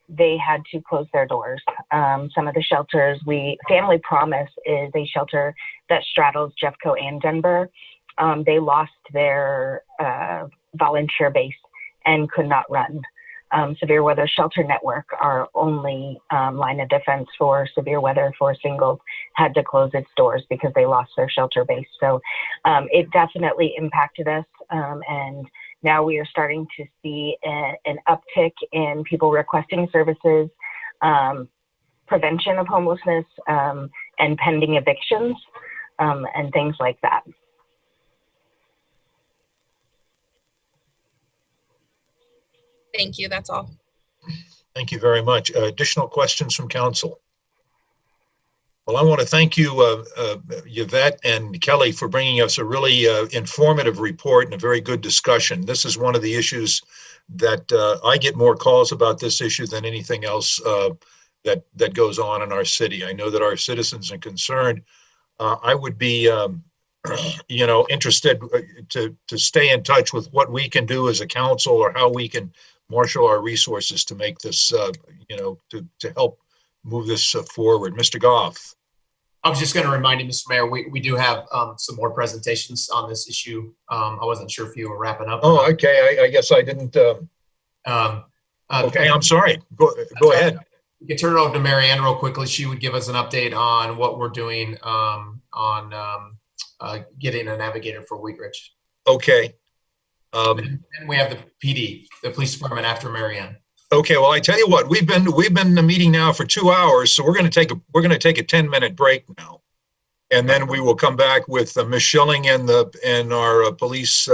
they had to close their doors. Some of the shelters, Family Promise is a shelter that straddles Jeffco and Denver. They lost their volunteer base and could not run. Severe Weather Shelter Network, our only line of defense for severe weather for singles, had to close its doors because they lost their shelter base. So it definitely impacted us. And now we are starting to see an uptick in people requesting services, prevention of homelessness, and pending evictions, and things like that. Thank you. That's all. Thank you very much. Additional questions from council? Well, I want to thank you, Yvette and Kelly, for bringing us a really informative report and a very good discussion. This is one of the issues that I get more calls about this issue than anything else that goes on in our city. I know that our citizens are concerned. I would be, interested to stay in touch with what we can do as a council or how we can marshal our resources to make this, to help move this forward. Mr. Goff. I was just going to remind you, Mr. Mayor, we do have some more presentations on this issue. I wasn't sure if you were wrapping up. Oh, okay. I guess I didn't. Okay, I'm sorry. Go ahead. You can turn it over to Mary Ann real quickly. She would give us an update on what we're doing on getting a navigator for Wheat Ridge. Okay. And we have the PD, the police department, after Mary Ann. Okay, well, I tell you what, we've been meeting now for 2 hours, so we're going to take a 10-minute break now, and then we will come back with Ms. Schilling and our police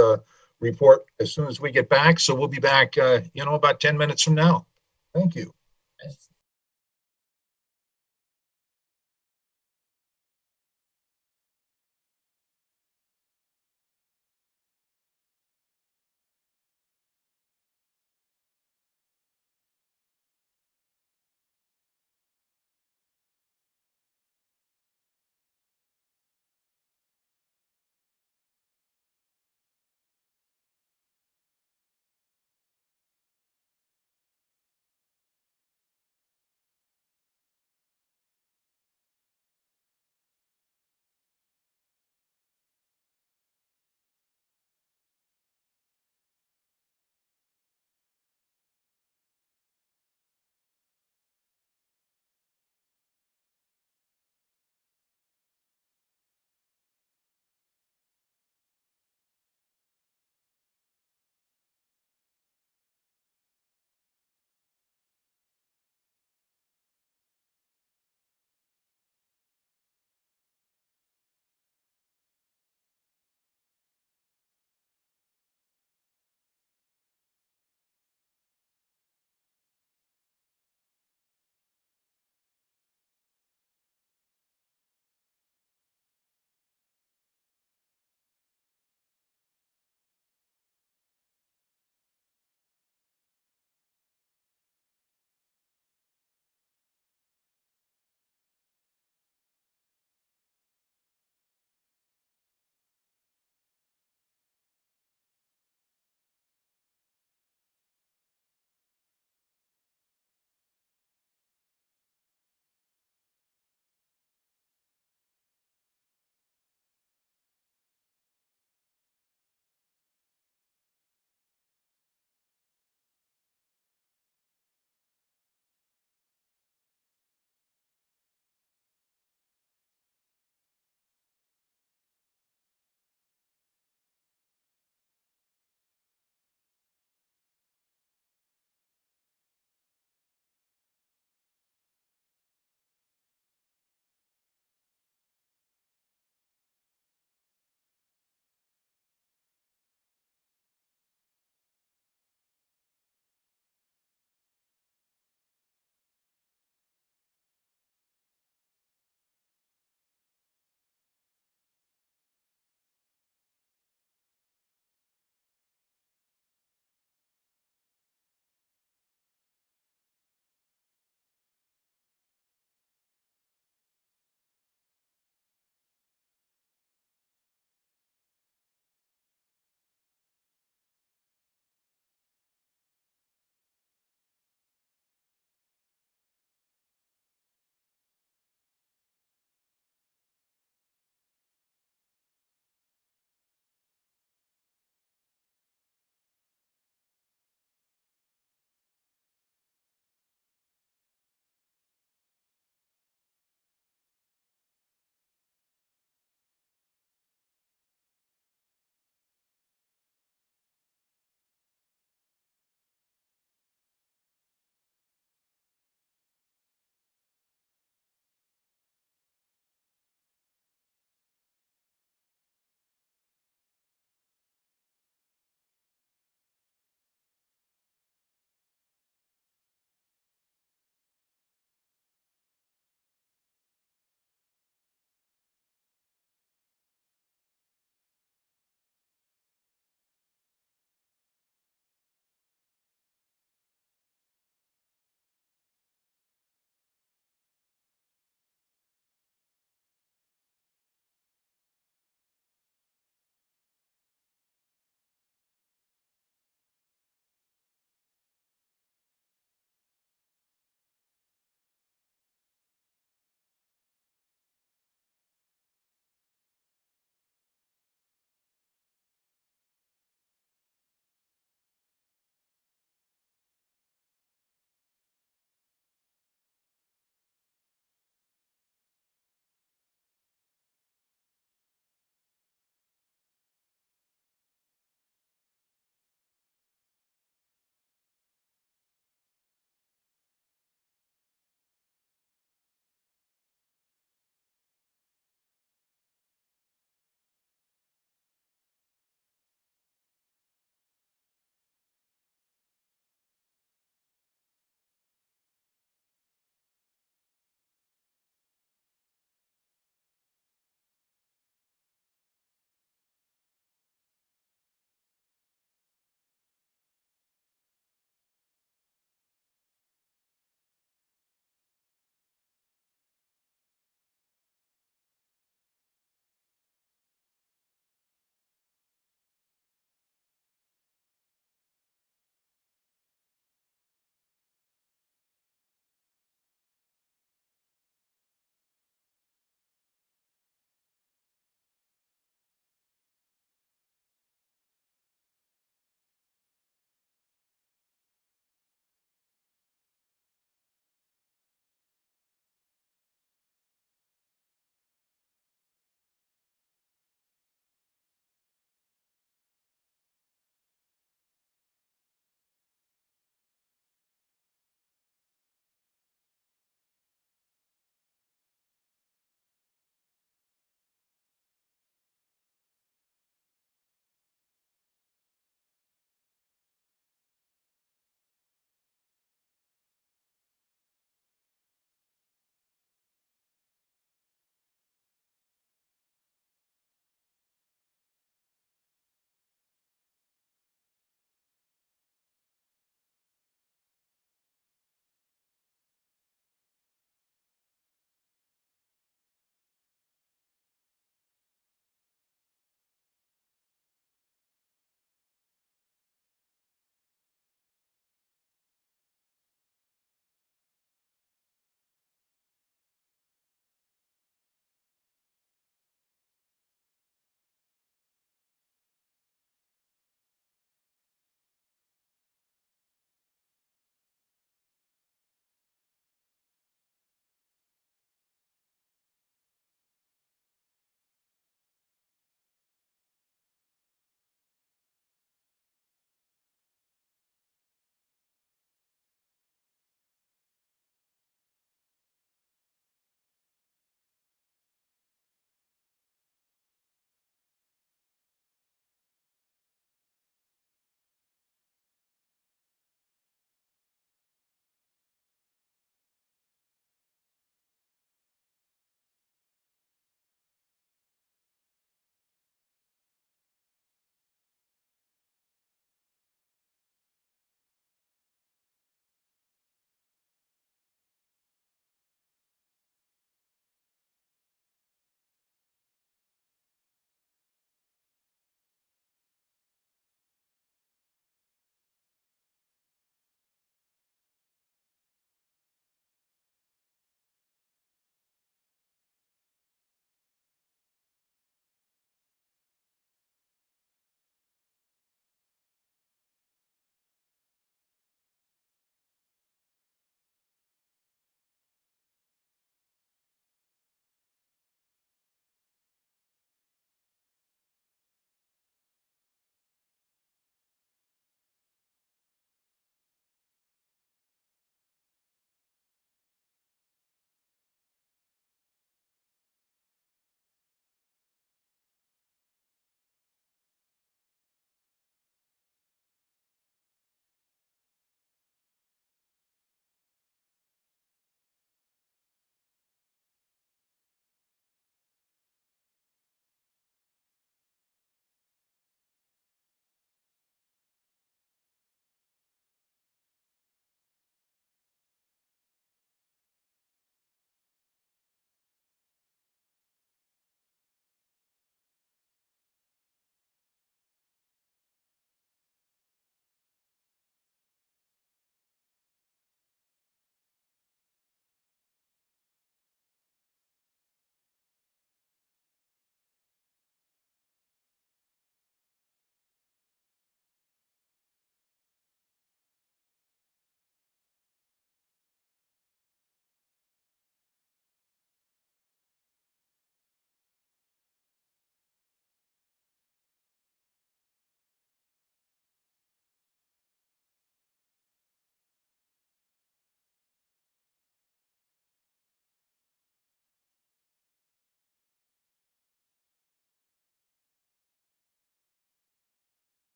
report as soon as we get back. So we'll be back, about 10 minutes from now. Thank you.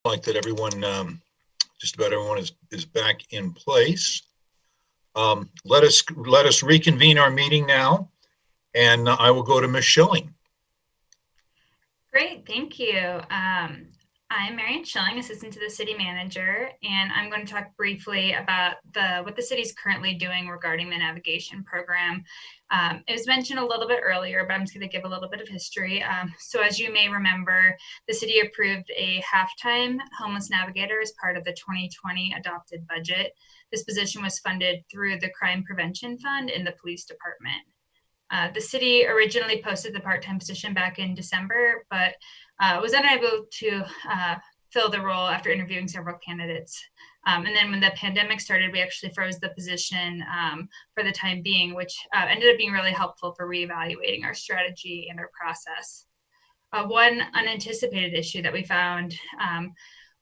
like that everyone, just about everyone is back in place. Let us reconvene our meeting now, and I will go to Ms. Schilling. Great, thank you. I'm Marian Schilling, assistant to the city manager, and I'm going to talk briefly about what the city is currently doing regarding the navigation program. It was mentioned a little bit earlier, but I'm just going to give a little bit of history. So as you may remember, the city approved a half-time homeless navigator as part of the 2020 adopted budget. This position was funded through the Crime Prevention Fund in the police department. The city originally posted the part-time position back in December, but was unable to fill the role after interviewing several candidates. And then when the pandemic started, we actually froze the position for the time being, which ended up being really helpful for reevaluating our strategy and our process. One unanticipated issue that we found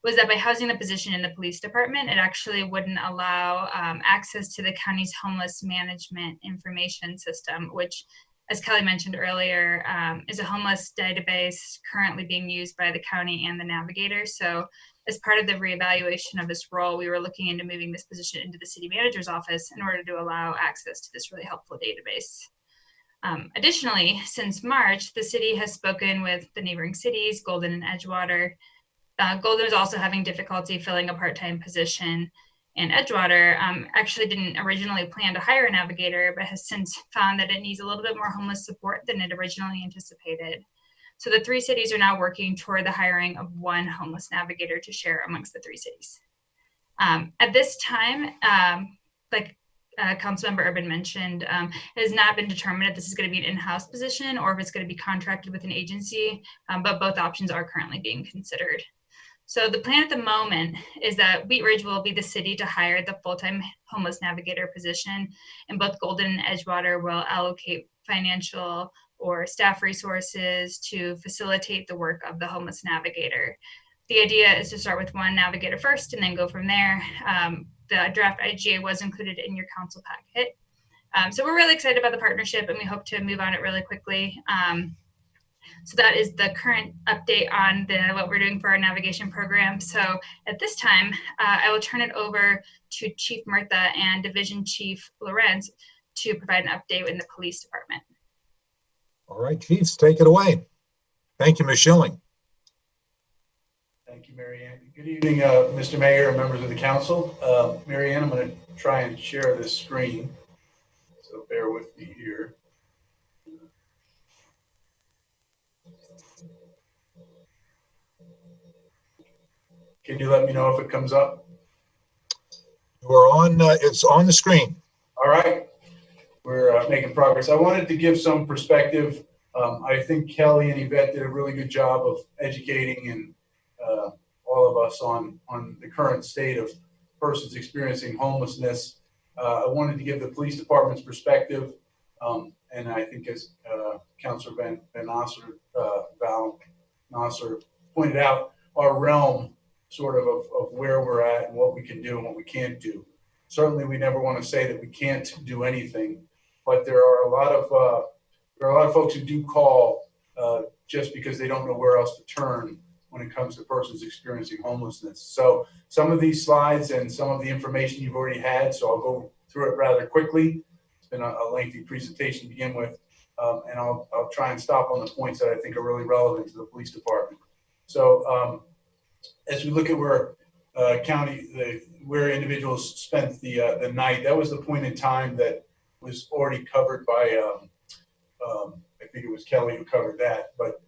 was that by housing the position in the police department, it actually wouldn't allow access to the county's homeless management information system, which, as Kelly mentioned earlier, is a homeless database currently being used by the county and the navigator. So as part of the reevaluation of this role, we were looking into moving this position into the city manager's office in order to allow access to this really helpful database. Additionally, since March, the city has spoken with the neighboring cities, Golden and Edgewater. Golden is also having difficulty filling a part-time position, and Edgewater actually didn't originally plan to hire a navigator, but has since found that it needs a little bit more homeless support than it originally anticipated. So the three cities are now working toward the hiring of one homeless navigator to share amongst the three cities. At this time, like Councilmember Urban mentioned, it has not been determined if this is going to be an in-house position or if it's going to be contracted with an agency, but both options are currently being considered. So the plan at the moment is that Wheat Ridge will be the city to hire the full-time homeless navigator position, and both Golden and Edgewater will allocate financial or staff resources to facilitate the work of the homeless navigator. The idea is to start with one navigator first and then go from there. The draft IGA was included in your council packet. So we're really excited about the partnership, and we hope to move on it really quickly. So that is the current update on what we're doing for our navigation program. So at this time, I will turn it over to Chief Murtha and Division Chief Lorenz to provide an update in the police department. All right, Chiefs, take it away. Thank you, Ms. Schilling. Thank you, Marianne. Good evening, Mr. Mayor and members of the council. Marianne, I'm going to try and share this screen, so bear with me here. Can you let me know if it comes up? We're on, it's on the screen. All right, we're making progress. I wanted to give some perspective. I think Kelly and Yvette did a really good job of educating and all of us on the current state of persons experiencing homelessness. I wanted to give the police department's perspective, and I think as Councilor Val Nasser pointed out, our realm sort of where we're at and what we can do and what we can't do. Certainly, we never want to say that we can't do anything, but there are a lot of folks who do call just because they don't know where else to turn when it comes to persons experiencing homelessness. So some of these slides and some of the information you've already had, so I'll go through it rather quickly. It's been a lengthy presentation to begin with, and I'll try and stop on the points that I think are really relevant to the police department. So as we look at where where individuals spent the night, that was the point in time that was already covered by, I think it was Kelly who covered that, but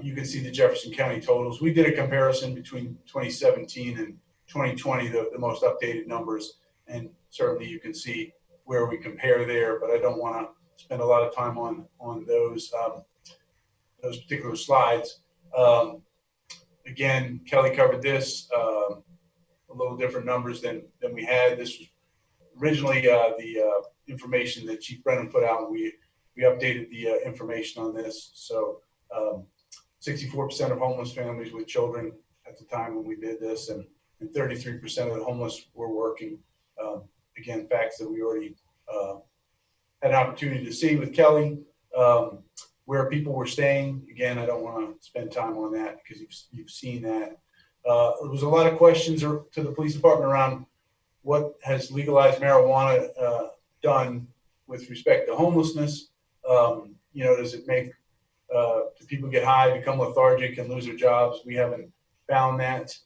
you can see the Jefferson County totals. We did a comparison between 2017 and 2020, the most updated numbers, and certainly you can see where we compare there, but I don't want to spend a lot of time on those particular slides. Again, Kelly covered this, a little different numbers than we had. This was originally the information that Chief Brennan put out, and we updated the information on this. So 64% of homeless families with children at the time when we did this, and 33% of the homeless were working. Again, facts that we already had an opportunity to see with Kelly. Where people were staying, again, I don't want to spend time on that because you've seen that. There was a lot of questions to the police department around what has legalized marijuana done with respect to homelessness. Does it make do people get high, become lethargic, and lose their jobs? We haven't found that.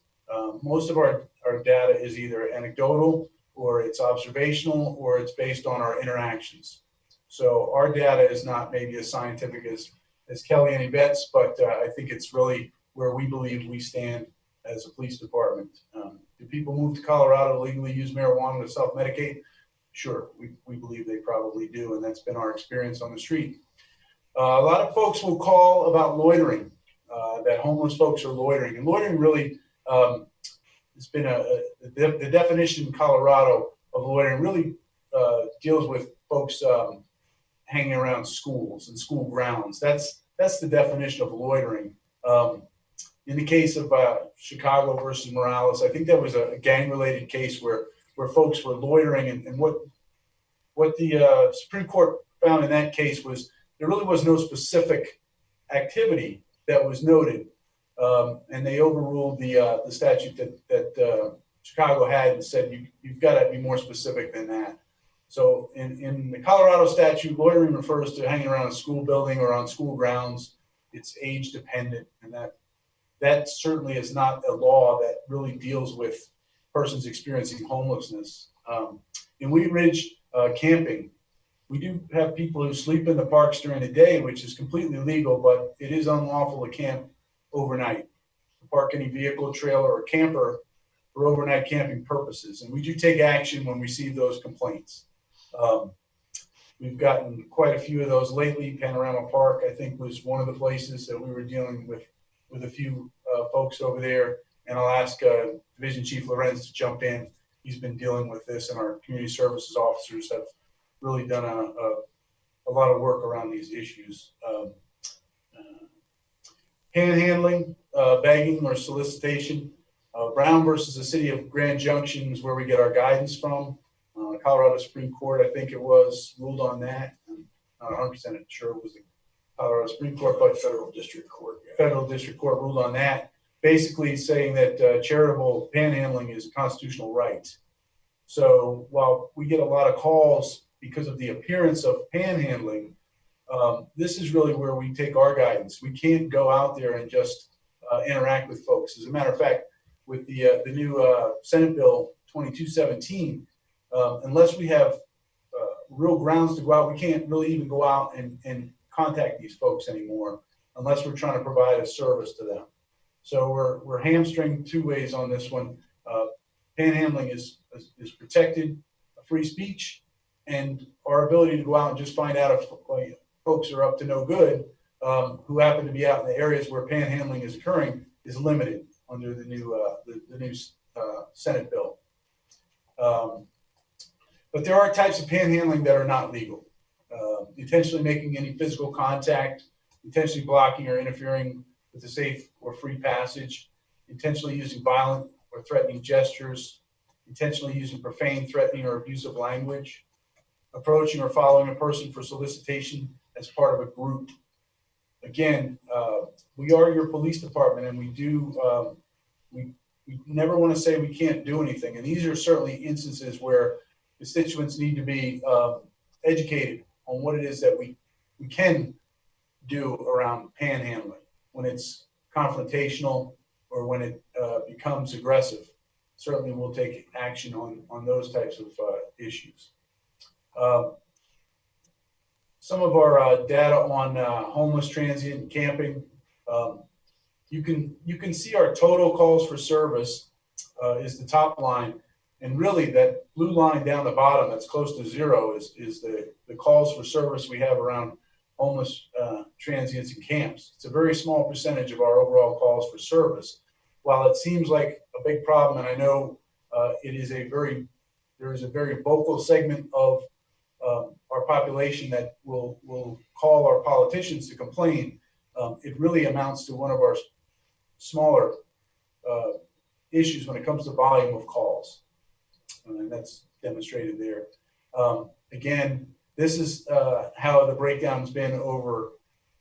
Most of our data is either anecdotal, or it's observational, or it's based on our interactions. So our data is not maybe as scientific as Kelly and Yvette's, but I think it's really where we believe we stand as a police department. Do people move to Colorado to legally use marijuana to self-medicate? Sure, we believe they probably do, and that's been our experience on the street. A lot of folks will call about loitering, that homeless folks are loitering. And loitering really, it's been the definition in Colorado of loitering really deals with folks hanging around schools and school grounds. That's the definition of loitering. In the case of Chicago versus Morales, I think that was a gang-related case where folks were loitering, and what the Supreme Court found in that case was there really was no specific activity that was noted, and they overruled the statute that Chicago had and said you've got to be more specific than that. So in the Colorado statute, loitering refers to hanging around a school building or on school grounds. It's age dependent, and that certainly is not a law that really deals with persons experiencing homelessness. In Wheat Ridge, camping, we do have people who sleep in the parks during the day, which is completely legal, but it is unlawful to camp overnight. Park any vehicle, trailer, or camper for overnight camping purposes. And we do take action when we receive those complaints. We've gotten quite a few of those lately. Panorama Park, I think, was one of the places that we were dealing with a few folks over there. And I'll ask Division Chief Lorenz to jump in. He's been dealing with this, and our community services officers have really done a lot of work around these issues. Panhandling, begging, or solicitation. Brown versus the City of Grand Junction is where we get our guidance from. Colorado Supreme Court, I think it was, ruled on that. I'm not 100% sure it was the Colorado Supreme Court, but Federal District Court. Yeah. Federal District Court ruled on that, basically saying that charitable panhandling is a constitutional right. So while we get a lot of calls because of the appearance of panhandling, this is really where we take our guidance. We can't go out there and just interact with folks. As a matter of fact, with the new Senate Bill 2217, unless we have real grounds to go out, we can't really even go out and contact these folks anymore unless we're trying to provide a service to them. So we're hamstringed two ways on this one. Panhandling is protected, free speech, and our ability to go out and just find out if folks are up to no good who happen to be out in the areas where panhandling is occurring is limited under the new Senate bill. But there are types of panhandling that are not legal. Intentionally making any physical contact, intentionally blocking or interfering with the safe or free passage, intentionally using violent or threatening gestures, intentionally using profane, threatening, or abusive language, approaching or following a person for solicitation as part of a group. Again, we are your police department, and we do, we never want to say we can't do anything. And these are certainly instances where constituents need to be educated on what it is that we can do around panhandling when it's confrontational or when it becomes aggressive. Certainly we'll take action on those types of issues. Some of our data on homeless, transient, and camping. You can see our total calls for service is the top line, and really that blue line down the bottom that's close to zero is the calls for service we have around homeless, transients, and camps. It's a very small percentage of our overall calls for service. While it seems like a big problem, and I know there is a very vocal segment of our population that will call our politicians to complain, it really amounts to one of our smaller issues when it comes to volume of calls. And that's demonstrated there. Again, this is how the breakdown's been over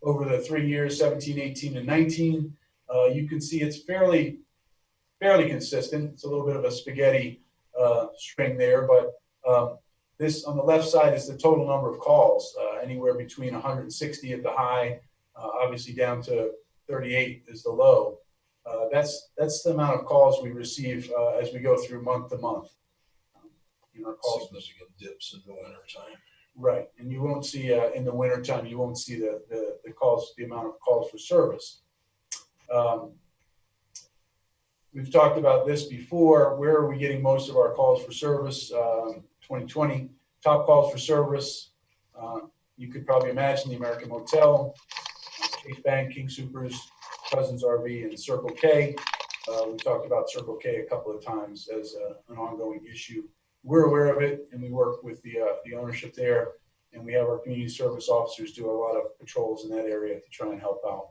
the 3 years, 17, 18, and 19. You can see it's fairly fairly consistent. It's a little bit of a spaghetti string there, but this on the left side is the total number of calls, anywhere between 160 at the high, obviously down to 38 is the low. That's the amount of calls we receive as we go through month to month. Our calls. Significant dips in the winter time. Right, and you won't see in the winter time, you won't see the calls, the amount of calls for service. We've talked about this before. Where are we getting most of our calls for service? 2020, top calls for service. You could probably imagine the American Motel, Chase Bank, King Soopers, Cousins RV, and Circle K. We talked about Circle K a couple of times as an ongoing issue. We're aware of it, and we work with the ownership there, and we have our community service officers do a lot of patrols in that area to try and help out.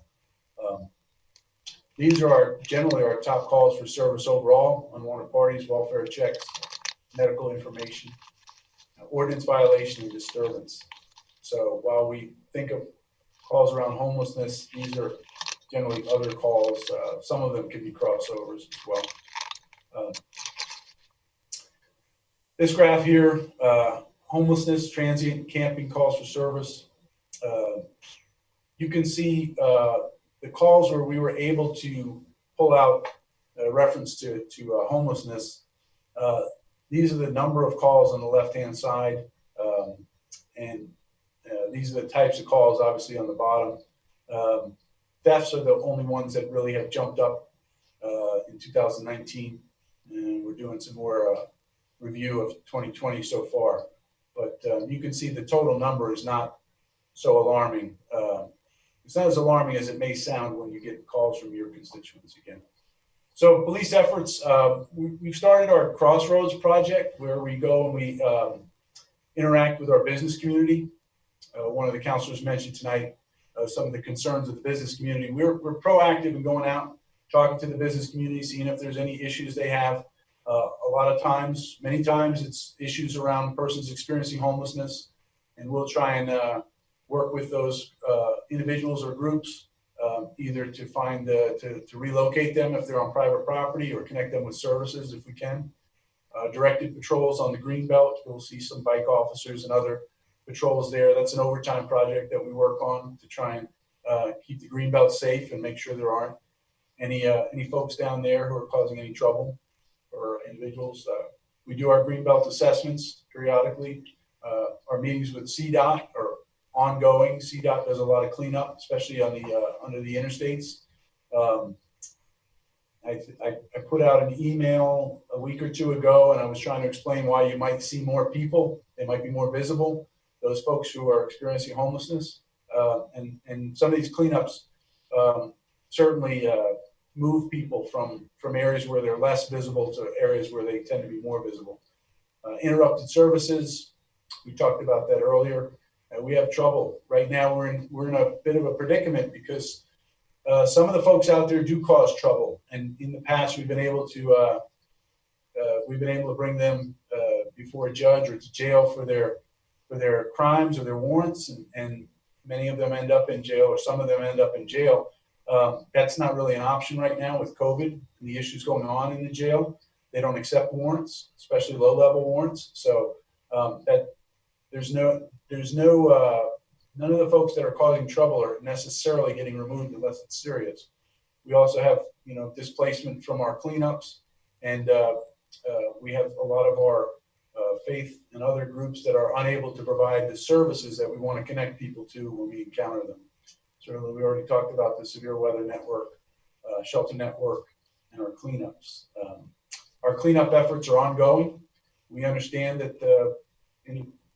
These are generally our top calls for service overall: unwanted parties, welfare checks, medical information, ordinance violation, and disturbance. So while we think of calls around homelessness, these are generally other calls. Some of them can be crossovers as well. This graph here, homelessness, transient camping calls for service. You can see the calls where we were able to pull out a reference to homelessness. These are the number of calls on the left-hand side, and these are the types of calls, obviously, on the bottom. Thefts are the only ones that really have jumped up in 2019, and we're doing some more review of 2020 so far. But you can see the total number is not so alarming. It's not as alarming as it may sound when you get calls from your constituents again. So police efforts, we've started our Crossroads project where we go and we interact with our business community. One of the counselors mentioned tonight some of the concerns of the business community. We're proactive in going out, talking to the business community, seeing if there's any issues they have. A lot of times, many times, it's issues around persons experiencing homelessness, and we'll try and work with those individuals or groups, either to find to relocate them if they're on private property, or connect them with services if we can. Directed patrols on the Greenbelt. We'll see some bike officers and other patrols there. That's an overtime project that we work on to try and keep the Greenbelt safe and make sure there aren't any folks down there who are causing any trouble for individuals. We do our Greenbelt assessments periodically. Our meetings with CDOT are ongoing. CDOT does a lot of cleanup, especially on the under the interstates. I put out an email a week or two ago, and I was trying to explain why you might see more people. They might be more visible, those folks who are experiencing homelessness. And some of these cleanups certainly move people from areas where they're less visible to areas where they tend to be more visible. Interrupted services, we talked about that earlier. We have trouble right now. We're in a bit of a predicament because some of the folks out there do cause trouble, and in the past we've been able to bring them before a judge or to jail for their crimes or their warrants, and many of them end up in jail, or some of them end up in jail. That's not really an option right now with COVID and the issues going on in the jail. They don't accept warrants, especially low-level warrants. So that none of the folks that are causing trouble are necessarily getting removed unless it's serious. We also have, displacement from our cleanups, and we have a lot of our faith and other groups that are unable to provide the services that we want to connect people to when we encounter them. Certainly, we already talked about the severe weather network, shelter network, and our cleanups. Our cleanup efforts are ongoing. We understand that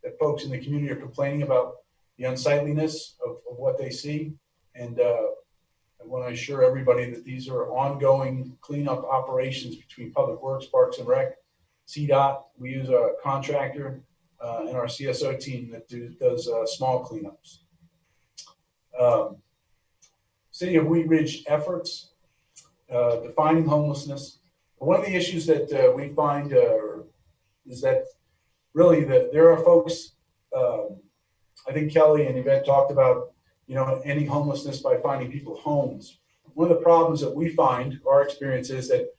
that folks in the community are complaining about the unsightliness of what they see, and I want to assure everybody that these are ongoing cleanup operations between Public Works, Parks and Rec, CDOT. We use a contractor and our CSO team that does small cleanups. City of Wheat Ridge efforts, defining homelessness. One of the issues that we find is that really there are folks, I think Kelly and Yvette talked about, ending homelessness by finding people homes. One of the problems that we find, our experience is that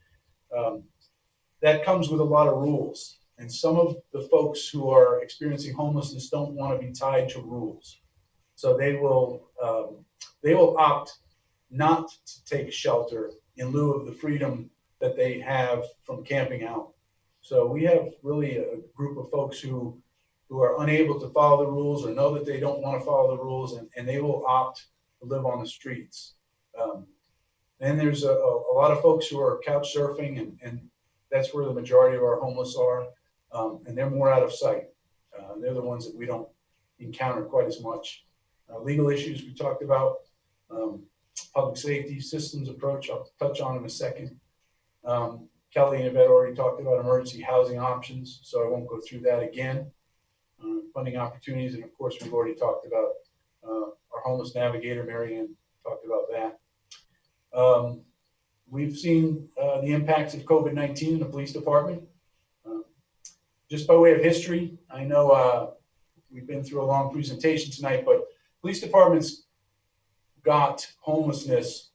that comes with a lot of rules. And some of the folks who are experiencing homelessness don't want to be tied to rules. So they will opt not to take shelter in lieu of the freedom that they have from camping out. So we have really a group of folks who are unable to follow the rules or know that they don't want to follow the rules, and they will opt to live on the streets. Then there's a lot of folks who are couch surfing, and that's where the majority of our homeless are, and they're more out of sight. They're the ones that we don't encounter quite as much. Legal issues we talked about, public safety systems approach, I'll touch on in a second. Kelly and Yvette already talked about emergency housing options, so I won't go through that again. Funding opportunities, and of course, we've already talked about our homeless navigator, Marianne talked about that. We've seen the impacts of COVID-19 in the police department. Just by way of history, I know we've been through a long presentation tonight, but police departments got homelessness,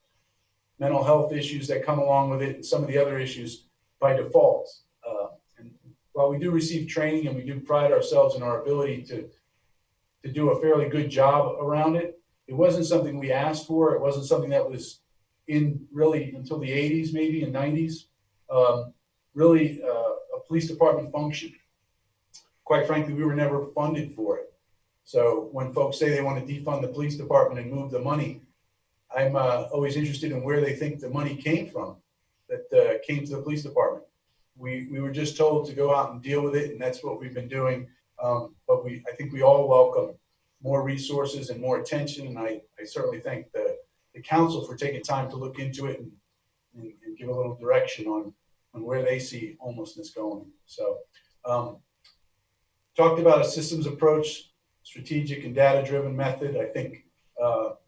mental health issues that come along with it, and some of the other issues by default. And while we do receive training and we do pride ourselves in our ability to do a fairly good job around it, it wasn't something we asked for. It wasn't something that was in really until the 80s, maybe in 90s, really a police department function. Quite frankly, we were never funded for it. So when folks say they want to defund the police department and move the money, I'm always interested in where they think the money came from that came to the police department. We were just told to go out and deal with it, and that's what we've been doing. But I think we all welcome more resources and more attention, and I certainly thank the council for taking time to look into it and give a little direction on where they see homelessness going. So talked about a systems approach, strategic and data-driven method. I think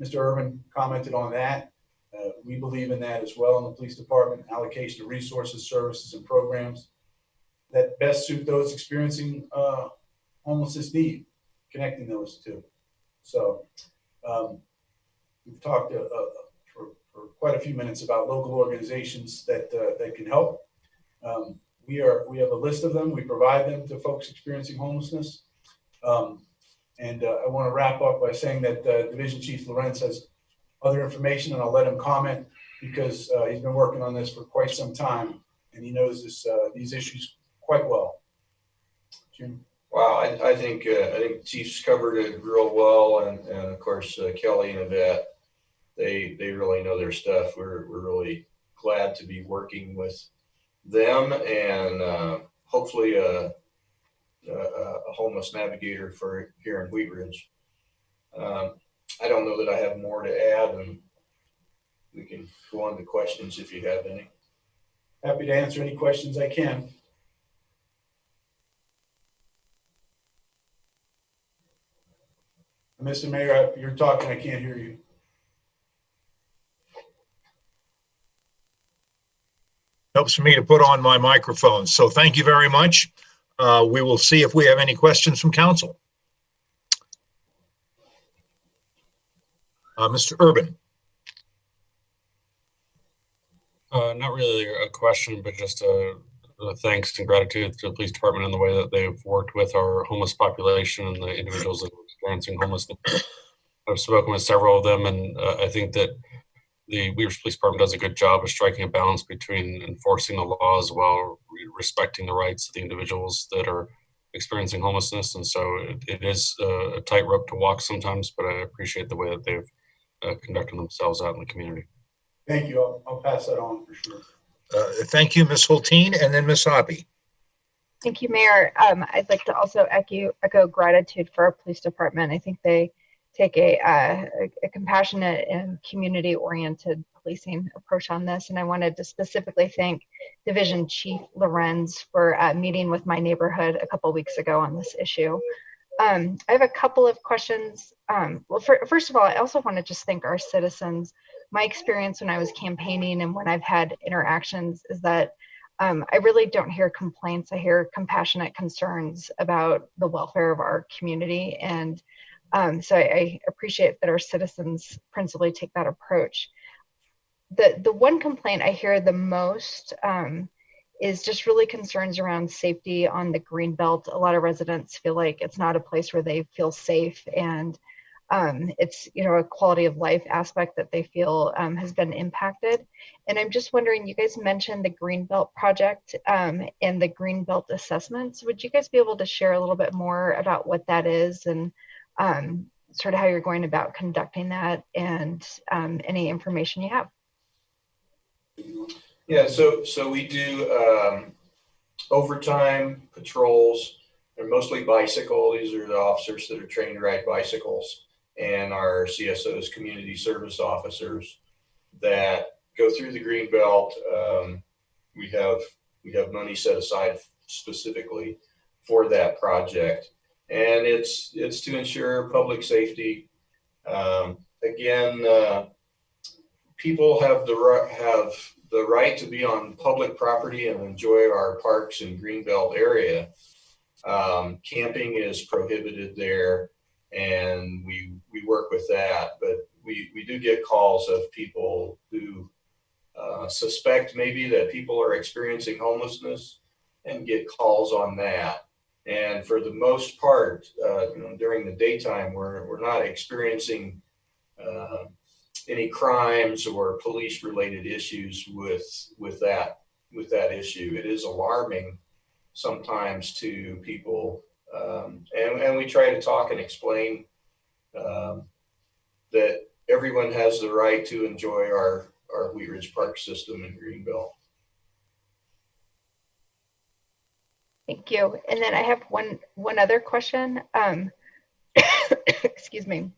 Mr. Urban commented on that. We believe in that as well in the police department, allocation of resources, services, and programs that best suit those experiencing homelessness need, connecting those two. So we've talked for quite a few minutes about local organizations that can help. We have a list of them. We provide them to folks experiencing homelessness. And I want to wrap up by saying that Division Chief Lorenz has other information, and I'll let him comment because he's been working on this for quite some time, and he knows these issues quite well. Jim? Wow, I think the Chief's covered it real well, and of course Kelly and Yvette, they really know their stuff. We're really glad to be working with them, and hopefully a homeless navigator for here in Wheat Ridge. I don't know that I have more to add, and we can go on to questions if you have any. Happy to answer any questions I can. Mr. Mayor, you're talking, I can't hear you. Helps for me to put on my microphone. So thank you very much. We will see if we have any questions from council. Mr. Urban. Not really a question, but just a thanks and gratitude to the police department and the way that they've worked with our homeless population and the individuals that are experiencing homelessness. I've spoken with several of them, and I think that the Wheat Ridge Police Department does a good job of striking a balance between enforcing the laws while respecting the rights of the individuals that are experiencing homelessness. And so it is a tightrope to walk sometimes, but I appreciate the way that they've conducted themselves out in the community. Thank you. I'll pass that on for sure. Thank you, Ms. Hulteen, and then Ms. Hoppy. Thank you, Mayor. I'd like to also echo gratitude for our police department. I think they take a compassionate and community-oriented policing approach on this. And I wanted to specifically thank Division Chief Lorenz for meeting with my neighborhood a couple weeks ago on this issue. I have a couple of questions. Well, first of all, I also want to just thank our citizens. My experience when I was campaigning and when I've had interactions is that I really don't hear complaints. I hear compassionate concerns about the welfare of our community. And so I appreciate that our citizens principally take that approach. The one complaint I hear the most is just really concerns around safety on the Greenbelt. A lot of residents feel like it's not a place where they feel safe, and it's, you know, a quality of life aspect that they feel has been impacted. And I'm just wondering, you guys mentioned the Greenbelt project and the Greenbelt assessments. Would you guys be able to share a little bit more about what that is and sort of how you're going about conducting that and any information you have? Yeah, so we do overtime patrols. They're mostly bicycle. These are the officers that are trained to ride bicycles, and our CSOs, community service officers, that go through the green belt. We have money set aside specifically for that project, and it's to ensure public safety. Again, people have the right to be on public property and enjoy our parks and greenbelt area. Camping is prohibited there, and we work with that, but we do get calls of people who suspect maybe that people are experiencing homelessness and get calls on that. And for the most part, during the daytime, we're not experiencing any crimes or police related issues with that issue. It is alarming sometimes to people, and we try to talk and explain that everyone has the right to enjoy our Wheat Ridge Park system in Greenbelt. Thank you. And then I have one other question. Excuse me.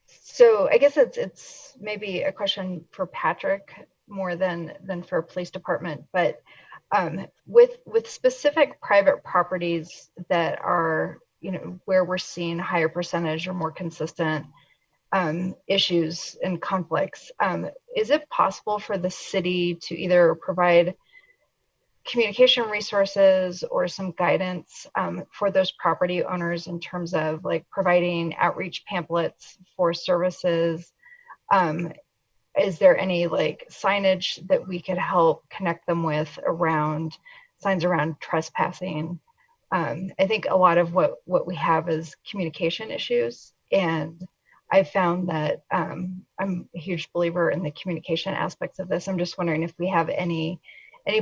So I guess it's maybe a question for Patrick more than for police department, but with specific private properties that are, you know, where we're seeing higher percentage or more consistent issues and conflicts, is it possible for the city to either provide communication resources or some guidance for those property owners in terms of like providing outreach pamphlets for services? Is there any like signage that we could help connect them with around signs around trespassing? I think a lot of what we have is communication issues, and I found that I'm a huge believer in the communication aspects of this. I'm just wondering if we have any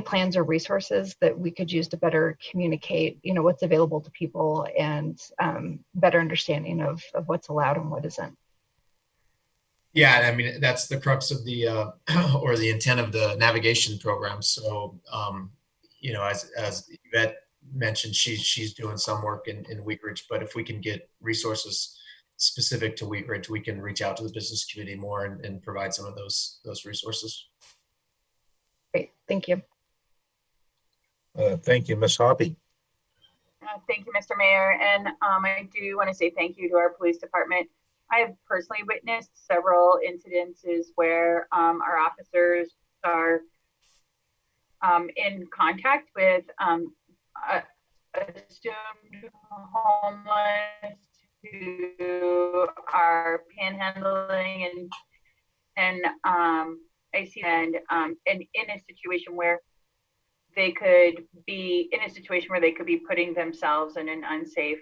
plans or resources that we could use to better communicate, you know, what's available to people and better understanding of what's allowed and what isn't. Yeah, I mean, that's the crux of the or the intent of the navigation program. So, you know, as Yvette mentioned, she's doing some work in Wheat Ridge, but if we can get resources specific to Wheat Ridge, we can reach out to the business community more and provide some of those resources. Great, thank you. Thank you, Ms. Hoppy. Thank you, Mr. Mayor. And I do want to say thank you to our police department. I have personally witnessed several incidences where our officers are in contact with assumed homeless who are panhandling and I see and in a situation where they could be putting themselves in an unsafe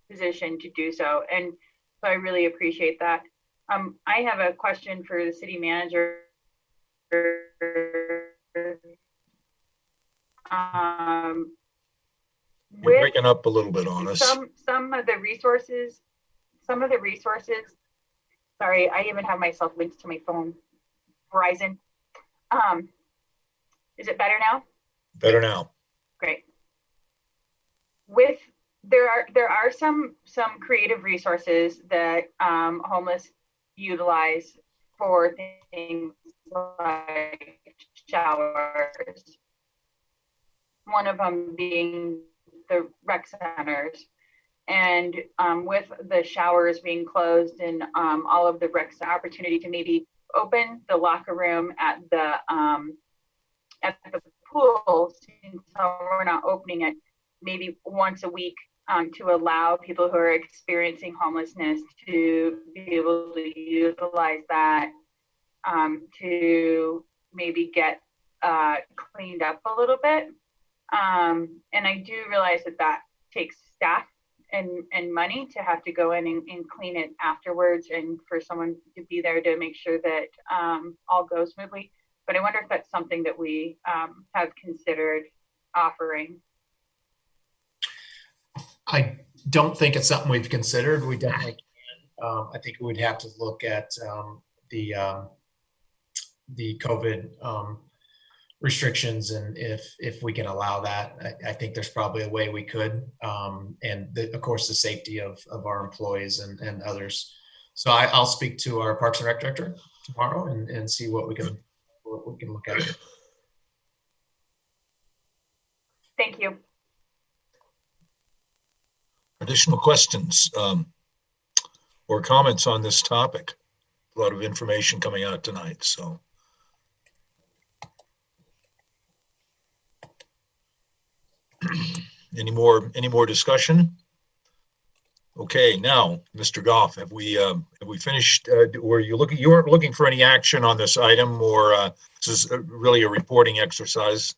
position to do so. And so I really appreciate that. I have a question for the city manager. You're breaking up a little bit on us. Some of the resources, sorry, I even have myself linked to my phone, Verizon. Is it better now? Better now. Great. There are some creative resources that homeless utilize for things like showers. One of them being the rec centers. And with the showers being closed and all of the recs, the opportunity to maybe open the locker room at the pool, since we're not opening it maybe once a week, to allow people who are experiencing homelessness to be able to utilize that to maybe get cleaned up a little bit. And I do realize that that takes staff and money to have to go in and clean it afterwards, and for someone to be there to make sure that all goes smoothly. But I wonder if that's something that we have considered offering. I don't think it's something we've considered. We definitely can. I think we'd have to look at the COVID restrictions, and if we can allow that. I think there's probably a way we could, and of course the safety of our employees and others. So I'll speak to our Parks and Rec director tomorrow and see what we can look at. Thank you. Additional questions or comments on this topic? A lot of information coming out tonight, so. Any more discussion? Okay, now, Mr. Goff, have we finished? You weren't looking for any action on this item, or this is really a reporting exercise?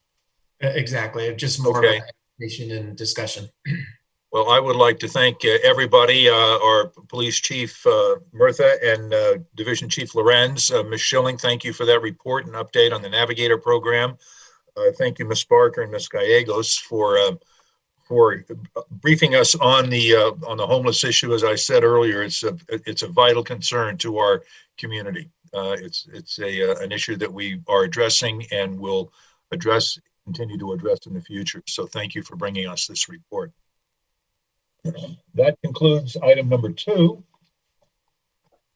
Exactly, just more of information and discussion. Well, I would like to thank everybody, our Police Chief Murtha and Division Chief Lorenz. Ms. Schilling, thank you for that report and update on the Navigator program. Thank you, Ms. Barker and Ms. Gallegos, for briefing us on the homeless issue. As I said earlier, it's a vital concern to our community. It's an issue that we are addressing and will continue to address in the future. So thank you for bringing us this report. That concludes item number 2.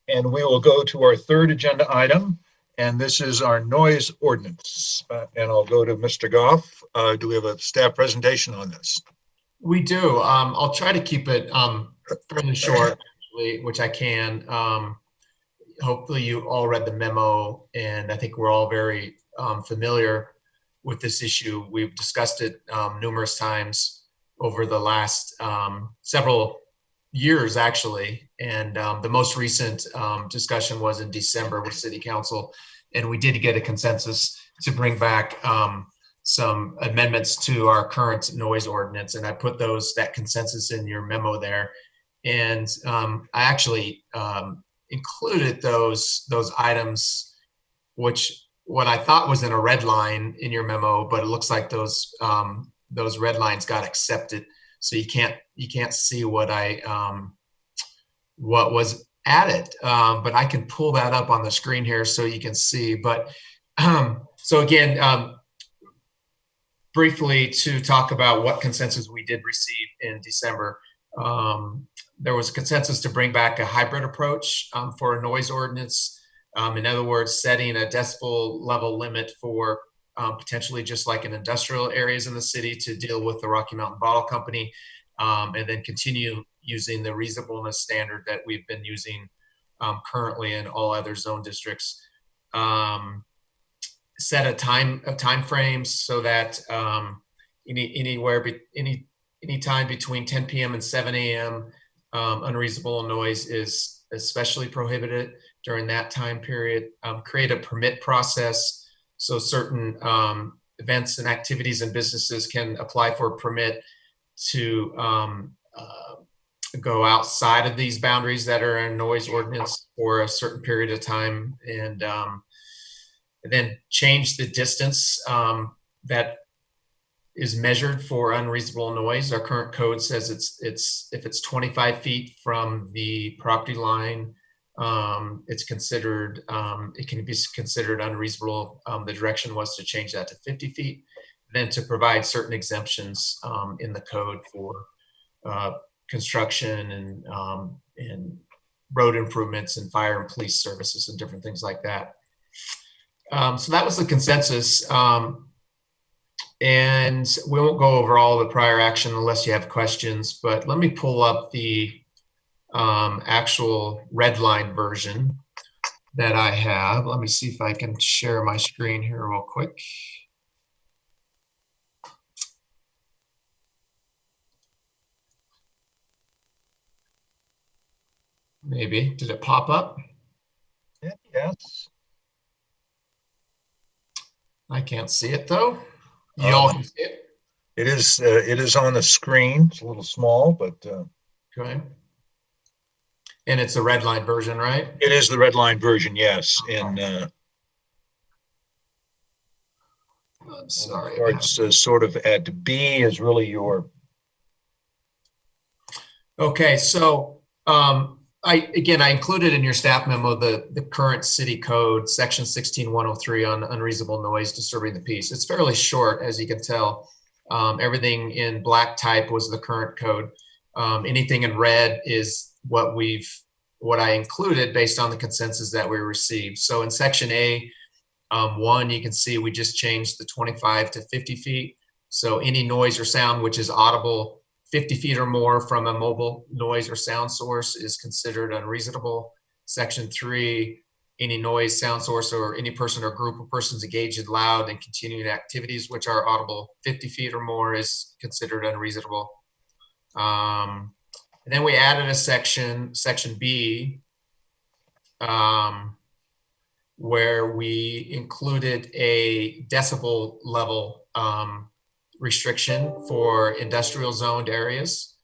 And we will go to our third agenda item, and this is our noise ordinance. And I'll go to Mr. Goff. Do we have a staff presentation on this? We do. I'll try to keep it fairly short, which I can. Hopefully you all read the memo, and I think we're all very familiar with this issue. We've discussed it numerous times over the last several years, actually. And the most recent discussion was in December with City Council, and we did get a consensus to bring back some amendments to our current noise ordinance. And I put that consensus in your memo there. And I actually included those items, what I thought was in a red line in your memo, but it looks like those red lines got accepted. So you can't see what was added, but I can pull that up on the screen here so you can see. But so again, briefly to talk about what consensus we did receive in December. There was a consensus to bring back a hybrid approach for a noise ordinance. In other words, setting a decibel level limit for potentially just like in industrial areas in the city to deal with the Rocky Mountain Bottle Company, and then continue using the reasonableness standard that we've been using currently in all other zone districts. Set a time frame so that any time between 10 p.m. and 7 a.m. Unreasonable noise is especially prohibited during that time period. Create a permit process so certain events and activities and businesses can apply for a permit to go outside of these boundaries that are in noise ordinance for a certain period of time, and then change the distance that is measured for unreasonable noise. Our current code says if it's 25 feet from the property line, it's considered, it can be considered unreasonable. The direction was to change that to 50 feet, then to provide certain exemptions in the code for construction and road improvements and fire and police services and different things like that. So that was the consensus. And we won't go over all the prior action unless you have questions, but let me pull up the actual red line version that I have. Let me see if I can share my screen here real quick. Maybe, did it pop up? Yes. I can't see it though. You all can see it? It is on the screen. It's a little small, but Okay. And it's a red line version, right? it is the red line version, yes. In I'm sorry. parts sort of at B is really your. Okay, so I included in your staff memo the current city code, section 16103 on unreasonable noise disturbing the peace. It's fairly short, as you can tell. Everything in black type was the current code. Anything in red is what I included based on the consensus that we received. So in section A, 1, you can see we just changed the 25 to 50 feet. So any noise or sound which is audible 50 feet or more from a mobile noise or sound source is considered unreasonable. Section 3, any noise, sound source, or any person or group of persons engaged in loud and continuing activities which are audible 50 feet or more is considered unreasonable. And then we added a section B, where we included a decibel level restriction for industrial zoned areas.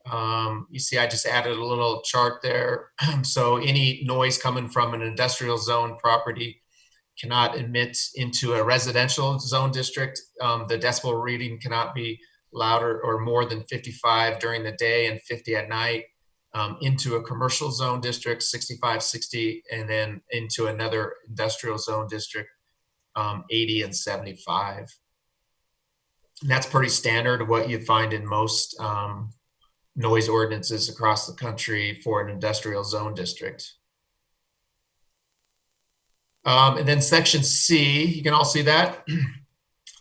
You see, I just added a little chart there. So any noise coming from an industrial zone property cannot emit into a residential zone district. The decibel reading cannot be louder or more than 55 during the day and 50 at night. Into a commercial zone district, 65, 60, and then into another industrial zone district, 80 and 75. And that's pretty standard what you find in most noise ordinances across the country for an industrial zone district. And then section C, you can all see that.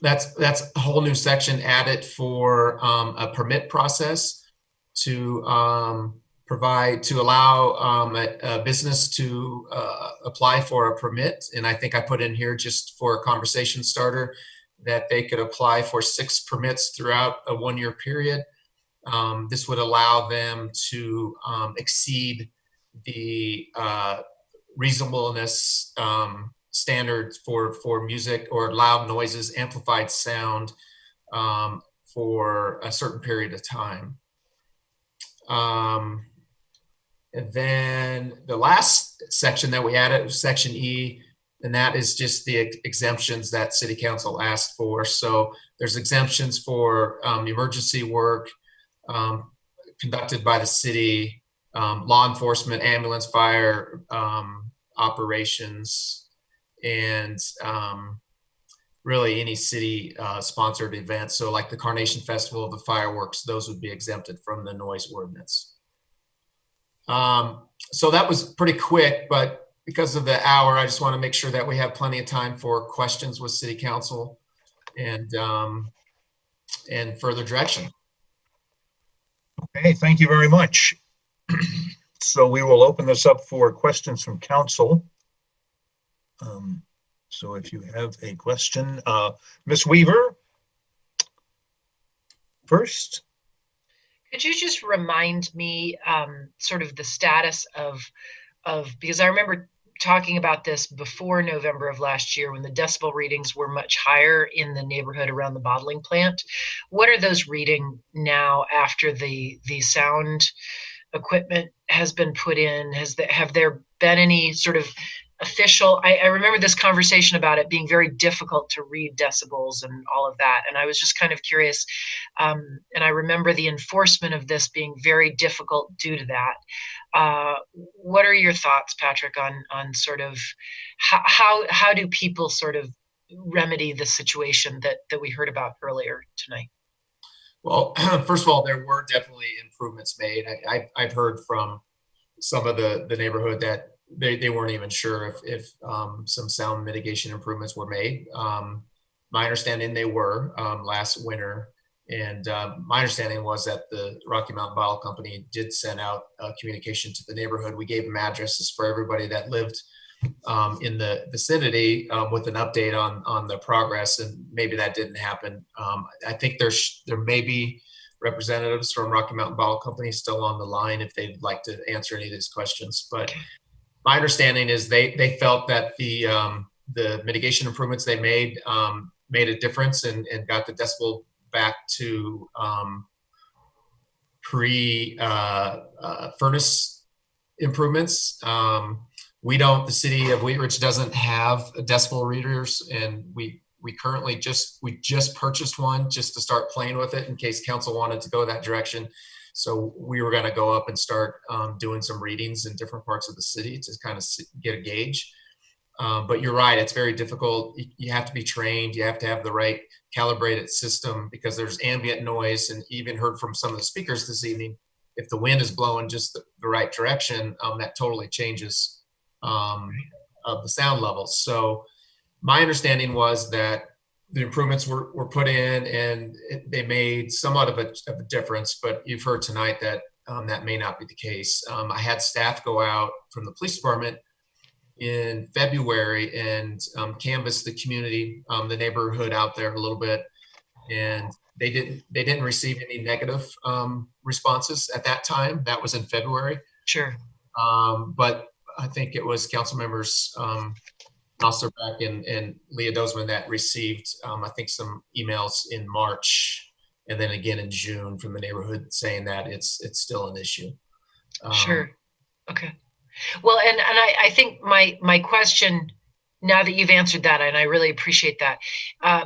That's a whole new section added for a permit process to allow a business to apply for a permit. And I think I put in here just for a conversation starter that they could apply for 6 permits throughout a 1-year period. This would allow them to exceed the reasonableness standards for music or loud noises, amplified sound for a certain period of time. And then the last section that we added was section E, and that is just the exemptions that City Council asked for. So there's exemptions for emergency work conducted by the city, law enforcement, ambulance, fire operations, and really any city sponsored events. So like the Carnation Festival, the fireworks, those would be exempted from the noise ordinance. So that was pretty quick, but because of the hour, I just want to make sure that we have plenty of time for questions with City Council and further direction. Okay, thank you very much. So we will open this up for questions from council. So if you have a question, Ms. Weaver, first. Could you just remind me sort of the status of, because I remember talking about this before November of last year when the decibel readings were much higher in the neighborhood around the bottling plant. What are those reading now after the sound equipment has been put in? Have there been any sort of official, I remember this conversation about it being very difficult to read decibels and all of that. And I was just kind of curious. And I remember the enforcement of this being very difficult due to that. What are your thoughts, Patrick, on sort of how do people sort of remedy the situation that we heard about earlier tonight? Well, first of all, there were definitely improvements made. I've heard from some of the neighborhood that they weren't even sure if some sound mitigation improvements were made. My understanding they were last winter. And my understanding was that the Rocky Mountain Bottle Company did send out communication to the neighborhood. We gave them addresses for everybody that lived in the vicinity with an update on the progress, and maybe that didn't happen. I think there may be representatives from Rocky Mountain Bottle Company still on the line if they'd like to answer any of these questions. But my understanding is they felt that the the mitigation improvements they made made a difference and got the decibel back to pre-furnace improvements. The city of Wheat Ridge doesn't have decibel readers, and we currently just purchased one just to start playing with it in case council wanted to go that direction. So we were going to go up and start doing some readings in different parts of the city to kind of get a gauge. But you're right, it's very difficult. You have to be trained. You have to have the right calibrated system because there's ambient noise. And even heard from some of the speakers this evening, if the wind is blowing just the right direction, that totally changes of the sound levels. So my understanding was that the improvements were put in and they made somewhat of a difference, but you've heard tonight that that may not be the case. I had staff go out from the police department in February and canvass the community, the neighborhood out there a little bit, and they didn't receive any negative responses at that time. That was in February. Sure. But I think it was council members Nosterbeck and Leah Dozman that received I think some emails in March and then again in June from the neighborhood saying that it's still an issue. Sure. Okay. Well, and I think my question, now that you've answered that, and I really appreciate that,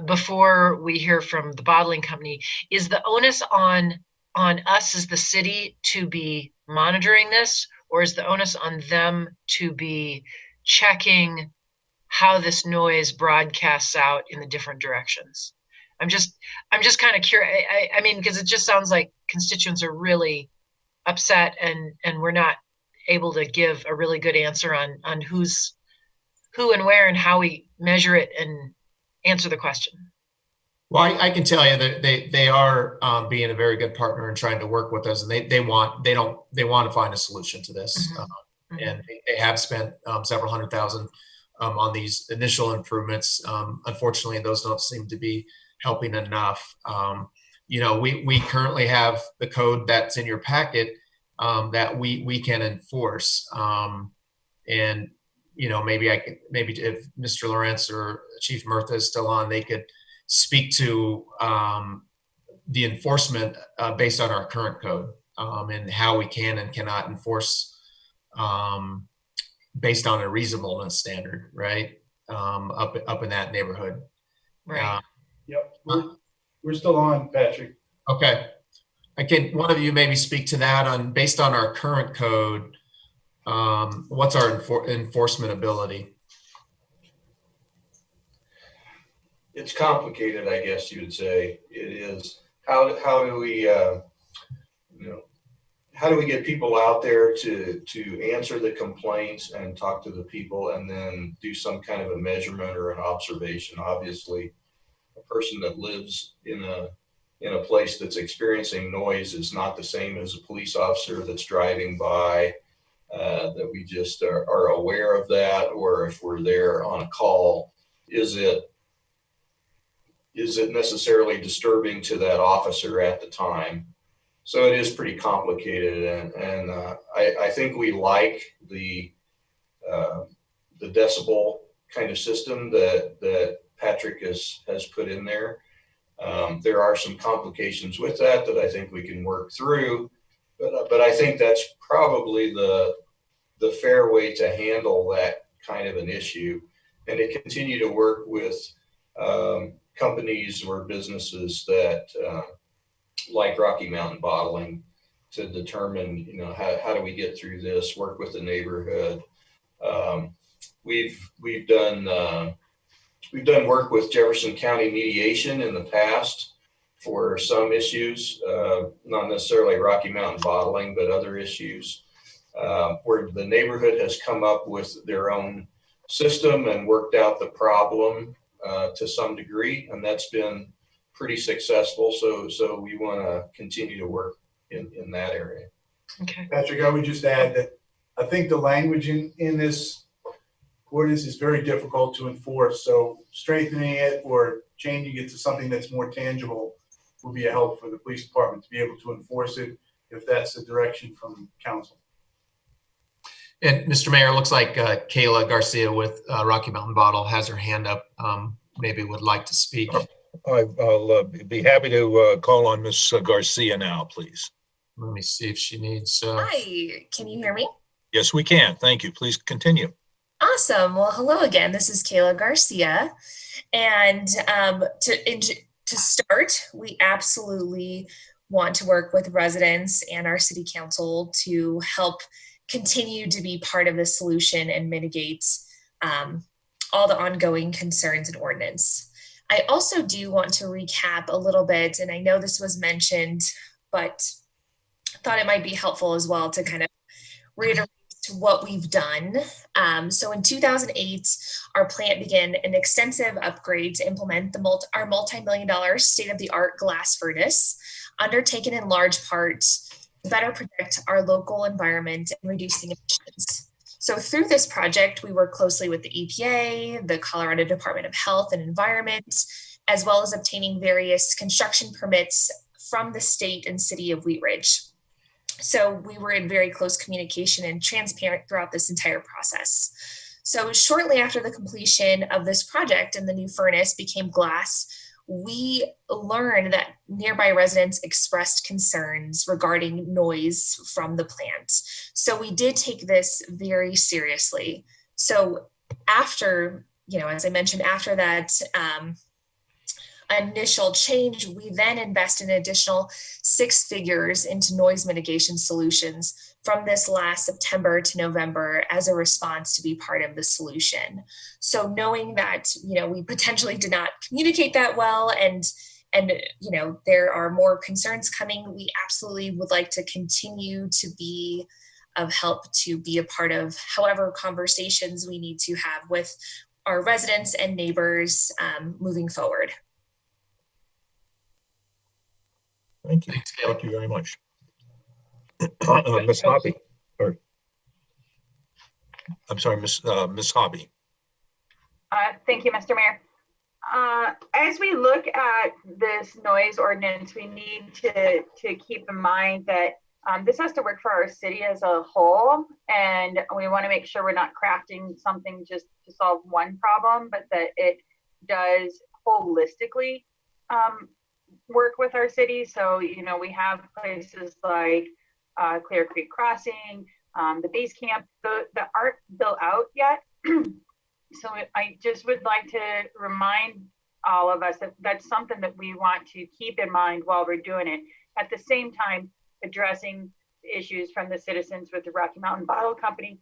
before we hear from the bottling company, is the onus on us as the city to be monitoring this, or is the onus on them to be checking how this noise broadcasts out in the different directions? I'm just kind of curious. I mean, because it just sounds like constituents are really upset and we're not able to give a really good answer on who and where and how we measure it and answer the question. Well, I can tell you that they are being a very good partner and trying to work with us, and they want to find a solution to this. Mm-hmm. And they have spent several $100,000 on these initial improvements. Unfortunately, those don't seem to be helping enough. We currently have the code that's in your packet that we can enforce. And maybe if Mr. Lawrence or Chief Murtha is still on, they could speak to the enforcement based on our current code and how we can and cannot enforce based on a reasonableness standard, right? Up in that neighborhood. Right. Yep. We're still on, Patrick. Okay. One of you maybe speak to that based on our current code, what's our enforcement ability? It's complicated, I guess you would say. It is. How do we, how do we get people out there to answer the complaints and talk to the people and then do some kind of a measurement or an observation? Obviously, a person that lives in a place that's experiencing noise is not the same as a police officer that's driving by, that we just are aware of that, or if we're there on a call, is it necessarily disturbing to that officer at the time? So it is pretty complicated, and I think we like the decibel kind of system that Patrick has put in there. There are some complications with that I think we can work through, but I think that's probably the fair way to handle that kind of an issue, and to continue to work with companies or businesses that like Rocky Mountain Bottling to determine, how do we get through this, work with the neighborhood. We've done work with Jefferson County Mediation in the past for some issues, not necessarily Rocky Mountain Bottling, but other issues, where the neighborhood has come up with their own system and worked out the problem to some degree, and that's been pretty successful. So we want to continue to work in that area. Okay. Patrick, I would just add that I think the language in this ordinance is very difficult to enforce. So strengthening it or changing it to something that's more tangible will be a help for the police department to be able to enforce it if that's the direction from council. And Mr. Mayor, it looks like Kayla Garcia with Rocky Mountain Bottle has her hand up. Maybe would like to speak. I'll be happy to call on Ms. Garcia now, please. Let me see if she needs. Hi, can you hear me? Yes, we can. Thank you. Please continue. Awesome. Well, hello again. This is Kayla Garcia. And to start, we absolutely want to work with residents and our city council to help continue to be part of the solution and mitigate all the ongoing concerns and ordinance. I also do want to recap a little bit, and I know this was mentioned, but I thought it might be helpful as well to kind of reiterate what we've done. So in 2008, our plant began an extensive upgrade to implement our multi-million-dollar state-of-the-art glass furnace, undertaken in large part to better protect our local environment and reducing emissions. So through this project, we work closely with the EPA, the Colorado Department of Health and Environment, as well as obtaining various construction permits from the state and city of Wheat Ridge. So we were in very close communication and transparent throughout this entire process. So shortly after the completion of this project and the new furnace became glass, we learned that nearby residents expressed concerns regarding noise from the plant. So we did take this very seriously. So after, as I mentioned, after that initial change, we then invest an additional 6 figures into noise mitigation solutions from this last September to November as a response to be part of the solution. So knowing that, we potentially did not communicate that well and there are more concerns coming, we absolutely would like to continue to be of help to be a part of however conversations we need to have with our residents and neighbors moving forward. Thank you. Thank you very much. Ms. Hobby. I'm sorry, Ms. Hobby. Thank you, Mr. Mayor. As we look at this noise ordinance, we need to keep in mind that this has to work for our city as a whole, and we want to make sure we're not crafting something just to solve one problem, but that it does holistically work with our city. So, we have places like Clear Creek Crossing, the base camp, that aren't built out yet. So I just would like to remind all of us that that's something that we want to keep in mind while we're doing it. At the same time, addressing issues from the citizens with the Rocky Mountain Bottle Company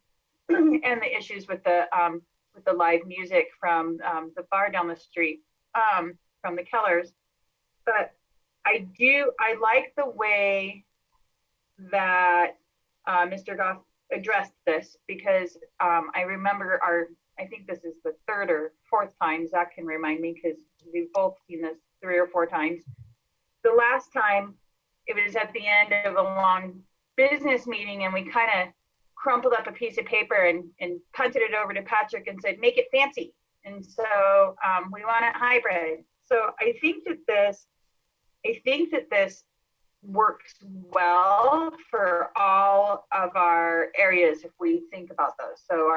and the issues with the live music from the bar down the street, from the Kellers. But I like the way that Mr. Goff addressed this, because I remember I think this is the 3rd or 4th time, Zach can remind me because we've both seen this 3 or 4 times. The last time it was at the end of a long business meeting and we kind of crumpled up a piece of paper and punted it over to Patrick and said, make it fancy. And so we want it hybrid. So I think that this works well for all of our areas if we think about those. So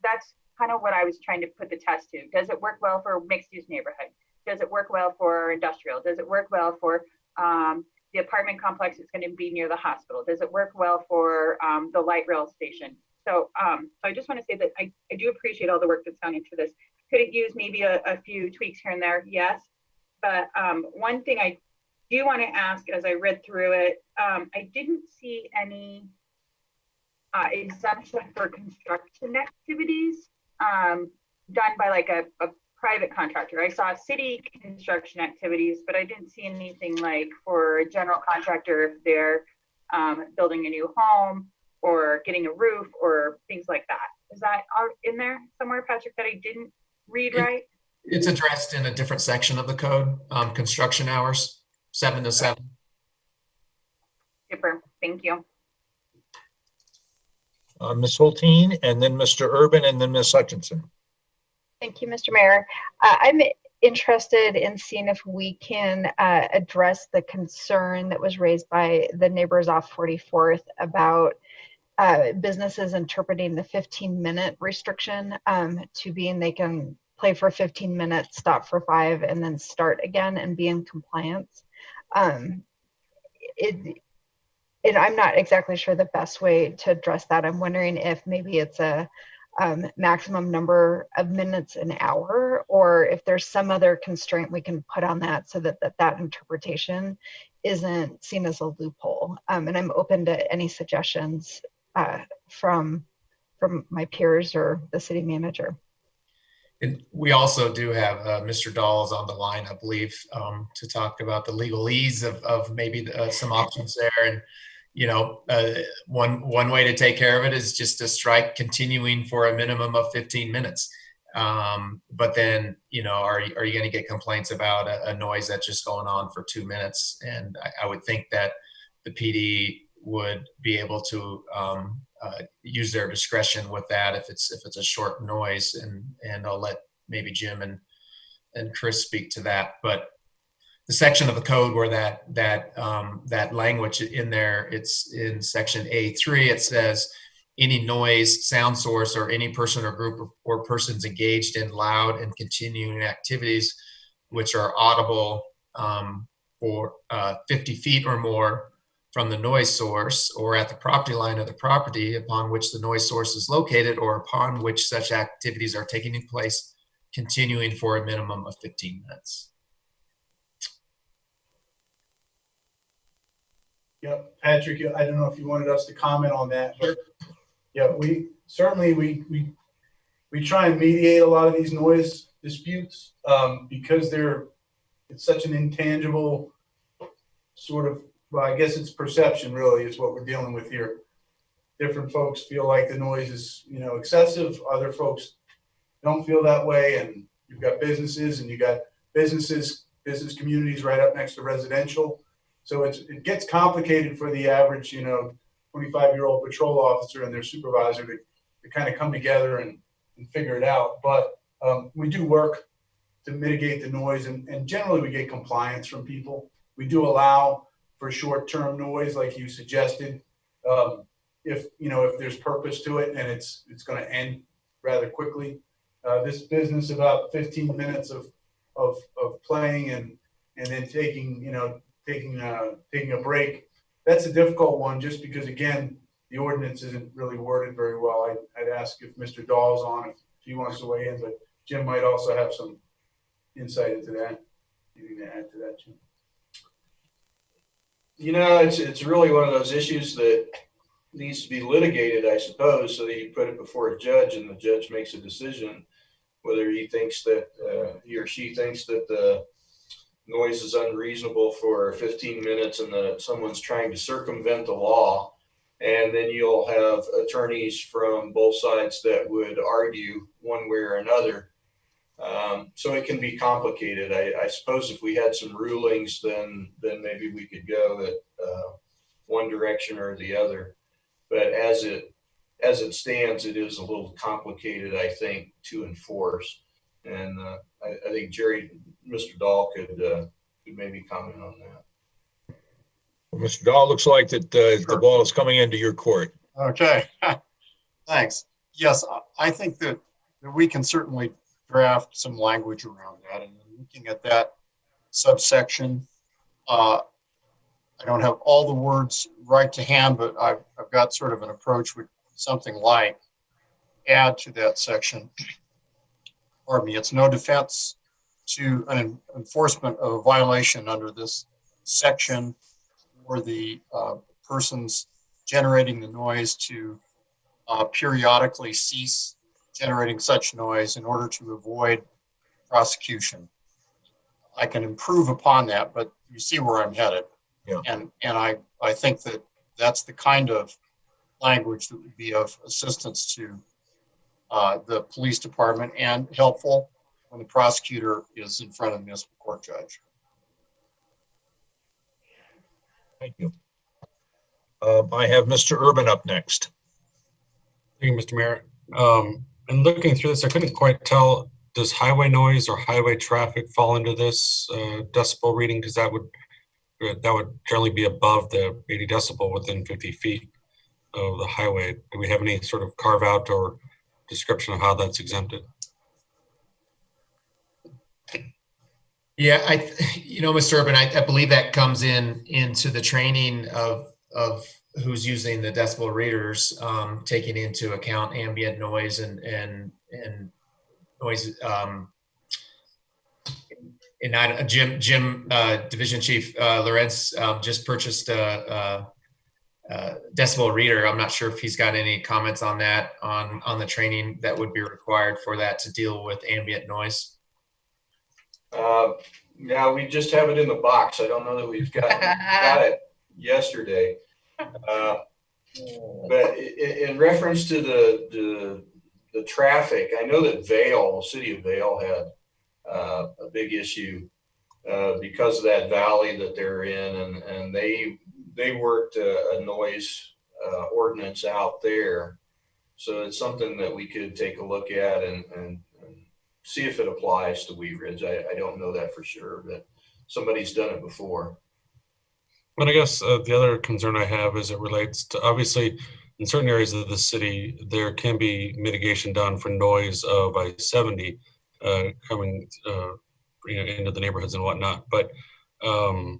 that's kind of what I was trying to put the test to. Does it work well for mixed use neighborhood? Does it work well for industrial? Does it work well for the apartment complex that's going to be near the hospital? Does it work well for the light rail station? So I just want to say that I do appreciate all the work that's gone into this. Could it use maybe a few tweaks here and there? Yes. But one thing I do want to ask as I read through it, I didn't see any exemption for construction activities done by like a private contractor. I saw city construction activities, but I didn't see anything like for a general contractor if they're building a new home or getting a roof or things like that. Is that in there somewhere, Patrick, that I didn't read right? It's addressed in a different section of the code, construction hours, 7 to 7. Super, thank you. Ms. Hulteen, and then Mr. Urban, and then Ms. Hutchinson. Thank you, Mr. Mayor. I'm interested in seeing if we can address the concern that was raised by the neighbors off 44th about businesses interpreting the 15-minute restriction to being they can play for 15 minutes, stop for 5, and then start again and be in compliance. I'm not exactly sure the best way to address that. I'm wondering if maybe it's a maximum number of minutes an hour, or if there's some other constraint we can put on that so that that interpretation isn't seen as a loophole. And I'm open to any suggestions from my peers or the city manager. And we also do have Mr. Dawes on the line, I believe, to talk about the legalese of maybe some options there. And you know, one way to take care of it is just to strike continuing for a minimum of 15 minutes. But then, you know, are you going to get complaints about a noise that's just going on for 2 minutes? And I would think that the PD would be able to use their discretion with that if it's a short noise. And I'll let maybe Jim and Chris speak to that. But the section of the code where that language in there, it's in section A3. It says any noise, sound source, or any person or group or persons engaged in loud and continuing activities which are audible for 50 feet or more from the noise source or at the property line of the property upon which the noise source is located or upon which such activities are taking place, continuing for a minimum of 15 minutes. Yep, Patrick, I don't know if you wanted us to comment on that, but yeah, we certainly we try and mediate a lot of these noise disputes because it's such an intangible sort of, well, I guess it's perception really is what we're dealing with here. Different folks feel like the noise is, you know, excessive. Other folks don't feel that way. And you've got businesses and you got business communities right up next to residential. So it gets complicated for the average, you know, 25-year-old patrol officer and their supervisor to kind of come together and figure it out. But we do work to mitigate the noise, and generally we get compliance from people. We do allow for short-term noise, like you suggested, if there's purpose to it and it's going to end rather quickly. This business about 15 minutes of playing and then taking a break, that's a difficult one just because, again, the ordinance isn't really worded very well. I'd ask if Mr. Dahl's on, if he wants to weigh in, but Jim might also have some insight into that. Anything to add to that, Jim? You know, it's really one of those issues that needs to be litigated, I suppose, so that you put it before a judge and the judge makes a decision whether he thinks that he or she thinks that the noise is unreasonable for 15 minutes and that someone's trying to circumvent the law. And then you'll have attorneys from both sides that would argue one way or another. So it can be complicated. I suppose if we had some rulings, then maybe we could go at one direction or the other. But as it stands, it is a little complicated, I think, to enforce. And I think Mr. Dahl could maybe comment on that. Well, Mr. Dahl, looks like that the ball is coming into your court. Okay, thanks. Yes, I think that we can certainly draft some language around that. And looking at that subsection, I don't have all the words right to hand, but I've got sort of an approach with something like add to that section. Pardon me, it's no defense to an enforcement of a violation under this section or the persons generating the noise to periodically cease generating such noise in order to avoid prosecution. I can improve upon that, but you see where I'm headed. Yeah. And I think that that's the kind of language that would be of assistance to the police department and helpful when the prosecutor is in front of the municipal court judge. Thank you. I have Mr. Urban up next. Thank you, Mr. Mayor. And looking through this, I couldn't quite tell, does highway noise or highway traffic fall into this decibel reading? Because that would generally be above the 80 decibel within 50 feet. of the highway. Do we have any sort of carve out or description of how that's exempted? Yeah, Mr. Urban, I believe that comes into the training of who's using the decibel readers, taking into account ambient noise and noise. And Jim, Division Chief Lorenz just purchased a decibel reader. I'm not sure if he's got any comments on that, on the training that would be required for that to deal with ambient noise. Yeah, we just have it in the box. I don't know that we've got it yesterday. But in reference to the traffic, I know that City of Vail had a big issue because of that valley that they're in, and they worked a noise ordinance out there. So it's something that we could take a look at and see if it applies to Wheat Ridge. I don't know that for sure, but somebody's done it before. But I guess the other concern I have is it relates to, obviously, in certain areas of the city, there can be mitigation done for noise of I-70 coming into the neighborhoods and whatnot. But I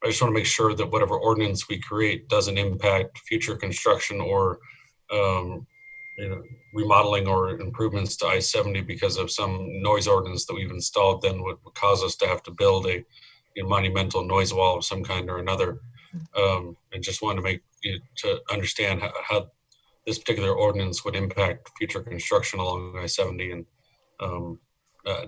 just want to make sure that whatever ordinance we create doesn't impact future construction or remodeling or improvements to I-70 because of some noise ordinance that we've installed, then would cause us to have to build a monumental noise wall of some kind or another. And just wanted to make to understand how this particular ordinance would impact future construction along I-70, and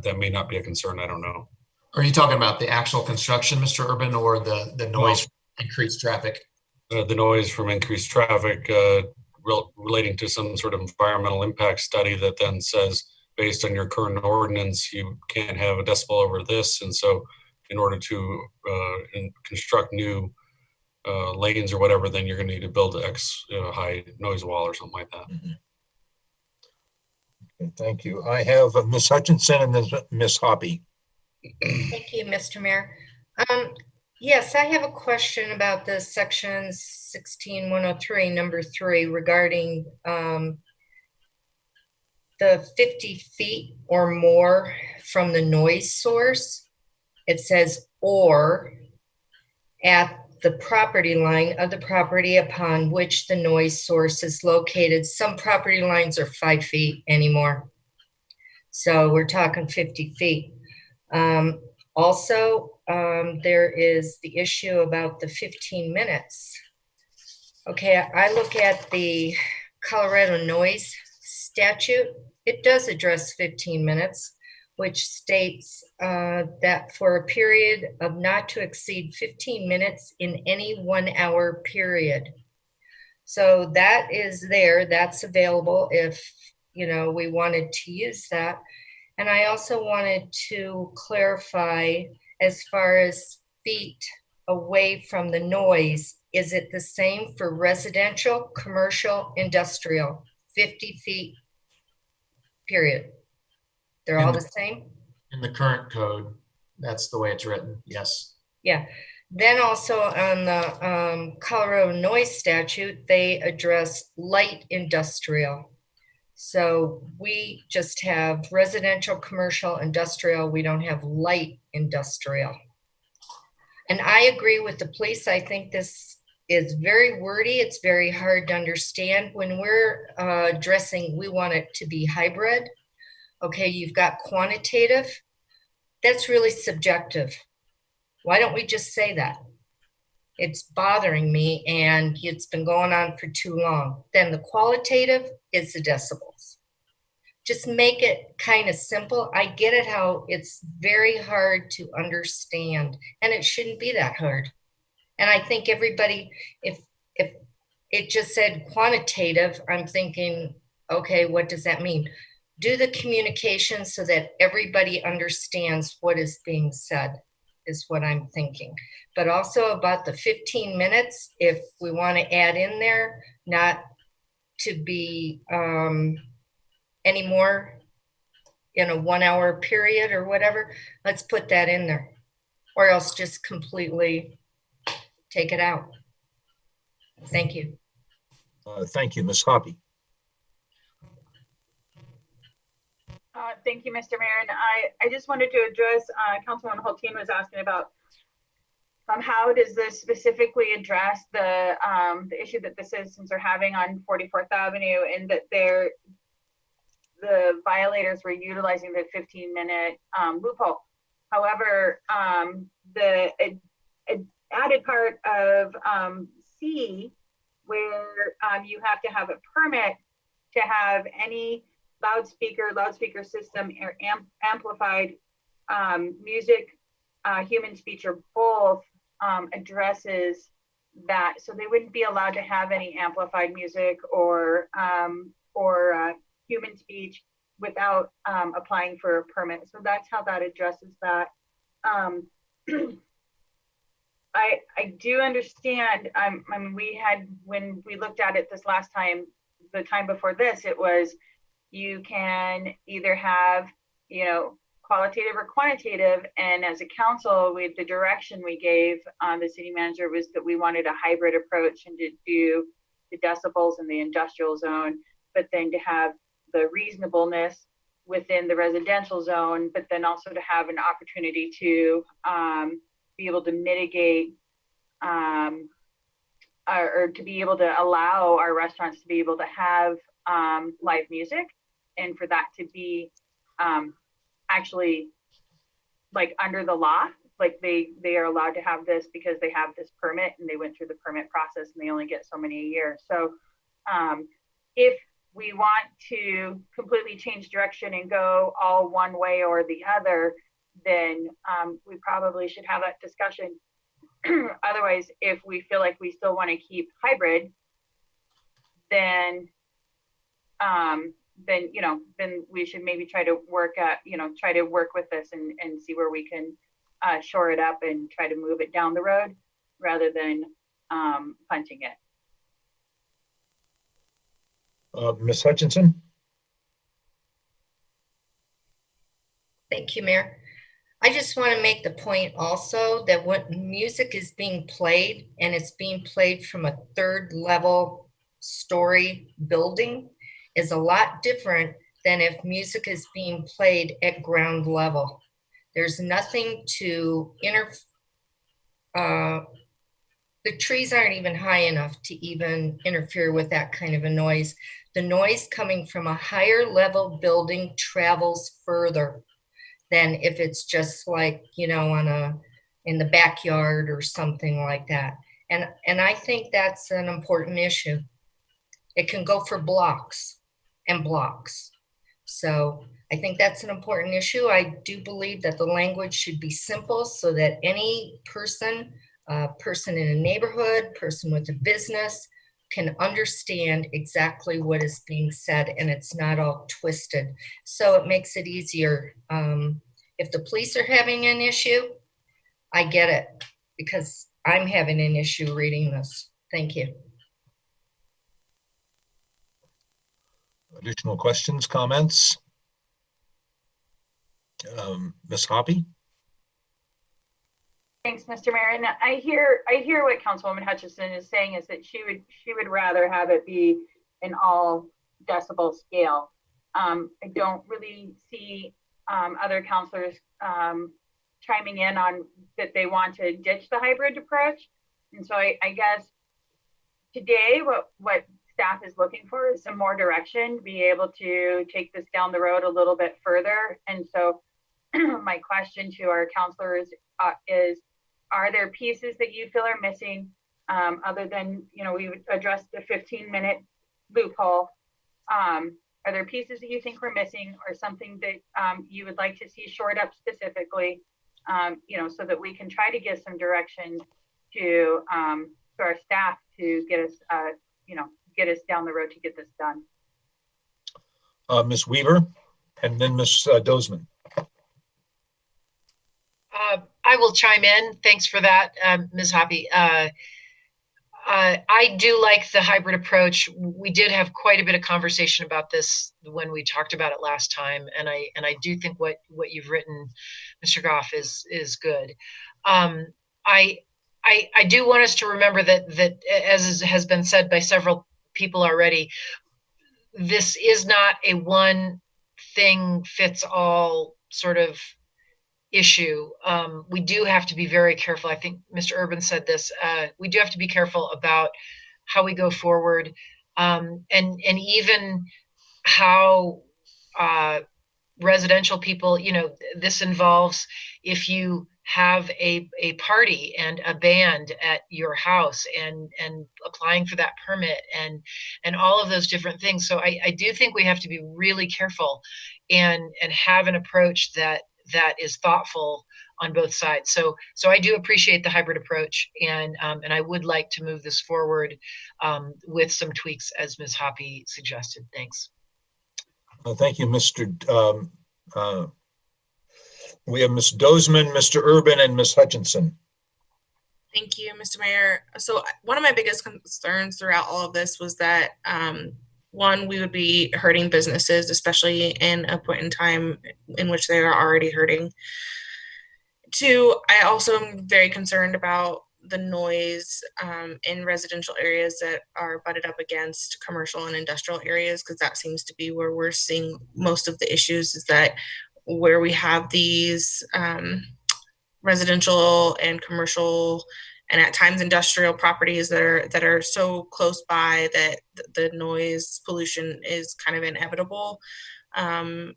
that may not be a concern. I don't know. Are you talking about the actual construction, Mr. Urban, or the noise from increased traffic? The noise from increased traffic relating to some sort of environmental impact study that then says, based on your current ordinance, you can't have a decibel over this. And so in order to construct new lanes or whatever, then you're going to need to build an X high noise wall or something like that. Okay, thank you. I have Ms. Hutchinson and then Ms. Hoppy. Thank you, Mr. Mayor. Yes, I have a question about the section 16103, number 3, regarding the 50 feet or more from the noise source. It says, or at the property line of the property upon which the noise source is located. Some property lines are 5 feet anymore. So we're talking 50 feet. Also, there is the issue about the 15 minutes. Okay, I look at the Colorado noise statute. It does address 15 minutes, which states that for a period of not to exceed 15 minutes in any 1 hour period. So that is there, that's available if, we wanted to use that. And I also wanted to clarify as far as feet away from the noise, is it the same for residential, commercial, industrial, 50 feet, period? They're all the same? In the current code, that's the way it's written, yes. Yeah. Then also on the Colorado noise statute, they address light industrial. So we just have residential, commercial, industrial. We don't have light industrial. And I agree with the police. I think this is very wordy. It's very hard to understand. When we're addressing, we want it to be hybrid. Okay, you've got quantitative. That's really subjective. Why don't we just say that? It's bothering me and it's been going on for too long. Then the qualitative is the decibels. Just make it kind of simple. I get it how it's very hard to understand and it shouldn't be that hard. And I think everybody, if it just said quantitative, I'm thinking, okay, what does that mean? Do the communication so that everybody understands what is being said is what I'm thinking. But also about the 15 minutes, if we want to add in there, not to be any more in a 1 hour period or whatever, let's put that in there. Or else just completely take it out. Thank you. Thank you, Ms. Hoppy. Thank you, Mr. Mayor. And I just wanted to address, Councilwoman Hulteen was asking about how does this specifically address the issue that the citizens are having on 44th Avenue, and that the violators were utilizing the 15-minute loophole. However, the added part of C, where you have to have a permit to have any loudspeaker system or amplified music, human speech, or both, addresses that. So they wouldn't be allowed to have any amplified music or human speech without applying for a permit. So that's how that addresses that. I do understand. I mean, when we looked at it this last time, the time before this, it was you can either have, qualitative or quantitative. And as a council, the direction we gave the city manager was that we wanted a hybrid approach and to do the decibels in the industrial zone, but then to have the reasonableness within the residential zone, but then also to have an opportunity to be able to mitigate or to be able to allow our restaurants to be able to have live music, and for that to be actually like under the law, like they are allowed to have this because they have this permit and they went through the permit process and they only get so many a year. So if we want to completely change direction and go all one way or the other, then we probably should have that discussion. Otherwise, if we feel like we still want to keep hybrid, then we should maybe try to work with this and see where we can shore it up and try to move it down the road rather than punting it. Ms. Hutchinson? Thank you, Mayor. I just want to make the point also that when music is being played and it's being played from a 3rd level story building is a lot different than if music is being played at ground level. There's nothing to the trees aren't even high enough to even interfere with that kind of a noise. The noise coming from a higher level building travels further than if it's just like, in the backyard or something like that. And I think that's an important issue. It can go for blocks and blocks. So I think that's an important issue. I do believe that the language should be simple so that any person in a neighborhood, person with a business can understand exactly what is being said and it's not all twisted. So it makes it easier. If the police are having an issue, I get it because I'm having an issue reading this. Thank you. Additional questions, comments? Ms. Hoppy? Thanks, Mr. Mayor. And I hear what Councilwoman Hutchison is saying is that she would rather have it be an all decibel scale. I don't really see other councilors chiming in on that they want to ditch the hybrid approach. And so I guess today what staff is looking for is some more direction, be able to take this down the road a little bit further. And so my question to our councilors is, are there pieces that you feel are missing other than, we would address the 15-minute loophole? Are there pieces that you think we're missing or something that you would like to see shored up specifically, so that we can try to give some direction to our staff to get us, get us down the road to get this done? Ms. Weaver, and then Ms. Dozeman. I will chime in. Thanks for that, Ms. Hoppy. I do like the hybrid approach. We did have quite a bit of conversation about this when we talked about it last time, and I do think what you've written, Mr. Goff, is good. I do want us to remember that as has been said by several people already, this is not a one thing fits all sort of issue. We do have to be very careful. I think Mr. Urban said this. We do have to be careful about how we go forward, and even how residential people, this involves if you have a party and a band at your house and applying for that permit and all of those different things. So I do think we have to be really careful and have an approach that is thoughtful on both sides. So I do appreciate the hybrid approach, and I would like to move this forward with some tweaks as Ms. Hoppy suggested. Thanks. Thank you, Mr. We have Ms. Dozeman, Mr. Urban, and Ms. Hutchinson. Thank you, Mr. Mayor. So one of my biggest concerns throughout all of this was that, one, we would be hurting businesses, especially in a point in time in which they are already hurting. Two, I also am very concerned about the noise in residential areas that are butted up against commercial and industrial areas, because that seems to be where we're seeing most of the issues, is that where we have these residential and commercial and at times industrial properties that are so close by that the noise pollution is kind of inevitable. And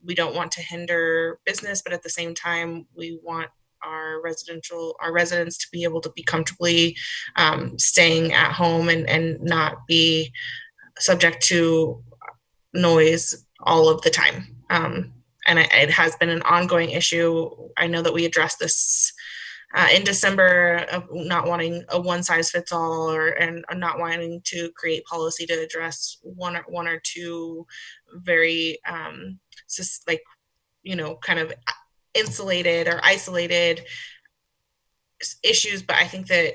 we don't want to hinder business, but at the same time, we want our residents to be able to be comfortably staying at home and not be subject to noise all of the time. And it has been an ongoing issue. I know that we addressed this in December of not wanting a one size fits all, and not wanting to create policy to address one or two very kind of insulated or isolated issues. But I think that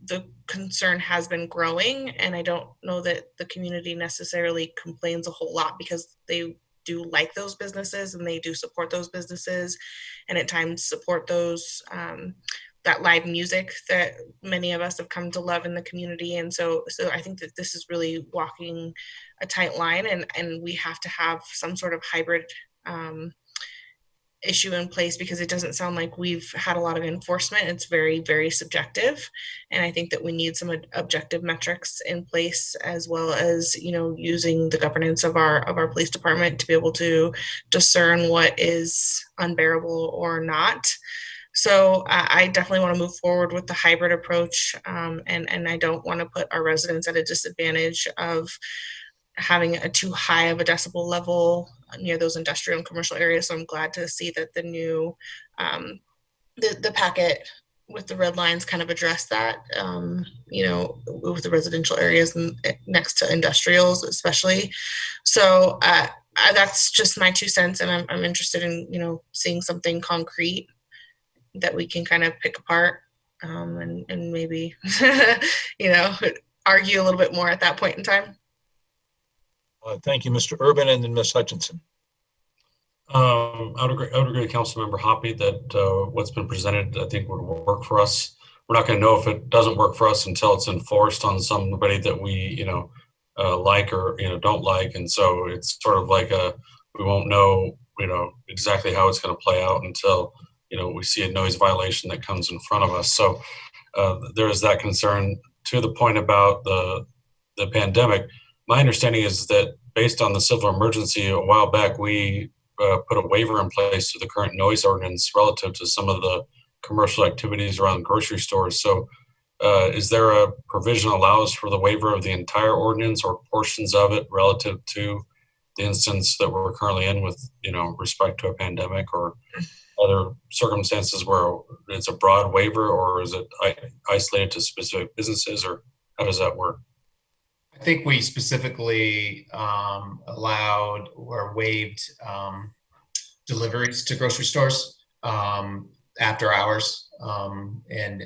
the concern has been growing, and I don't know that the community necessarily complains a whole lot, because they do like those businesses and they do support those businesses, and at times support those that live music that many of us have come to love in the community. And so I think that this is really walking a tight line, and we have to have some sort of hybrid issue in place, because it doesn't sound like we've had a lot of enforcement. It's very, very subjective. And I think that we need some objective metrics in place, as well as, using the governance of our police department to be able to discern what is unbearable or not. So I definitely want to move forward with the hybrid approach. And I don't want to put our residents at a disadvantage of having a too high of a decibel level near those industrial and commercial areas. So I'm glad to see that the new, the packet with the red lines kind of address that, with the residential areas next to industrials especially. So that's just my 2 cents, and I'm interested in, seeing something concrete that we can kind of pick apart, and maybe, argue a little bit more at that point in time. Thank you, Mr. Urban, and then Ms. Hutchinson. I would agree with Councilmember Hoppy that what's been presented, I think, would work for us. We're not going to know if it doesn't work for us until it's enforced on somebody that we, like or don't like, and so it's sort of like we won't know, exactly how it's going to play out until we see a noise violation that comes in front of us. So there is that concern. To the point about the pandemic, my understanding is that based on the civil emergency a while back, we put a waiver in place to the current noise ordinance relative to some of the commercial activities around grocery stores. So is there a provision allows for the waiver of the entire ordinance or portions of it relative to the instance that we're currently in with, respect to a pandemic, or other circumstances where it's a broad waiver, or is it isolated to specific businesses, or how does that work? I think we specifically allowed or waived deliveries to grocery stores after hours, and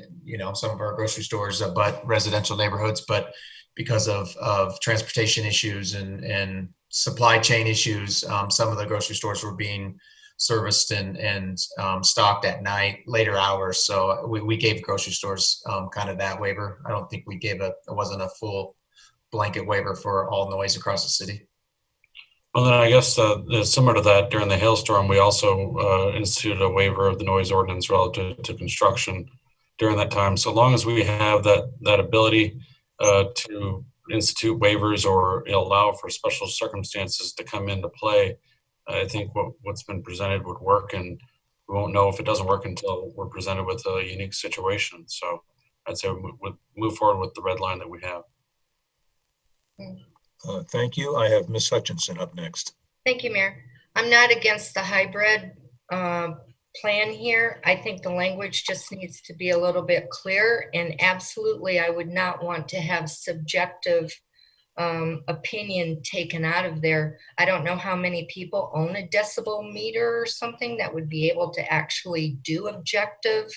some of our grocery stores abut residential neighborhoods, but because of transportation issues and supply chain issues, some of the grocery stores were being serviced and stocked at night, later hours. So we gave grocery stores kind of that waiver. I don't think we gave it wasn't a full blanket waiver for all noise across the city. Well, then I guess similar to that, during the hailstorm, we also instituted a waiver of the noise ordinance relative to construction during that time. So long as we have that ability to institute waivers or allow for special circumstances to come into play, I think what's been presented would work, and we won't know if it doesn't work until we're presented with a unique situation. So I'd say we'd move forward with the red line that we have. Thank you. I have Ms. Hutchinson up next. Thank you, Mayor. I'm not against the hybrid plan here. I think the language just needs to be a little bit clearer, and absolutely I would not want to have subjective opinion taken out of there. I don't know how many people own a decibel meter or something that would be able to actually do objective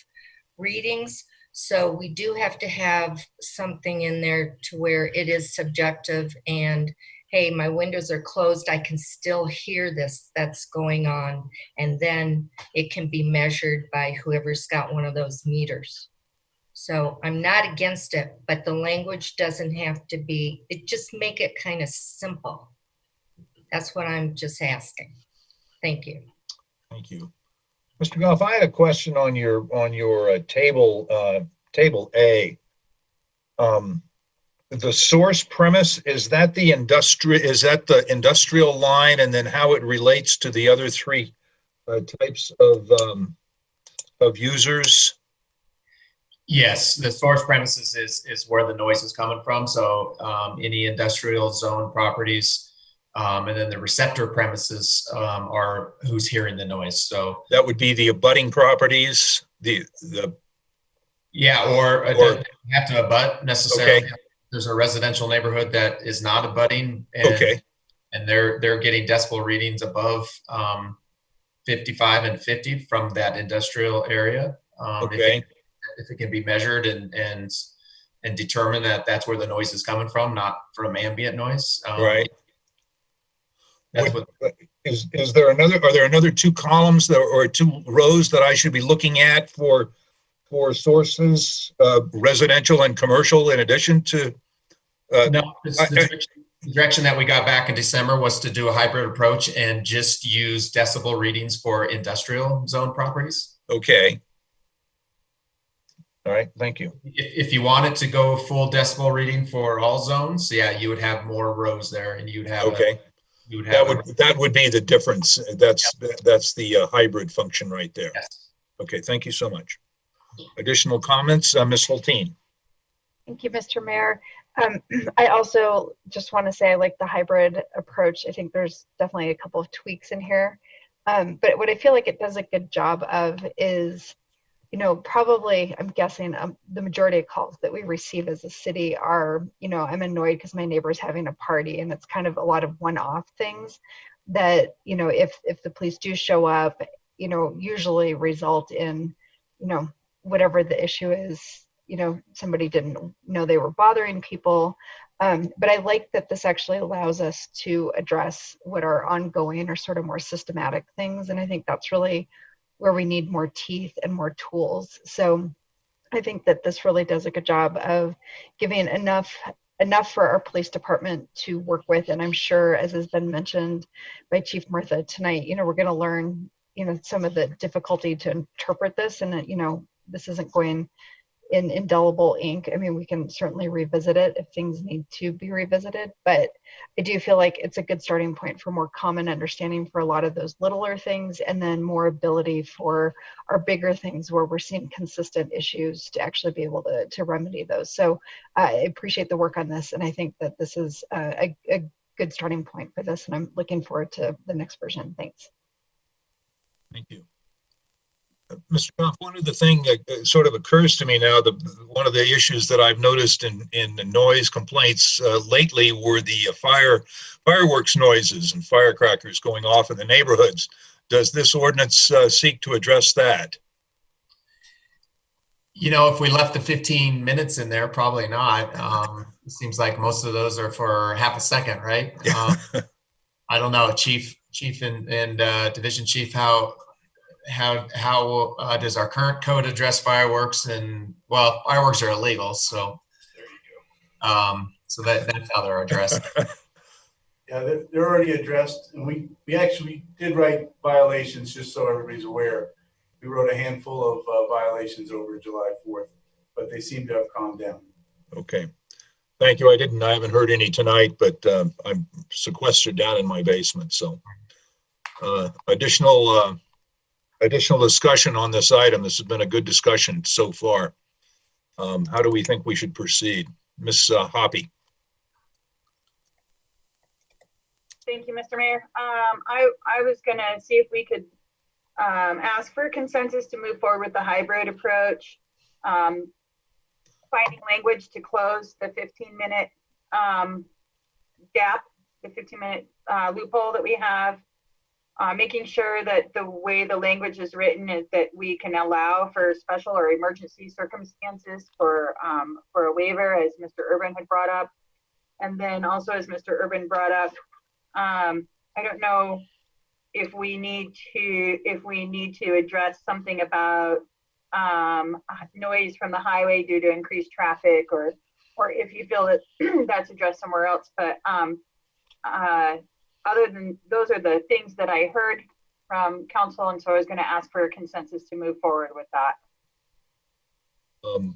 readings. So we do have to have something in there to where it is subjective and, hey, my windows are closed, I can still hear this that's going on. And then it can be measured by whoever's got one of those meters. So I'm not against it, but the language doesn't have to be, just make it kind of simple. That's what I'm just asking. Thank you. Thank you. Mr. Goff, I had a question on your table A. The source premise, is that the industrial line, and then how it relates to the other three types of users? Yes, the source premises is where the noise is coming from. So any industrial zone properties, and then the receptor premises are who's hearing the noise. So that would be the abutting properties, yeah, or you have to abut necessarily. Okay. There's a residential neighborhood that is not abutting, and, and they're getting decibel readings above 55 and 50 from that industrial area. If it can be measured and determine that that's where the noise is coming from, not from ambient noise. Right. That's Are there another two columns or two rows that I should be looking at for sources, residential and commercial, in addition to? No, the direction that we got back in December was to do a hybrid approach and just use decibel readings for industrial zone properties. Okay. All right, thank you. If you wanted to go full decibel reading for all zones, yeah, you would have more rows there, and you'd have that would be the difference. That's the hybrid function right there. Yes. Okay, thank you so much. Additional comments, Ms. Hulteen. Thank you, Mr. Mayor. I also just want to say I like the hybrid approach. I think there's definitely a couple of tweaks in here. But what I feel like it does a good job of is, probably, I'm guessing the majority of calls that we receive as a city are, I'm annoyed because my neighbor's having a party, and it's kind of a lot of one-off things that, if the police do show up, usually result in, whatever the issue is, somebody didn't know they were bothering people. But I like that this actually allows us to address what are ongoing or sort of more systematic things. And I think that's really where we need more teeth and more tools. So I think that this really does a good job of giving enough for our police department to work with. And I'm sure, as has been mentioned by Chief Murtha tonight, we're going to learn, some of the difficulty to interpret this, and this isn't going in indelible ink. I mean, we can certainly revisit it if things need to be revisited, but I do feel like it's a good starting point for more common understanding for a lot of those littler things, and then more ability for our bigger things where we're seeing consistent issues to actually be able to remedy those. So I appreciate the work on this, and I think that this is a good starting point for this, and I'm looking forward to the next version. Thanks. Thank you. Mr. Goff, one of the things that sort of occurs to me now, one of the issues that I've noticed in the noise complaints lately were the fireworks noises and firecrackers going off in the neighborhoods. Does this ordinance seek to address that? If we left the 15 minutes in there, probably not. It seems like most of those are for half a second, right? I don't know, Chief and Division Chief, how does our current code address fireworks? And well, fireworks are illegal, so there you go. So that's how they're addressed. Yeah, they're already addressed, and we actually did write violations, just so everybody's aware. We wrote a handful of violations over July 4th, but they seem to have calmed down. Okay. Thank you. I haven't heard any tonight, but I'm sequestered down in my basement. So additional discussion on this item. This has been a good discussion so far. How do we think we should proceed? Ms. Hoppy. Thank you, Mr. Mayor. I was going to see if we could ask for consensus to move forward with the hybrid approach, finding language to close the 15-minute gap, the 15-minute loophole that we have, making sure that the way the language is written is that we can allow for special or emergency circumstances for a waiver, as Mr. Urban had brought up. And then also, as Mr. Urban brought up, I don't know if we need to address something about noise from the highway due to increased traffic, or if you feel that that's addressed somewhere else. But other than those are the things that I heard from council, and so I was going to ask for a consensus to move forward with that.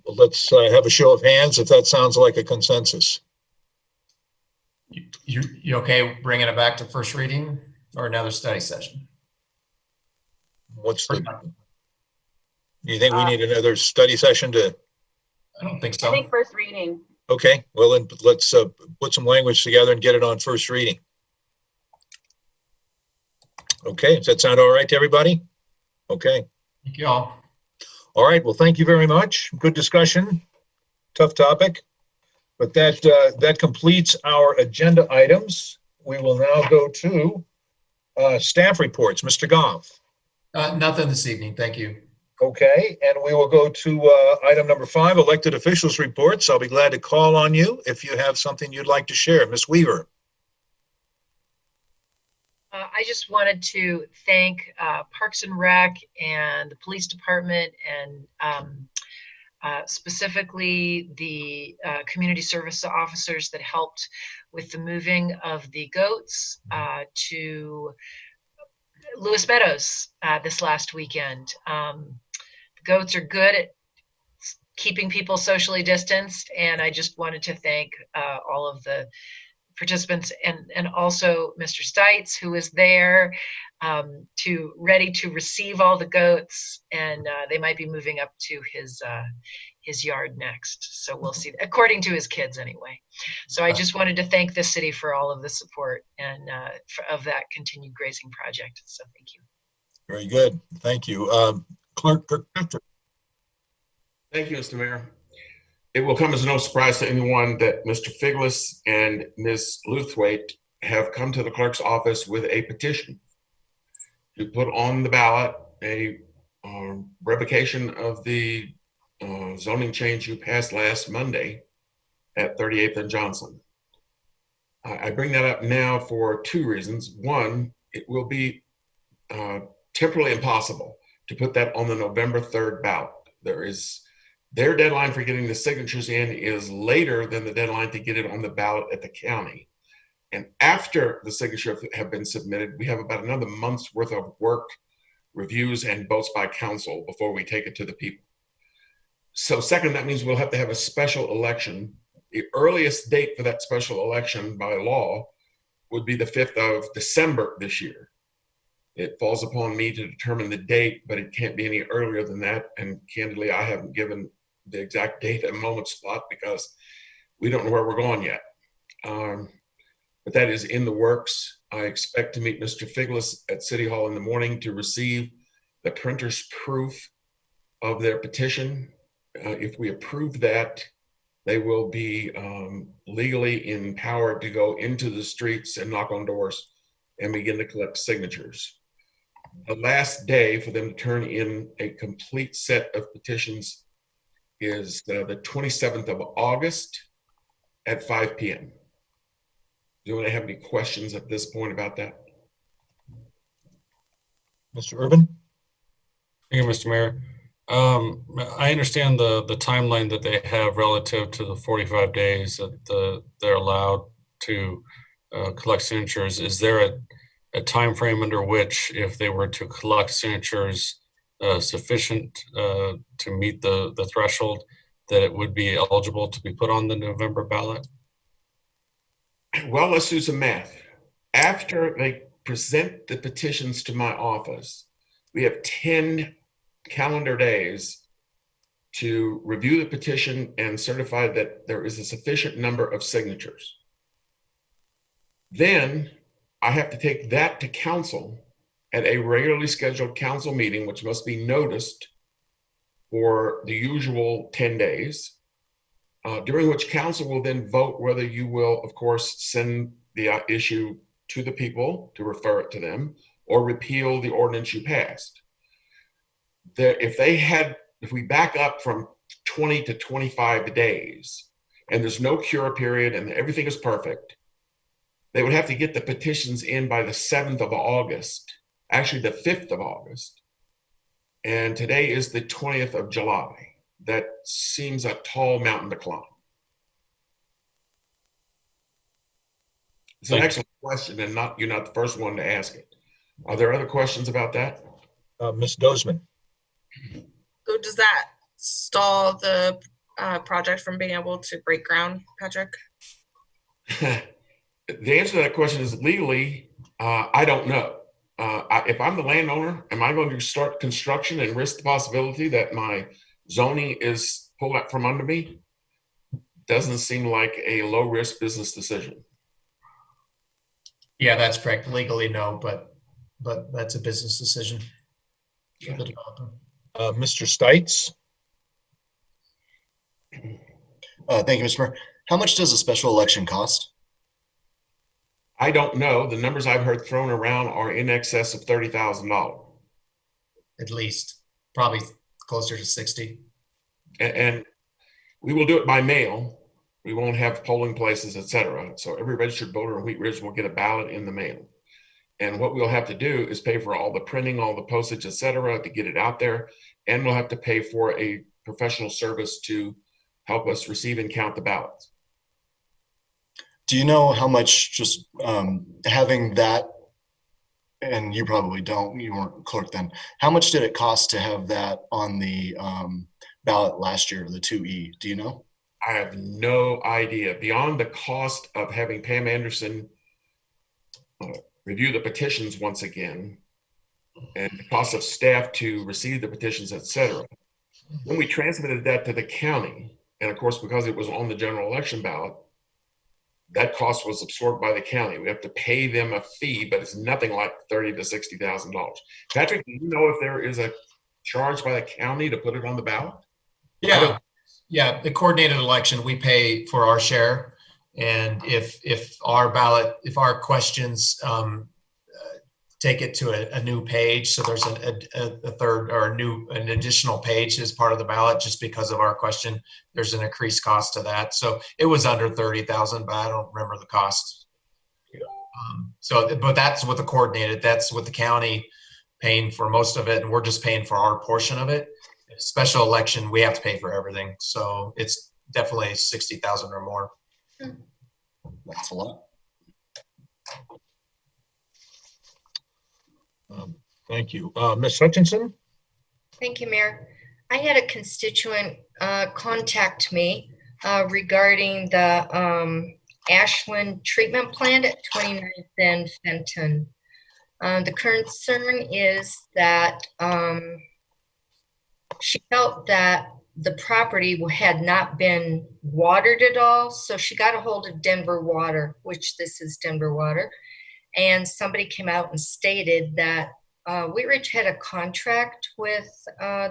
Let's have a show of hands if that sounds like a consensus. You okay bringing it back to first reading or another study session? Do you think we need another study session to? I don't think so. I think first reading. Okay, well then let's put some language together and get it on first reading. Okay, does that sound all right to everybody? Okay. Thank you all. All right, well, thank you very much. Good discussion. Tough topic. But that completes our agenda items. We will now go to staff reports. Mr. Goff. Nothing this evening. Thank you. Okay, and we will go to item number 5, elected officials reports. I'll be glad to call on you if you have something you'd like to share. Ms. Weaver. I just wanted to thank Parks and Rec and the police department, and specifically the community service officers that helped with the moving of the goats to Lewis Meadows this last weekend. The goats are good at keeping people socially distanced, and I just wanted to thank all of the participants and also Mr. Stites, who was there ready to receive all the goats, and they might be moving up to his yard next. So we'll see, according to his kids anyway. So I just wanted to thank the city for all of the support and of that continued grazing project. So thank you. Very good. Thank you. Clerk Kirkpatrick. Thank you, Mr. Mayor. It will come as no surprise to anyone that Mr. Figlis and Ms. Luthwaite have come to the clerk's office with a petition to put on the ballot a revocation of the zoning change you passed last Monday at 38th and Johnson. I bring that up now for 2 reasons. One, it will be temporarily impossible to put that on the November 3rd ballot. Their deadline for getting the signatures in is later than the deadline to get it on the ballot at the county. And after the signatures have been submitted, we have about another month's worth of work, reviews, and votes by council before we take it to the people. So second, that means we'll have to have a special election. The earliest date for that special election by law would be the 5th of December this year. It falls upon me to determine the date, but it can't be any earlier than that. And candidly, I haven't given the exact date and moment spot because we don't know where we're going yet. But that is in the works. I expect to meet Mr. Figlis at City Hall in the morning to receive the printer's proof of their petition. If we approve that, they will be legally empowered to go into the streets and knock on doors and begin to collect signatures. The last day for them to turn in a complete set of petitions is the 27th of August at 5 p.m. Do you want to have any questions at this point about that? Mr. Urban? Thank you, Mr. Mayor. I understand the timeline that they have relative to the 45 days that they're allowed to collect signatures. Is there a time frame under which, if they were to collect signatures sufficient to meet the threshold, that it would be eligible to be put on the November ballot? Well, let's do some math. After they present the petitions to my office, we have 10 calendar days to review the petition and certify that there is a sufficient number of signatures. Then I have to take that to council at a regularly scheduled council meeting, which must be noticed for the usual 10 days, during which council will then vote whether you will, of course, send the issue to the people to refer it to them or repeal the ordinance you passed. If we back up from 20 to 25 days and there's no cure period and everything is perfect, they would have to get the petitions in by the 7th of August, actually the 5th of August. And today is the 20th of July. That seems a tall mountain to climb. It's an excellent question, and you're not the first one to ask it. Are there other questions about that? Ms. Dozman. So does that stall the project from being able to break ground, Patrick? The answer to that question is legally, I don't know. If I'm the landowner, am I going to start construction and risk the possibility that my zoning is pulled out from under me? Doesn't seem like a low risk business decision. Yeah, that's correct. Legally, no, but that's a business decision for the developer. Mr. Stites. Thank you, Mr. Mayor. How much does a special election cost? I don't know. The numbers I've heard thrown around are in excess of $30,000. At least, probably closer to 60. And we will do it by mail. We won't have polling places, et cetera. So every registered voter in Wheat Ridge will get a ballot in the mail. And what we'll have to do is pay for all the printing, all the postage, et cetera, to get it out there. And we'll have to pay for a professional service to help us receive and count the ballots. Do you know how much just having that, and you probably don't, you weren't clerk then, how much did it cost to have that on the ballot last year, the 2E? Do you know? I have no idea. Beyond the cost of having Pam Anderson review the petitions once again, and the cost of staff to receive the petitions, et cetera. When we transmitted that to the county, and of course, because it was on the general election ballot, that cost was absorbed by the county. We have to pay them a fee, but it's nothing like $30,000 to $60,000. Patrick, do you know if there is a charge by the county to put it on the ballot? Yeah, the coordinated election, we pay for our share. And if our questions take it to a new page, so there's a third or an additional page as part of the ballot, just because of our question, there's an increased cost to that. So it was under 30,000, but I don't remember the cost. But that's with the coordinated, that's with the county paying for most of it, and we're just paying for our portion of it. Special election, we have to pay for everything. So it's definitely 60,000 or more. That's a lot. Thank you. Ms. Hutchinson? Thank you, Mayor. I had a constituent contact me regarding the Ashland treatment plant at 29th and Fenton. The concern is that she felt that the property had not been watered at all, so she got a hold of Denver Water, which this is Denver Water, and somebody came out and stated that Wheat Ridge had a contract with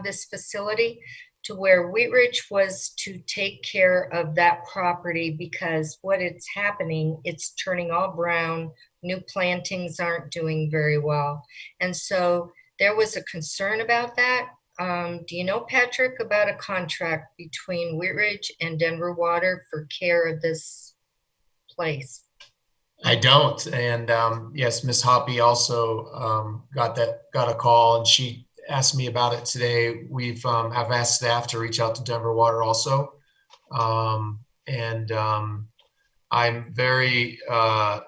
this facility to where Wheat Ridge was to take care of that property, because what it's happening, it's turning all brown, new plantings aren't doing very well. And so there was a concern about that. Do you know, Patrick, about a contract between Wheat Ridge and Denver Water for care of this place? I don't. And yes, Ms. Hoppy also got a call, and she asked me about it today. I've asked staff to reach out to Denver Water also.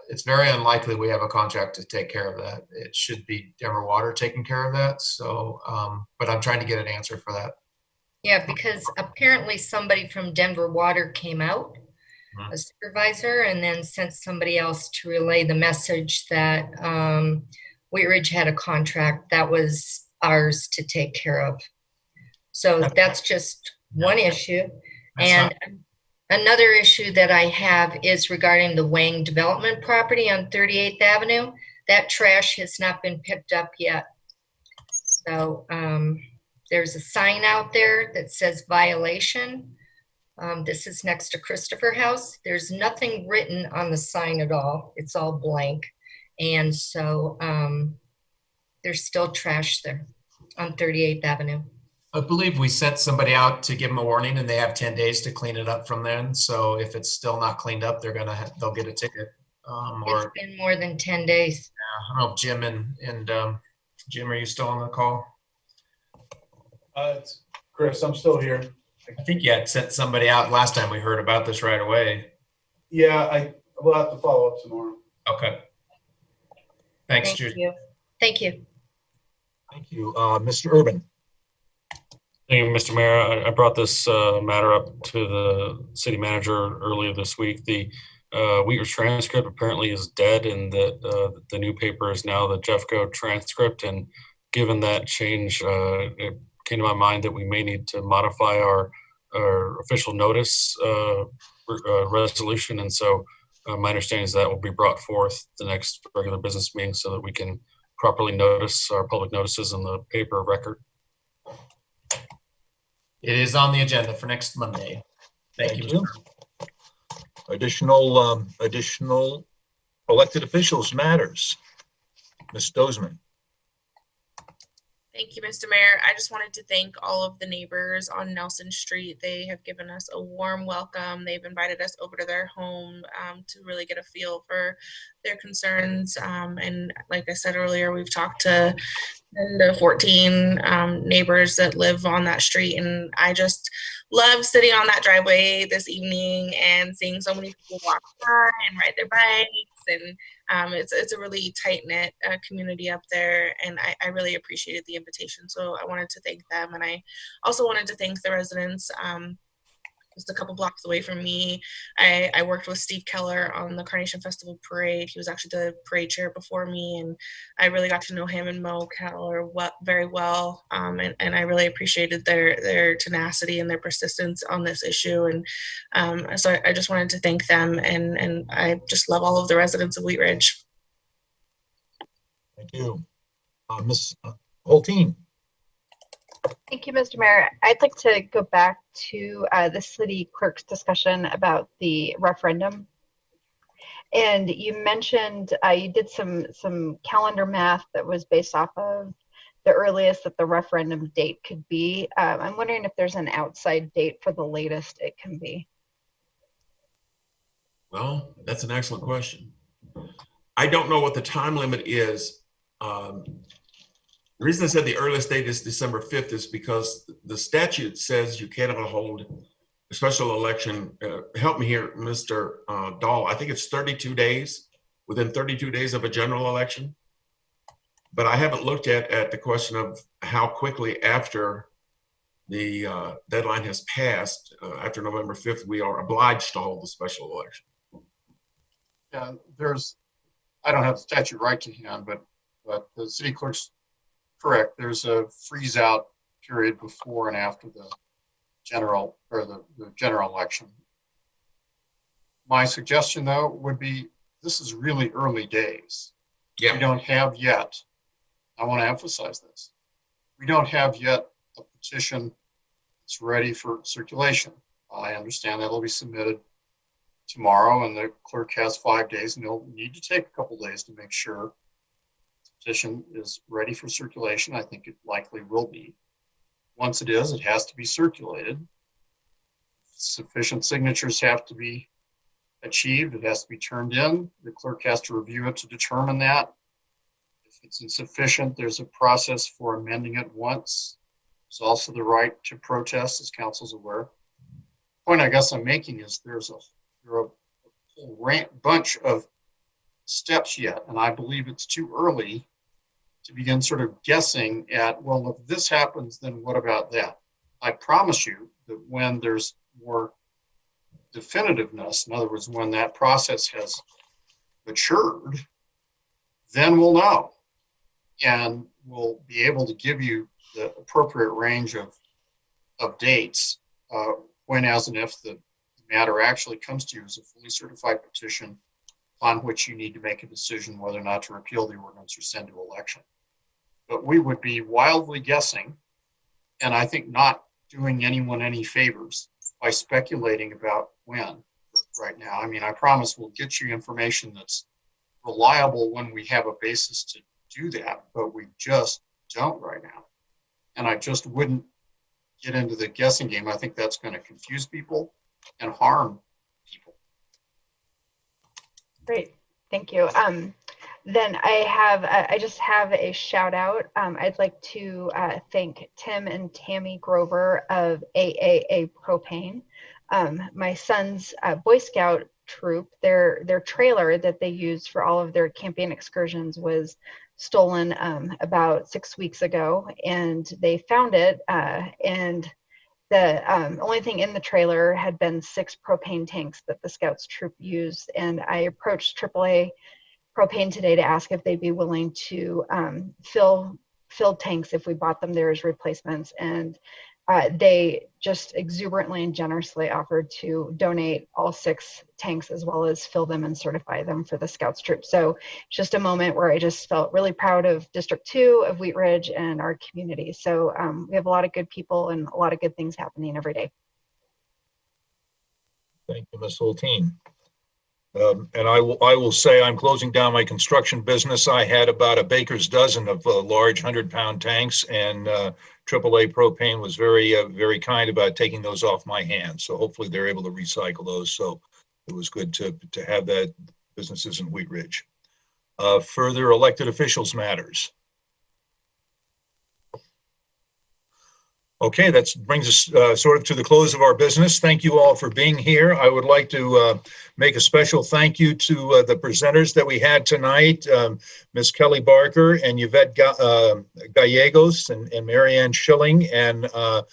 It's very unlikely we have a contract to take care of that. It should be Denver Water taking care of that. So, but I'm trying to get an answer for that. Yeah, because apparently somebody from Denver Water came out, a supervisor, and then sent somebody else to relay the message that Wheat Ridge had a contract that was ours to take care of. So that's just one issue. And another issue that I have is regarding the Wang development property on 38th Avenue. That trash has not been picked up yet. So there's a sign out there that says violation. This is next to Christopher House. There's nothing written on the sign at all. It's all blank. And so there's still trash there on 38th Avenue. I believe we sent somebody out to give them a warning, and they have 10 days to clean it up from then. So if it's still not cleaned up, they'll get a ticket. It's been more than 10 days. I don't know if Jim and Jim, are you still on the call? It's Chris, I'm still here. I think you had sent somebody out last time we heard about this right away. Yeah, I will have to follow up tomorrow. Okay. Thanks, Thank Judy. you. Thank you. Thank you. Mr. Urban. Thank you, Mr. Mayor. I brought this matter up to the city manager earlier this week. The Wheat Ridge transcript apparently is dead, and that the new paper is now the Jeffco transcript. And given that change, it came to my mind that we may need to modify our official notice resolution. And so my understanding is that will be brought forth the next regular business meeting so that we can properly notice our public notices in the paper of record. It is on the agenda for next Monday. Thank you. Additional elected officials matters. Ms. Dozeman. Thank you, Mr. Mayor. I just wanted to thank all of the neighbors on Nelson Street. They have given us a warm welcome. They've invited us over to their home to really get a feel for their concerns. And like I said earlier, we've talked to 10 to 14 neighbors that live on that street. And I just love sitting on that driveway this evening and seeing so many people walk by and ride their bikes. And it's a really tight-knit community up there, and I really appreciated the invitation. So I wanted to thank them, and I also wanted to thank the residents. Just a couple blocks away from me, I worked with Steve Keller on the Carnation Festival Parade. He was actually the parade chair before me, and I really got to know him and Mo Keller very well. And I really appreciated their tenacity and their persistence on this issue. And so I just wanted to thank them, and I just love all of the residents of Wheat Ridge. Thank you. Ms. Holteen. Thank you, Mr. Mayor. I'd like to go back to the city clerk's discussion about the referendum. And you mentioned you did some calendar math that was based off of the earliest that the referendum date could be. I'm wondering if there's an outside date for the latest it can be. Well, that's an excellent question. I don't know what the time limit is. The reason I said the earliest date is December 5th is because the statute says you cannot hold a special election. Help me here, Mr. Dahl. I think it's 32 days, within 32 days of a general election. But I haven't looked at the question of how quickly after the deadline has passed, after November 5th, we are obliged to hold the special election. Yeah, I don't have the statute right to hand, but the city clerk's correct. There's a freeze out period before and after the general election. My suggestion though would be, this is really early days. Yeah. We don't have yet, I want to emphasize this, we don't have yet a petition that's ready for circulation. I understand that'll be submitted tomorrow, and the clerk has 5 days, and they'll need to take a couple days to make sure petition is ready for circulation. I think it likely will be. Once it is, it has to be circulated. Sufficient signatures have to be achieved. It has to be turned in. The clerk has to review it to determine that. If it's insufficient, there's a process for amending it once. There's also the right to protest, as council's aware. The point I guess I'm making is there are a whole bunch of steps yet, and I believe it's too early to begin sort of guessing at, well, if this happens, then what about that? I promise you that when there's more definitiveness, in other words, when that process has matured, then we'll know. And we'll be able to give you the appropriate range of dates when, as and if the matter actually comes to you as a fully certified petition on which you need to make a decision whether or not to repeal the ordinance or send to election. But we would be wildly guessing, and I think not doing anyone any favors by speculating about when right now. I mean, I promise we'll get you information that's reliable when we have a basis to do that, but we just don't right now. And I just wouldn't get into the guessing game. I think that's going to confuse people and harm people. Great, thank you. Then I just have a shout out. I'd like to thank Tim and Tammy Grover of AAA Propane. My son's Boy Scout troop, their trailer that they use for all of their camping excursions was stolen about 6 weeks ago, and they found it, and the only thing in the trailer had been 6 propane tanks that the Scouts troop used. And I approached AAA Propane today to ask if they'd be willing to fill tanks if we bought them there as replacements. And they just exuberantly and generously offered to donate all 6 tanks as well as fill them and certify them for the Scouts troop. So just a moment where I just felt really proud of District 2, of Wheat Ridge, and our community. So we have a lot of good people and a lot of good things happening every day. Thank you, Ms. Hulteen. And I will say I'm closing down my construction business. I had about a baker's dozen of large 100-pound tanks, and AAA Propane was very kind about taking those off my hands. So hopefully they're able to recycle those. So it was good to have that businesses in Wheat Ridge. Further elected officials matters. Okay, that brings us sort of to the close of our business. Thank you all for being here. I would like to make a special thank you to the presenters that we had tonight, Ms. Kelly Barker and Yvette Gallegos and Marianne Schilling, and our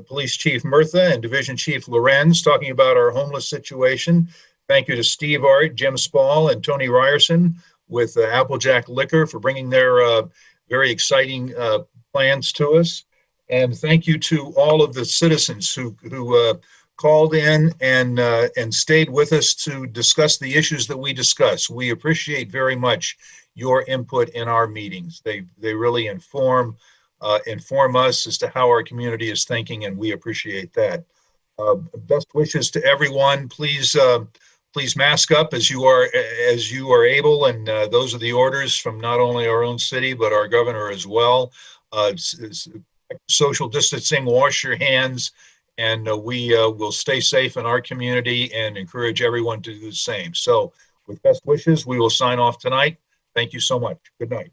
Police Chief Murtha and Division Chief Lorenz, talking about our homeless situation. Thank you to Steve Art, Jim Spall, and Tony Ryerson with Applejack Liquor for bringing their very exciting plans to us. And thank you to all of the citizens who called in and stayed with us to discuss the issues that we discuss. We appreciate very much your input in our meetings. They really inform us as to how our community is thinking, and we appreciate that. Best wishes to everyone. Please mask up as you are able, and those are the orders from not only our own city but our governor as well. Social distancing, wash your hands, and we will stay safe in our community and encourage everyone to do the same. So with best wishes, we will sign off tonight. Thank you so much. Good night.